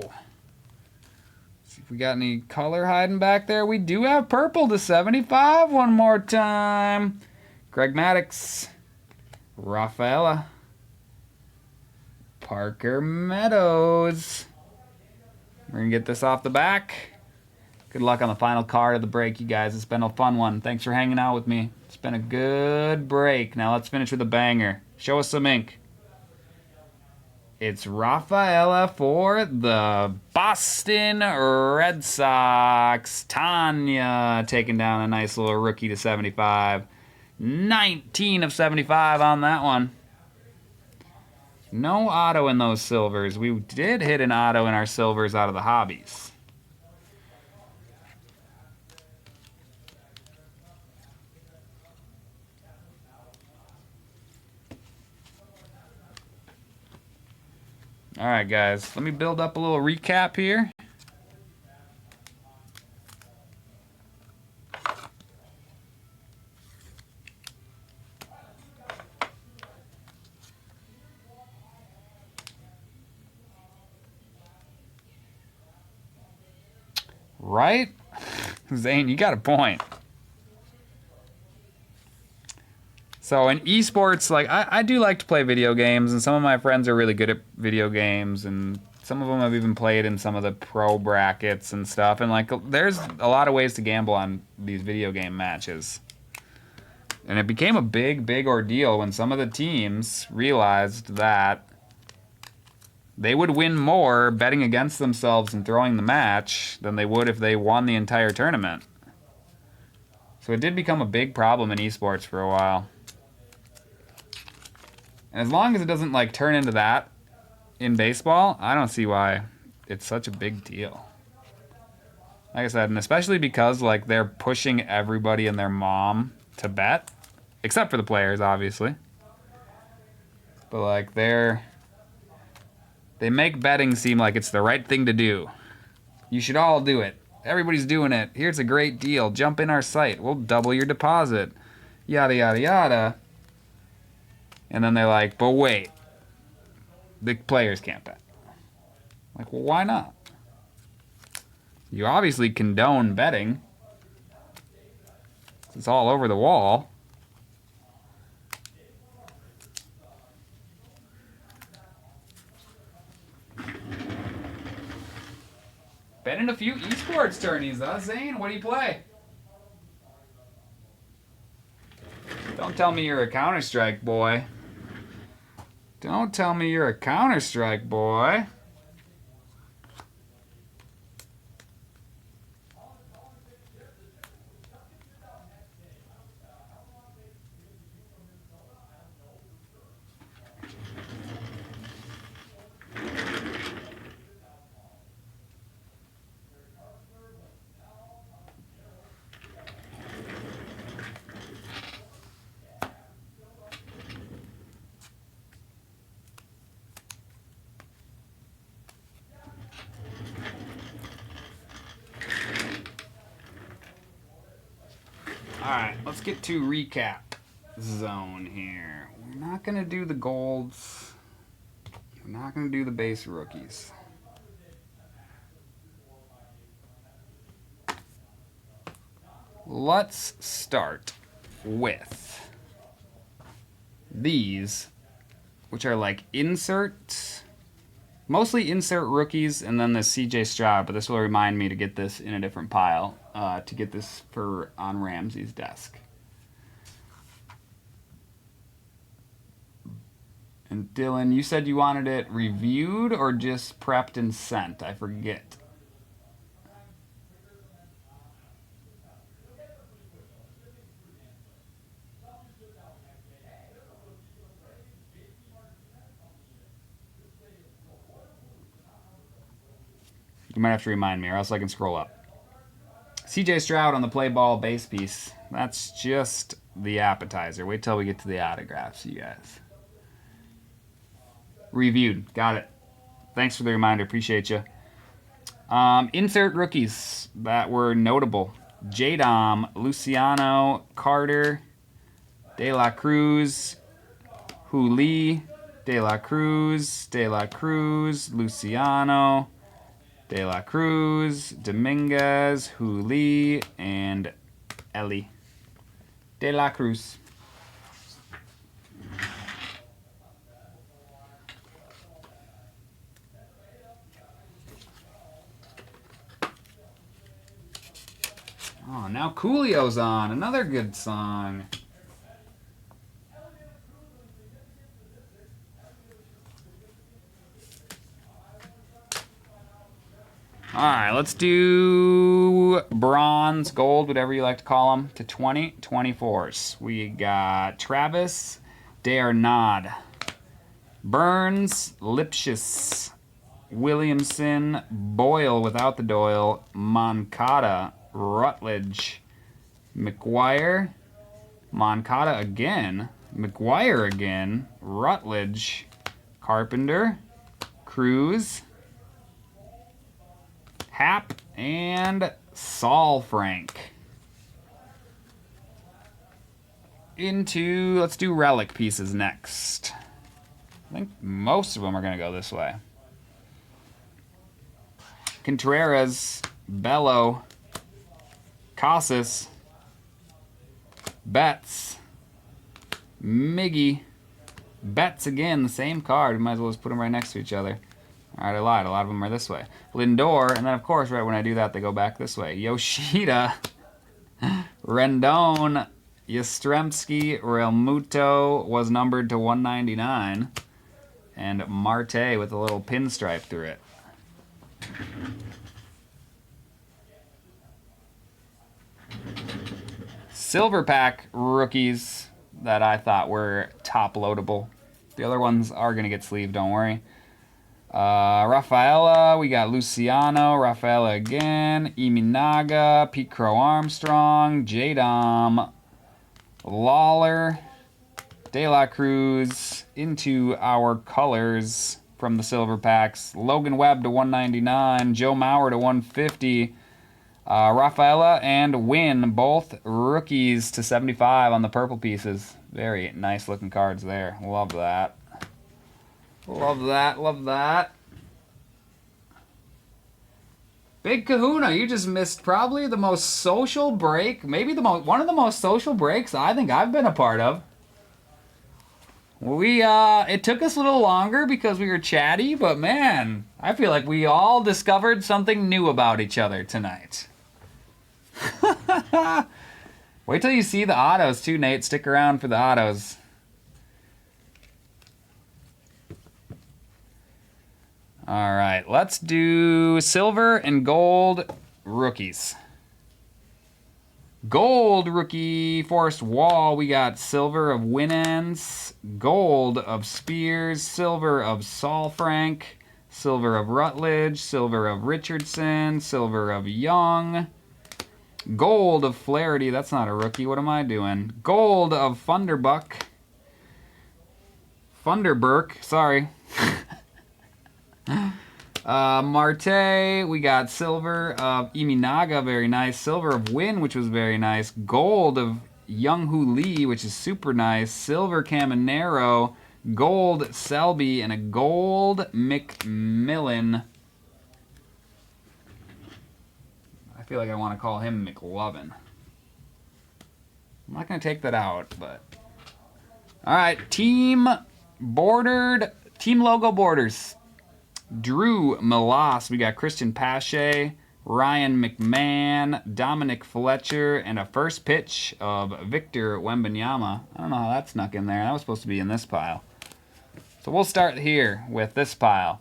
See if we got any color hiding back there. We do have purple to 75 one more time. Greg Maddux. Rafaela. Parker Meadows. We're going to get this off the back. Good luck on the final card of the break, you guys. It's been a fun one. Thanks for hanging out with me. It's been a good break. Now let's finish with a banger. Show us some ink. It's Rafaela for the Boston Red Sox. Tanya taking down a nice little rookie to 75. 19 of 75 on that one. No auto in those silvers. We did hit an auto in our silvers out of the hobbies. All right, guys. Let me build up a little recap here. Right? Zane, you got a point. So in esports, like I do like to play video games, and some of my friends are really good at video games, and some of them have even played in some of the pro brackets and stuff. And like, there's a lot of ways to gamble on these video game matches. And it became a big ordeal when some of the teams realized that they would win more betting against themselves and throwing the match than they would if they won the entire tournament. So it did become a big problem in esports for a while. And as long as it doesn't like turn into that in baseball, I don't see why it's such a big deal. Like I said, and especially because like they're pushing everybody and their mom to bet, except for the players, obviously. But like they make betting seem like it's the right thing to do. You should all do it. Everybody's doing it. Here's a great deal. Jump in our site. We'll double your deposit. Yada, yada, yada. And then they're like, but wait. The players can't bet. Like, well, why not? You obviously condone betting. It's all over the wall. Been in a few esports tourneys, huh, Zane? What do you play? Don't tell me you're a Counter-Strike boy. Don't tell me you're a Counter-Strike boy. Alright, let's get to recap zone here. We're not going to do the golds. We're not going to do the base rookies. Let's start with these, which are like insert, mostly insert rookies, and then the CJ Stroud, but this will remind me to get this in a different pile, to get this for on Ramsey's desk. And Dylan, you said you wanted it reviewed or just prepped and sent? I forget. You might have to remind me, or else I can scroll up. CJ Stroud on the play ball base piece. That's just the appetizer. Wait till we get to the autographs, you guys. Reviewed. Got it. Thanks for the reminder. Appreciate you. Insert rookies that were notable. J-Dom, Luciano, Carter, De La Cruz, Huli, De La Cruz, Luciano, De La Cruz, Dominguez, Huli, and Ellie. De La Cruz. Oh, now Coolio's on. Another good song. All right, let's do bronze, gold, whatever you like to call them, to 2024s. We got Travis Darnod, Burns, Lipschitz, Williamson, Boyle without the Doyle, Moncada, Rutledge, McGuire, Moncada again, McGuire again, Rutledge, Carpenter, Cruz, Hap, and Saul Frank. Into, let's do relic pieces next. I think most of them are going to go this way. Contreras, Bello, Casas, Betts, Miggy, Betts again, the same card. We might as well just put them right next to each other. Alright, I lied. A lot of them are this way. Lindor, and then of course, right when I do that, they go back this way. Yoshida, Rendon, Yastrzemski, Realmuto was numbered to 199. And Marte with a little pinstripe through it. Silver pack rookies that I thought were top loadable. The other ones are going to get sleeved, don't worry. Rafaela, we got Luciano, Rafaela again, Iminaga, Pete Crow Armstrong, J-Dom, Lawler, De La Cruz, into our colors from the silver packs. Logan Webb to 199, Joe Mauer to 150, Rafaela and Wynn, both rookies to 75 on the purple pieces. Very nice looking cards there. Love that. Love that, love that. Big Kahuna, you just missed probably the most social break, maybe one of the most social breaks I think I've been a part of. It took us a little longer because we were chatty, but man, I feel like we all discovered something new about each other tonight. Wait till you see the autos too, Nate. Stick around for the autos. All right, let's do silver and gold rookies. Gold rookie Forrest Wall. We got silver of Winans, gold of Spears, silver of Saul Frank, silver of Rutledge, silver of Richardson, silver of Young, gold of Flaherty. That's not a rookie. What am I doing? Gold of Funderburk. Sorry. Marte, we got silver of Iminaga, very nice. Silver of Wynn, which was very nice. Gold of Young-Hoo Lee, which is super nice. Silver Caminero, gold Selby, and a gold McMillan. I feel like I want to call him McLovin. I'm not going to take that out, but... Alright, team logo borders. Drew Melas, we got Christian Pache, Ryan McMahon, Dominic Fletcher, and a first pitch of Victor Wembanyama. I don't know how that snuck in there. That was supposed to be in this pile. So we'll start here with this pile.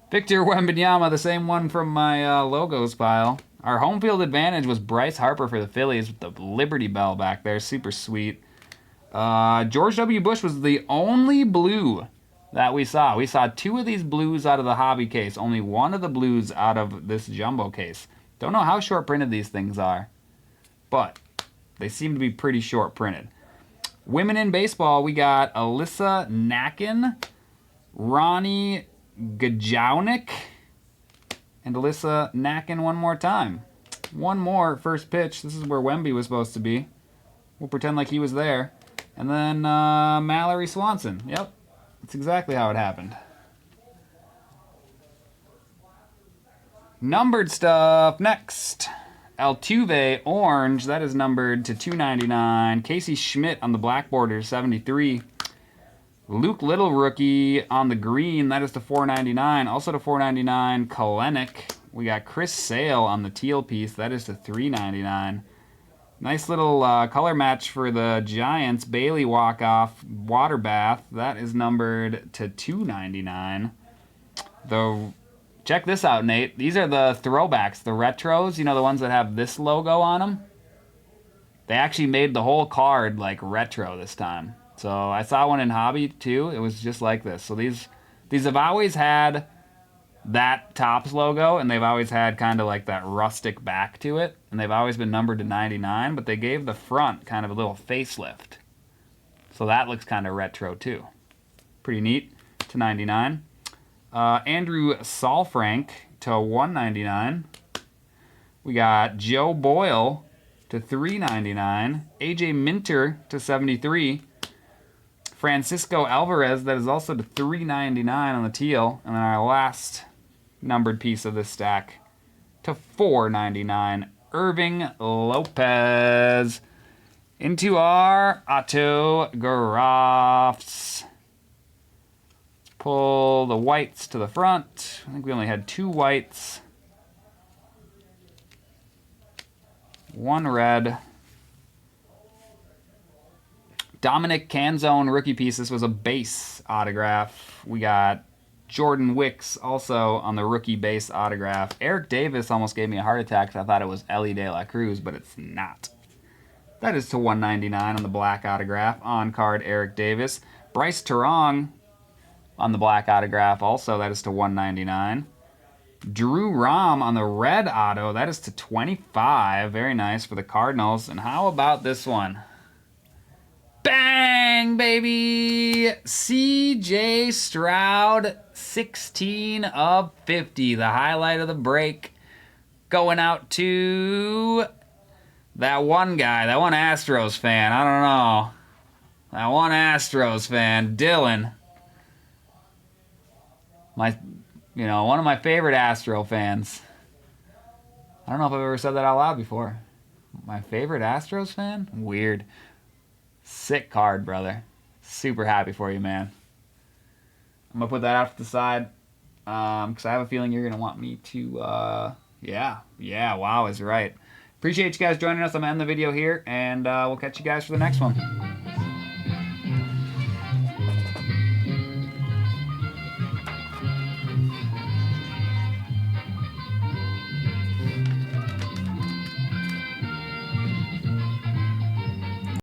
Victor Wembanyama, the same one from my logos pile. Our home field advantage was Bryce Harper for the Phillies with the Liberty Bell back there. Super sweet. George W. Bush was the only blue that we saw. We saw 2 of these blues out of the hobby case. Only 1 of the blues out of this jumbo case. Don't know how short printed these things are, but they seem to be pretty short printed. Women in baseball, we got Alyssa Nakin, Ronnie Gajownik, and Alyssa Nakin one more time. One more first pitch. This is where Wemby was supposed to be. We'll pretend like he was there. And then Mallory Swanson. Yep. That's exactly how it happened. Numbered stuff next. Altuve orange, that is numbered to 299. Casey Schmidt on the black border, 73. Luke Little rookie on the green, that is to 499. Also to 499, Kalenic. We got Chris Sale on the teal piece, that is to 399. Nice little color match for the Giants. Bailey walk-off water bath. That is numbered to 299. Check this out, Nate. These are the throwbacks, the retros. You know, the ones that have this logo on them? They actually made the whole card like retro this time. So I saw one in Hobby too. It was just like this. So these have always had that Topps logo, and they've always had kind of like that rustic back to it, and they've always been numbered to 99, but they gave the front kind of a little facelift. So that looks kind of retro too. Pretty neat. To 99. Andrew Saalfrank to 199. We got Joe Boyle to 399. AJ Minter to 73. Francisco Alvarez, that is also to 399 on the teal. And then our last numbered piece of this stack to 499. Irving Lopez. Into our autographs. Pull the whites to the front. I think we only had 2 whites. 1 red. Dominic Canzone rookie piece. This was a base autograph. We got Jordan Wicks also on the rookie base autograph. Eric Davis almost gave me a heart attack because I thought it was Ellie De La Cruz, but it's not. That is to 199 on the black autograph. On card Eric Davis. Bryce Turong on the black autograph also. That is to 199. Drew Rom on the red auto. That is to 25. Very nice for the Cardinals. And how about this one? Bang, baby! CJ Stroud, 16 of 50. The highlight of the break. Going out to that one guy, that one Astros fan. I don't know. That one Astros fan, Dylan. One of my favorite Astro fans. I don't know if I've ever said that out loud before. My favorite Astros fan? Weird. Sick card, brother. Super happy for you, man. I'm going to put that off to the side because I have a feeling you're going to want me to, yeah, wow is right. Appreciate you guys joining us. I'm going to end the video here, and we'll catch you guys for the next one.